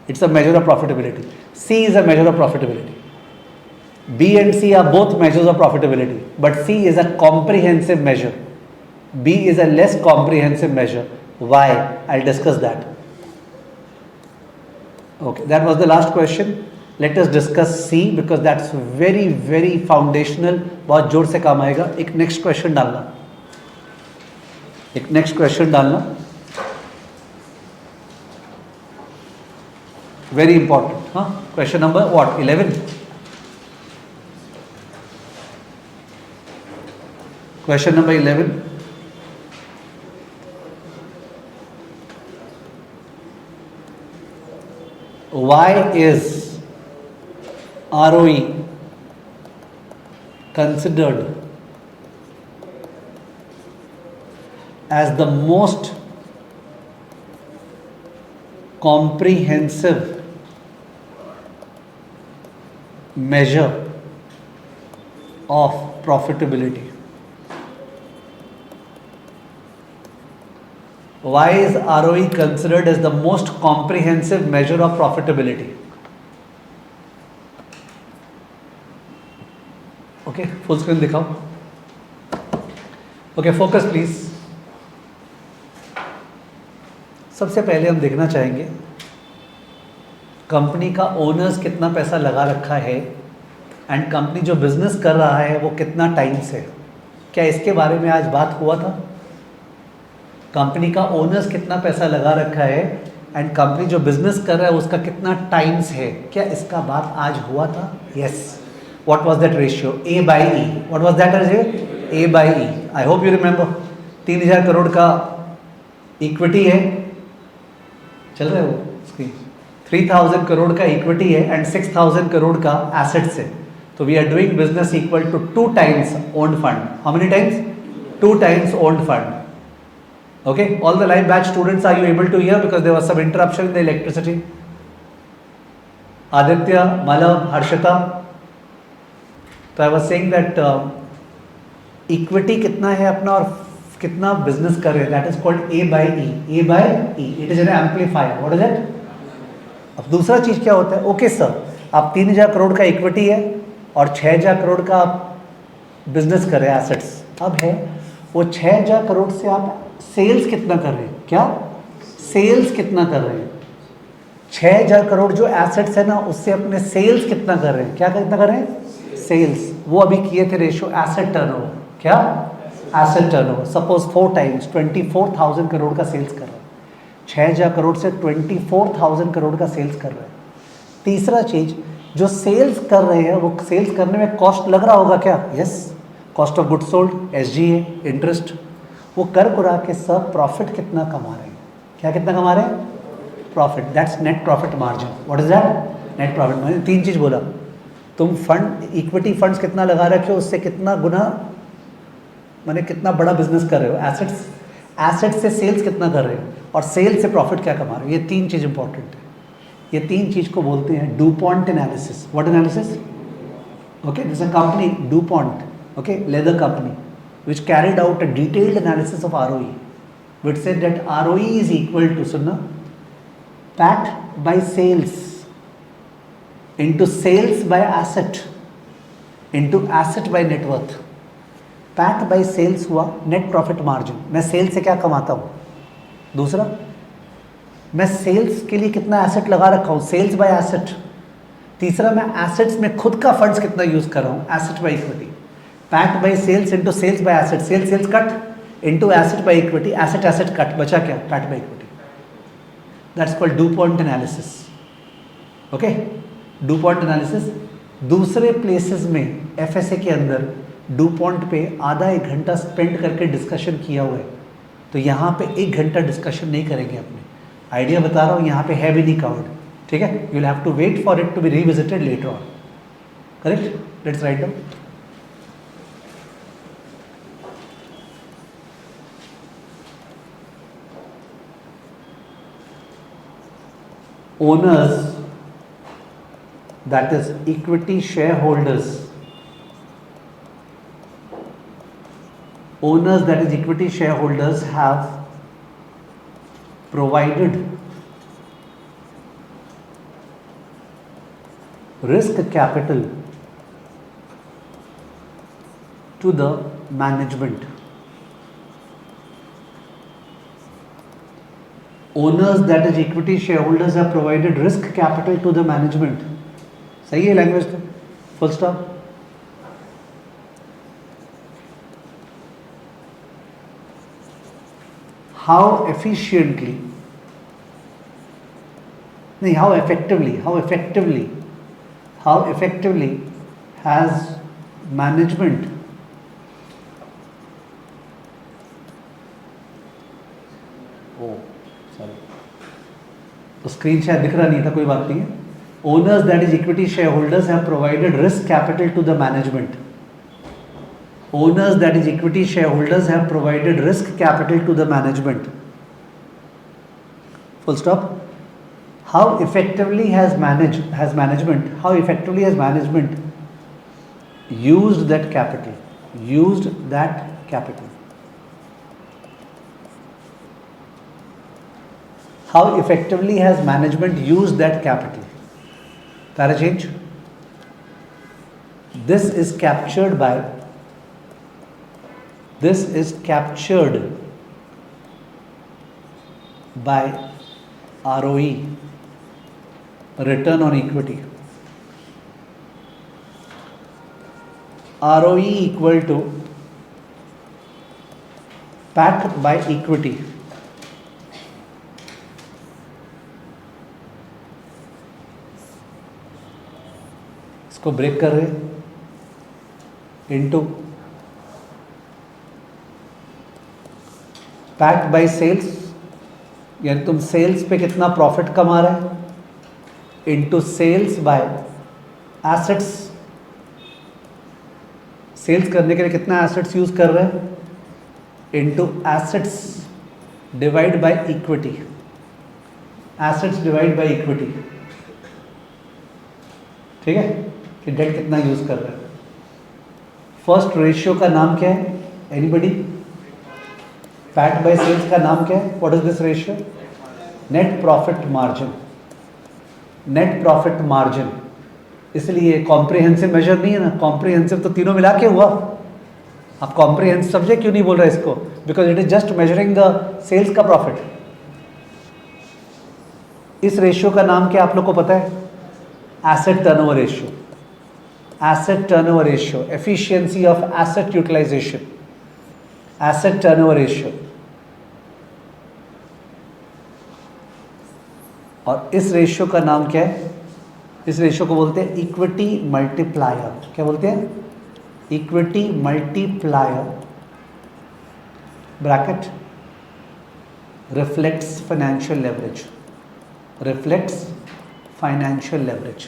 It's a measure of profitability. C is a measure of profitability. B and C are both measures of profitability, but C is a comprehensive measure. B is a less comprehensive measure. Why? I'll discuss that. Okay, that was the last question. Let us discuss C, because that's very very foundational. बहुत जोर से काम आएगा. एक next question डालना, एक next question डालना. Very important. हाँ, question number what? 11. Question number 11. Why is ROE considered as the most comprehensive measure of profitability? Why is ROE considered as the most comprehensive measure of profitability? Okay, full screen दिखाओ. Okay, focus please. सबसे पहले हम देखना चाहेंगे company का owners कितना पैसा लगा रखा है, एंड कंपनी जो बिजनेस कर रहा है वो कितना टाइम से. क्या इसके बारे में आज बात हुआ था? कंपनी का ओनर्स कितना पैसा लगा रखा है एंड कंपनी जो बिजनेस कर रहा है उसका कितना टाइम्स है, क्या इसका बात आज हुआ था? Yes. What was that ratio? A by E. What was that ratio? A by E. I hope you remember. 3000 crore का इक्विटी है, चल रहा है वो स्क्रीन, 3,000 करोड़ का इक्विटी है एंड 6,000 करोड़ का एसेट्स है, तो we are doing business equal to 2 times owned fund. How many times? 2 times owned fund. Okay, all the live batch students, are you able to hear? Because there was some interruption in the electricity. Aditya, Malav, Harshita. So I was saying that equity कितना है अपना और कितना business कर रहे हैं, that is called A by E. A by E. It is an amplifier. What is it? अब दूसरा चीज क्या होता है? ओके सर, आप 3,000 करोड़ का इक्विटी है और 6,000 करोड़ का आप बिजनेस कर रहे हैं, एसेट्स. अब है वो 6,000 करोड़ से आप सेल्स कितना कर रहे हैं? क्या सेल्स कितना कर रहे हैं? 6,000 करोड़ जो एसेट्स है ना, उससे अपने सेल्स कितना कर रहे हैं? क्या कितना कर रहे हैं? सेल्स. वो अभी किए थे रेशियो एसेट टर्नओवर. क्या? Asset turnover. Suppose 4 times 24,000 crore का सेल्स कर रहे हैं. 6,000 करोड़ से 24,000 करोड़ का सेल्स कर रहे हैं. तीसरा चीज, जो सेल्स कर रहे हैं वो सेल्स करने में कॉस्ट लग रहा होगा क्या? Yes. Cost of goods sold, SG&A, interest. वो कर कुरा के सब प्रॉफिट कितना कमा रहे हैं? क्या कितना कमा रहे हैं? Profit. That's net profit margin. What is that? Net profit margin. 3 चीज बोला. तुम फंड, इक्विटी फंड्स कितना लगा रखे हो, उससे कितना गुना, माने कितना बड़ा बिजनेस कर रहे हो. एसेट्स, एसेट्स से सेल्स कितना कर रहे हो और सेल्स से प्रॉफिट क्या कमा रहे हो. ये 3 चीज इंपॉर्टेंट है. ये 3 चीज को बोलते हैं DuPont analysis. What analysis? Okay, this is a company DuPont, okay, leather company, which carried out a detailed analysis of ROE, which said that ROE is equal to, sunna, PAT by sales into sales by asset into asset by net worth. PAT by sales हुआ net profit margin. मैं cell से क्या कमाता हूँ? दूसरा, मैं sales के लिए कितना एसेट लगा रखा हूँ, सेल्स बाय एसेट. तीसरा, मैं एसेट्स में खुद का फंड्स कितना यूज कर रहा हूँ, asset by equity. PAT by sales into sales by asset, sales sales cut into asset by equity, asset asset cut, बचा क्या? PAT by equity. That's called DuPont analysis. Okay, DuPont analysis. दूसरे places में FSA के अंदर DuPont पे आधा 1 घंटा spend करके डिस्कशन किया हुआ है, तो यहाँ पे 1 घंटा डिस्कशन नहीं करेंगे. अपने आइडिया बता रहा हूँ, यहाँ पे है भी नहीं कवर्ड. ठीक है, you will have to wait for it to be revisited later on. Correct? Let's write down. Owners, that is equity shareholders, owners, that is equity shareholders, have provided risk capital to the management. Owners, that is equity shareholders, have provided risk capital to the management. सही है language का? Full stop. How efficiently, नहीं, how effectively has management तो screen शायद दिख रहा नहीं था, कोई बात नहीं है. Owners, that is equity shareholders, have provided risk capital to the management. Owners, that is equity shareholders, have provided risk capital to the management. Full stop. How effectively has management used that capital. How effectively has management used that capital? Para change. This is captured by ROE, return on equity. ROE equal to PAT by equity. इसको break कर रहे into PAT bye sales, यानी तुम sales पे कितना profit कमा रहे हैं into sales by assets. Sales करने के लिए कितना एसेट्स यूज कर रहे हैं, into assets divide by equity, assets divide by equity. ठीक है, कि डेट कितना यूज कर रहे हैं। फर्स्ट रेशियो का नाम क्या है, एनीबडी? पैट बाय सेल्स का नाम क्या है, what is this ratio? Net profit margin. Net profit margin, इसलिए कॉम्प्रिहेंसिव मेजर नहीं है ना, कॉम्प्रिहेंसिव तो तीनों मिला के हुआ। आप कॉम्प्रिहेंसिव सब्जेक्ट क्यों नहीं बोल रहे इसको, because it is just measuring the sales का प्रॉफिट। इस रेशियो का नाम क्या आप लोग को पता है? Asset turnover ratio. Asset turnover ratio, efficiency of asset utilization, asset turnover ratio. और इस रेशियो का नाम क्या है? इस रेशियो को बोलते हैं इक्विटी मल्टीप्लायर। क्या बोलते हैं? Equity multiplier bracket reflects financial leverage, reflects financial leverage.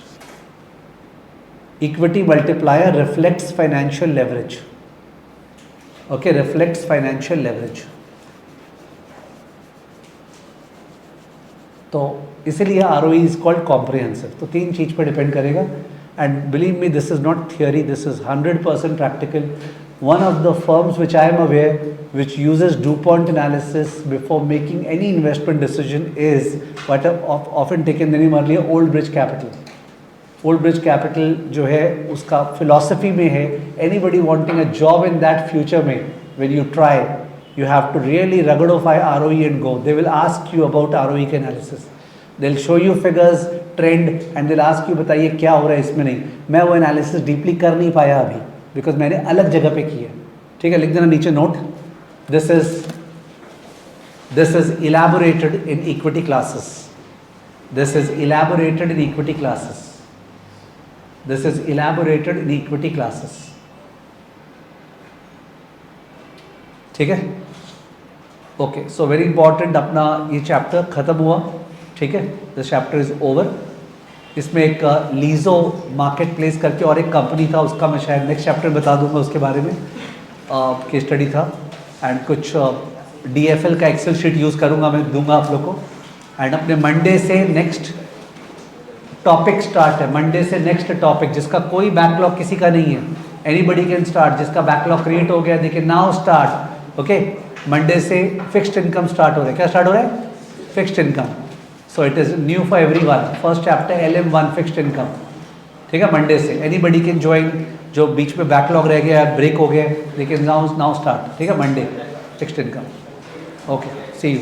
Equity multiplier reflects financial leverage. Okay, reflects financial leverage. तो इसीलिए ROE इज कॉल्ड कॉम्प्रिहेंसिव। तो तीन चीज पर डिपेंड करेगा, and believe me this is not theory, this is 100% practical. One of the firms which I am aware which uses DuPont analysis before making any investment decision is what I've often taken the name earlier, Old Bridge Capital. Old Bridge Capital जो है उसका philosophy में है, anybody wanting a job in that future में, when you try, you have to really ruggedify ROE and go. They will ask you about ROE के analysis. They'll show you figures, trend, and they'll ask you बताइए क्या हो रहा है इसमें। नहीं, मैं वो analysis deeply कर नहीं पाया अभी, बिकॉज मैंने अलग जगह पे की है। ठीक है, लिख देना नीचे note. This is elaborated in equity classes, this is elaborated in equity classes, this is elaborated in equity classes. ठीक है, ओके, सो वेरी इंपॉर्टेंट, अपना ये चैप्टर खत्म हुआ। ठीक है, दिस चैप्टर इज ओवर। इसमें एक लीजो मार्केट प्लेस करके और एक कंपनी था, उसका मैं शायद नेक्स्ट चैप्टर बता दूंगा, उसके बारे में केस स्टडी था। एंड कुछ DFL का एक्सेल शीट यूज़ करूंगा, मैं दूंगा आप लोग को। एंड अपने मंडे से नेक्स्ट टॉपिक स्टार्ट है, मंडे से नेक्स्ट टॉपिक, जिसका कोई बैकलॉग किसी का नहीं है, एनीबडी कैन स्टार्ट। जिसका बैकलॉग क्रिएट हो गया, देखिए नाउ स्टार्ट। ओके, मंडे से फिक्स्ड इनकम स्टार्ट हो रहा है। क्या स्टार्ट हो रहा है? Fixed income. So it is new for everyone. First chapter LM1 fixed income. ठीक है, मंडे से anybody can join। जो बीच में बैकलॉग रह गया, ब्रेक हो गया, they can now start। ठीक है, Monday fixed income. Okay, see you.